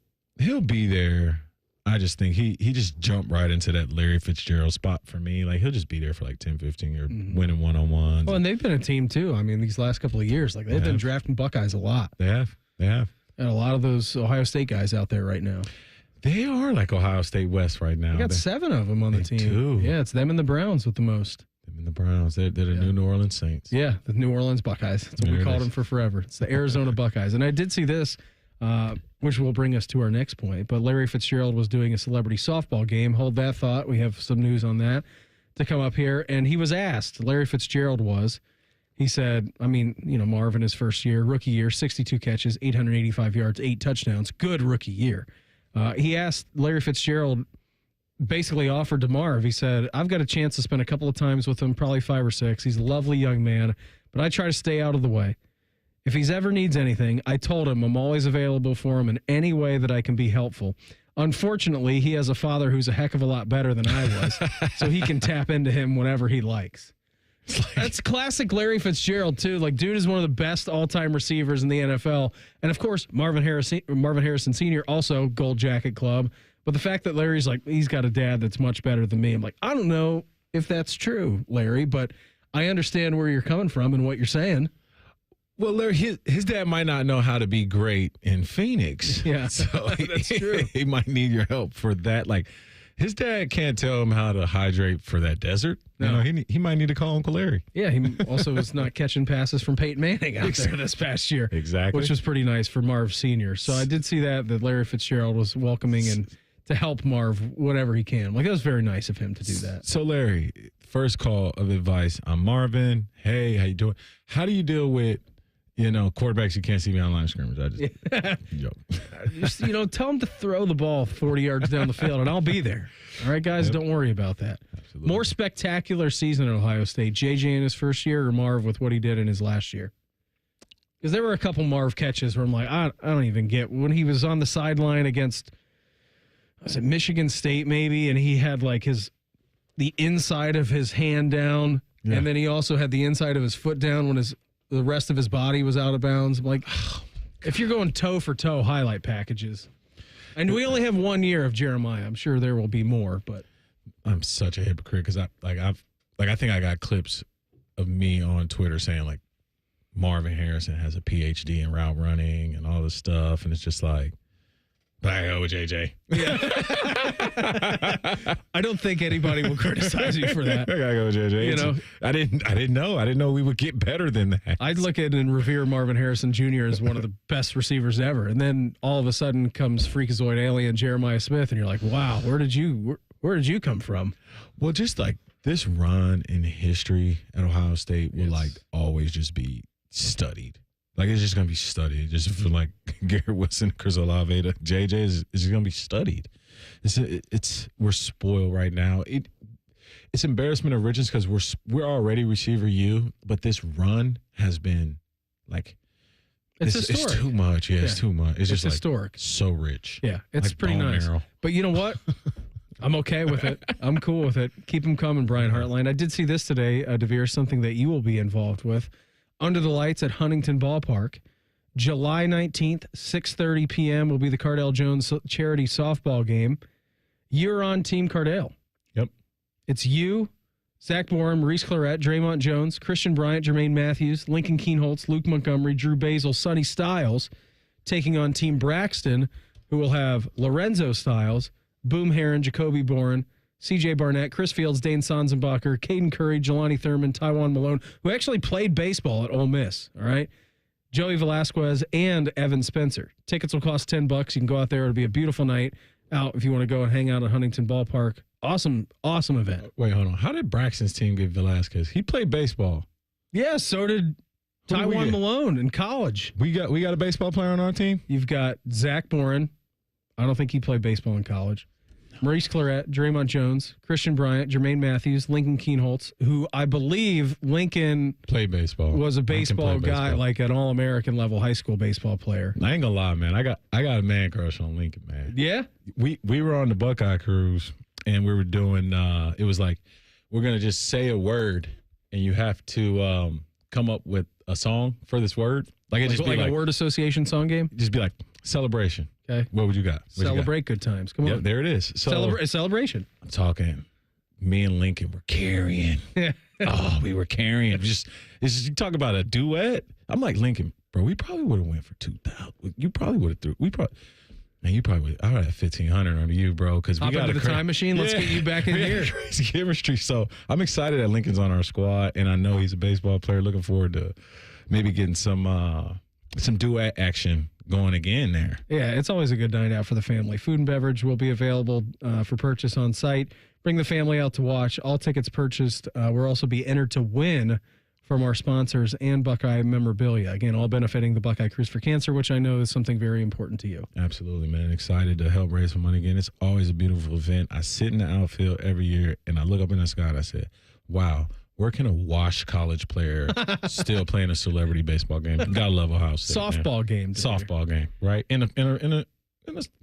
be there. I just think he just jumped right into that Larry Fitzgerald spot for me. Like, he'll just be there for like 10, 15 years, winning one-on-ones. Well, and they've been a team, too. I mean, these last couple of years. Like, they've been drafting Buckeyes a lot. They have. And a lot of those Ohio State guys out there right now. They are like Ohio State West right now. They got 7 of them on the team. Too. Yeah, it's them and the Browns with the most. Them and the Browns. They're the New Orleans Saints. Yeah, the New Orleans Buckeyes. That's what we called them for forever. It's the Arizona Buckeyes. And I did see this, which will bring us to our next point. But Larry Fitzgerald was doing a celebrity softball game. Hold that thought. We have some news on that to come up here. And he was asked, Larry Fitzgerald was, he said, I mean, Marvin, his first year, rookie year, 62 catches, 885 yards, 8 touchdowns. Good rookie year. He asked Larry Fitzgerald, basically offered to Marv. He said, I've got a chance to spend a couple of times with him, probably 5 or 6. He's a lovely young man, but I try to stay out of the way. If he's ever needs anything, I told him I'm always available for him in any way that I can be helpful. Unfortunately, he has a father who's a heck of a lot better than I was, so he can tap into him whenever he likes. That's classic Larry Fitzgerald, too. Like, dude is one of the best all-time receivers in the NFL. And, of course, Marvin Harrison Sr., also Gold Jacket Club. But the fact that Larry's like, he's got a dad that's much better than me. I'm like, I don't know if that's true, Larry, but I understand where you're coming from and what you're saying. Well, Larry, his dad might not know how to be great in Phoenix. Yeah, so that's true. He might need your help for that. Like, his dad can't tell him how to hydrate for that desert. No. You know, he might need to call Uncle Larry. Yeah, he also was not catching passes from Peyton Manning out there this past year. Exactly. Which was pretty nice for Marv Sr. So I did see that Larry Fitzgerald was welcoming and to help Marv whatever he can. Like, that was very nice of him to do that. So, Larry, first call of advice. I'm Marvin. Hey, how you doing? How do you deal with, quarterbacks you can't see me on line of scrimmage? I just joke. Just, tell him to throw the ball 40 yards down the field, and I'll be there. All right, guys, Don't worry about that. Absolutely. More spectacular season at Ohio State. JJ in his first year or Marv with what he did in his last year? Because there were a couple Marv catches where I'm like, I don't even get. When he was on the sideline against, was it Michigan State maybe, and he had like the inside of his hand down, and then he also had the inside of his foot down when the rest of his body was out of bounds. I'm like, if you're going toe for toe, highlight packages. And we only have 1 year of Jeremiah. I'm sure there will be more, but I'm such a hypocrite because I think I got clips of me on Twitter saying like Marvin Harrison has a PhD in route running and all this stuff, and it's just like, but I go with JJ. Yeah. I don't think anybody will criticize you for that. I gotta go with JJ. I didn't know. I didn't know we would get better than that. I'd look at and revere Marvin Harrison Jr. as one of the best receivers ever, and then all of a sudden comes freakazoid alien Jeremiah Smith, and you're like, wow, where did you come from? Well, just like this run in history at Ohio State will like always just be studied. Like, it's just going to be studied. Just for, like, Garrett Wilson, Chris Olave, JJ is just going to be studied. We're spoiled right now. It's embarrassment of riches because we're already receiver U, but this run has been, like, it's historic. It's too much. Yeah, it's too much. It's just, historic. Like, so rich. Yeah, it's like pretty nice. Marrow. But you know what? I'm okay with it. I'm cool with it. Keep them coming, Brian Hartline. I did see this today, DeVier, something that you will be involved with. Under the Lights at Huntington Ballpark. July 19th, 6:30 p.m. will be the Cardale Jones charity softball game. You're on Team Cardale. Yep. It's you, Zach Borum, Maurice Claret, Draymond Jones, Christian Bryant, Jermaine Matthews, Lincoln Keenholz, Luke Montgomery, Drew Basil, Sonny Styles, taking on Team Braxton, who will have Lorenzo Styles, Boom Heron, Jacoby Boren, C.J. Barnett, Chris Fields, Dane Sanzenbacher, Caden Curry, Jelani Thurman, Tywan Malone, who actually played baseball at Ole Miss, all right? Joey Velasquez, and Evan Spencer. Tickets will cost $10. You can go out there. It'll be a beautiful night out if you want to go and hang out at Huntington Ballpark. Awesome, awesome event. Wait, hold on. How did Braxton's team get Velasquez? He played baseball. Yeah, so did Tywan Malone in college. We got a baseball player on our team? You've got Zach Boren. I don't think he played baseball in college. Maurice Claret, Draymond Jones, Christian Bryant, Jermaine Matthews, Lincoln Keenholz, who I believe Lincoln played baseball. Was a baseball guy, like an All-American level high school baseball player. I ain't gonna lie, man. I got a man crush on Lincoln, man. Yeah? We were on the Buckeye cruise and we were doing it was like we're gonna just say a word and you have to come up with a song for this word. Like it just be like a word association song game? Just be like celebration. Okay. What would you got? Celebrate good times. Come on. Yep, there it is. So, celebration. I'm talking. Me and Lincoln were carrying. Oh, we were carrying. You talk about a duet. I'm like, Lincoln, bro, we probably would have went for 2,000. You probably would have threw. Man, you probably would. I would have 1,500 on you, bro. Because we got the time machine. Let's get you back in here. Crazy chemistry. So I'm excited that Lincoln's on our squad, and I know he's a baseball player. Looking forward to maybe getting some duet action going again there. Yeah, it's always a good night out for the family. Food and beverage will be available for purchase on site. Bring the family out to watch. All tickets purchased will also be entered to win from our sponsors and Buckeye memorabilia. Again, all benefiting the Buckeye Cruise for Cancer, which I know is something very important to you. Absolutely, man. Excited to help raise some money again. It's always a beautiful event. I sit in the outfield every year, and I look up in the sky, and I said, wow, where can a washed college player still playing a celebrity baseball game? Gotta love Ohio State. Softball game. Softball game, right? In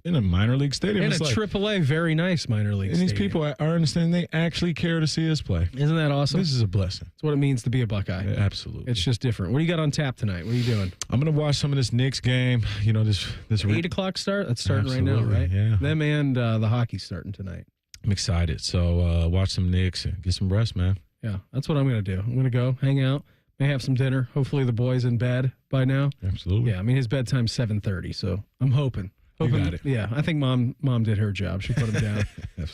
in a minor league stadium. In a It's like, AAA, very nice minor league and these stadium. people, I understand they actually care to see us play. Isn't that awesome? This is a blessing. That's what it means to be a Buckeye. Yeah, absolutely. It's just different. What do you got on tap tonight? What are you doing? I'm going to watch some of this Knicks game. You know, this 8 o'clock start? That's starting right now, right? Yeah. Them and the hockey's starting tonight. I'm excited. So watch some Knicks and get some rest, man. Yeah, that's what I'm going to do. I'm going to go hang out, may have some dinner. Hopefully the boy's in bed by now. Absolutely. Yeah, I mean, his bedtime's 7:30, so I'm hoping. You got it. Yeah, I think mom did her job. She put him down.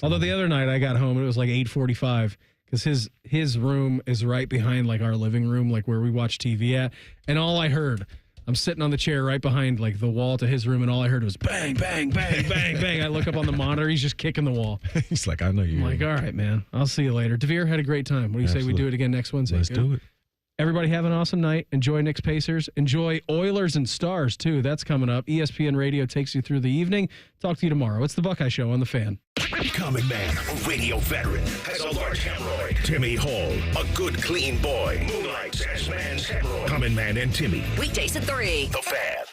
Although the other night I got home and it was like 8:45 because his room is right behind like our living room, like where we watch TV at. And all I heard, I'm sitting on the chair right behind like the wall to his room, and all I heard was bang, bang, bang, bang, bang. I look up on the monitor, he's just kicking the wall. He's like, I know you. I'm like, all right, man, I'll see you later. DeVier had a great time. What do you say we do it again next Wednesday? Let's do it. Everybody have an awesome night. Enjoy Knicks Pacers. Enjoy Oilers and Stars, too. That's coming up. ESPN Radio takes you through the evening. Talk to you tomorrow. It's the Buckeye Show on The Fan. Common man, a radio veteran, has a large hemorrhoid. Timmy Hall, a good, clean boy, moonlights as man's hemorrhoid. Common Man and Timmy. Weekdays at 3. The Fan.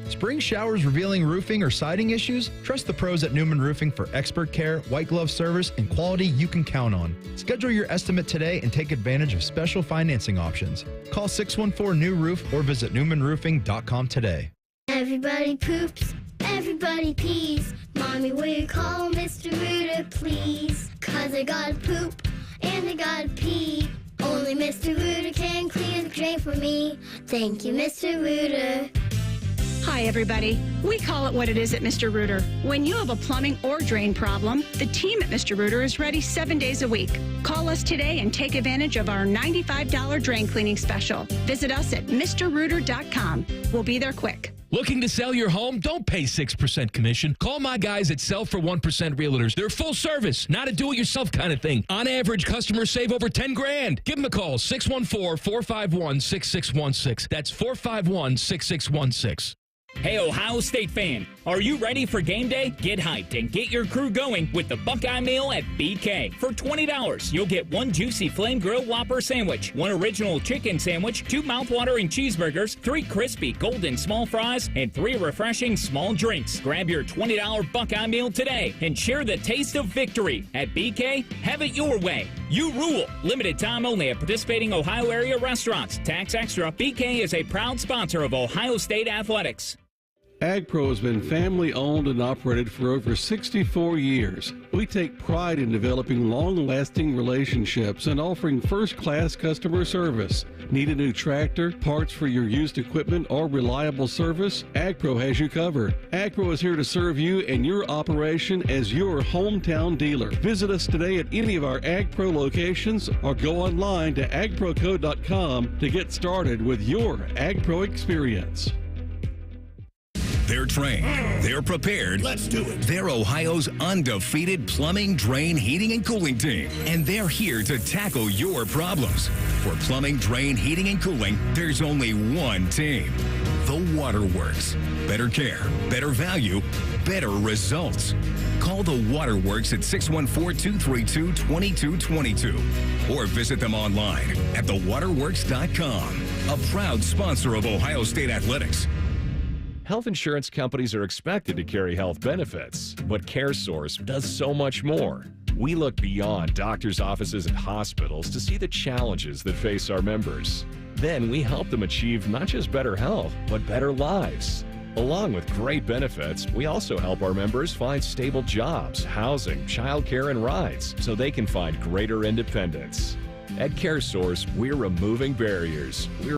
Spring showers revealing roofing or siding issues? Trust the pros at Newman Roofing for expert care, white glove service, and quality you can count on. Schedule your estimate today and take advantage of special financing options. Call 614-NEW-ROOF or visit newmanroofing.com today. Everybody poops, everybody pees. Mommy, will you call Mr. Rooter, please? 'Cause I gotta poop and I gotta pee. Only Mr. Rooter can clear the drain for me. Thank you, Mr. Rooter. Hi, everybody. We call it what it is at Mr. Rooter. When you have a plumbing or drain problem, the team at Mr. Rooter is ready 7 days a week. Call us today and take advantage of our $95 drain cleaning special. Visit us at MrRooter.com. We'll be there quick. Looking to sell your home? Don't pay 6% commission. Call my guys at Sell for 1% Realtors. They're full service, not a do-it-yourself kind of thing. On average, customers save over $10,000. Give them a call, 614-451-6616. That's 451-6616. Hey, Ohio State fan, are you ready for game day? Get hyped and get your crew going with the Buckeye Meal at BK. For $20, you'll get 1 juicy flame grilled Whopper sandwich, 1 original chicken sandwich, 2 mouthwatering cheeseburgers, 3 crispy golden small fries, and 3 refreshing small drinks. Grab your $20 Buckeye Meal today and share the taste of victory. At BK, have it your way. You rule. Limited time only at participating Ohio area restaurants. Tax extra. BK is a proud sponsor of Ohio State Athletics. AgPro has been family-owned and operated for over 64 years. We take pride in developing long-lasting relationships and offering first-class customer service. Need a new tractor, parts for your used equipment, or reliable service? AgPro has you covered. AgPro is here to serve you and your operation as your hometown dealer. Visit us today at any of our AgPro locations or go online to agproco.com to get started with your AgPro experience. They're trained. They're prepared. Let's do it. They're Ohio's undefeated plumbing, drain, heating, and cooling team. And they're here to tackle your problems. For plumbing, drain, heating, and cooling, there's only one team. The Waterworks. Better care, better value, better results. Call the Waterworks at 614-232-2222 or visit them online at thewaterworks.com. A proud sponsor of Ohio State Athletics. Health insurance companies are expected to carry health benefits, but CareSource does so much more. We look beyond doctors' offices and hospitals to see the challenges that face our members. Then we help them achieve not just better health, but better lives. Along with great benefits, we also help our members find stable jobs, housing, childcare, and rides so they can find greater independence. At CareSource, we're removing barriers. We're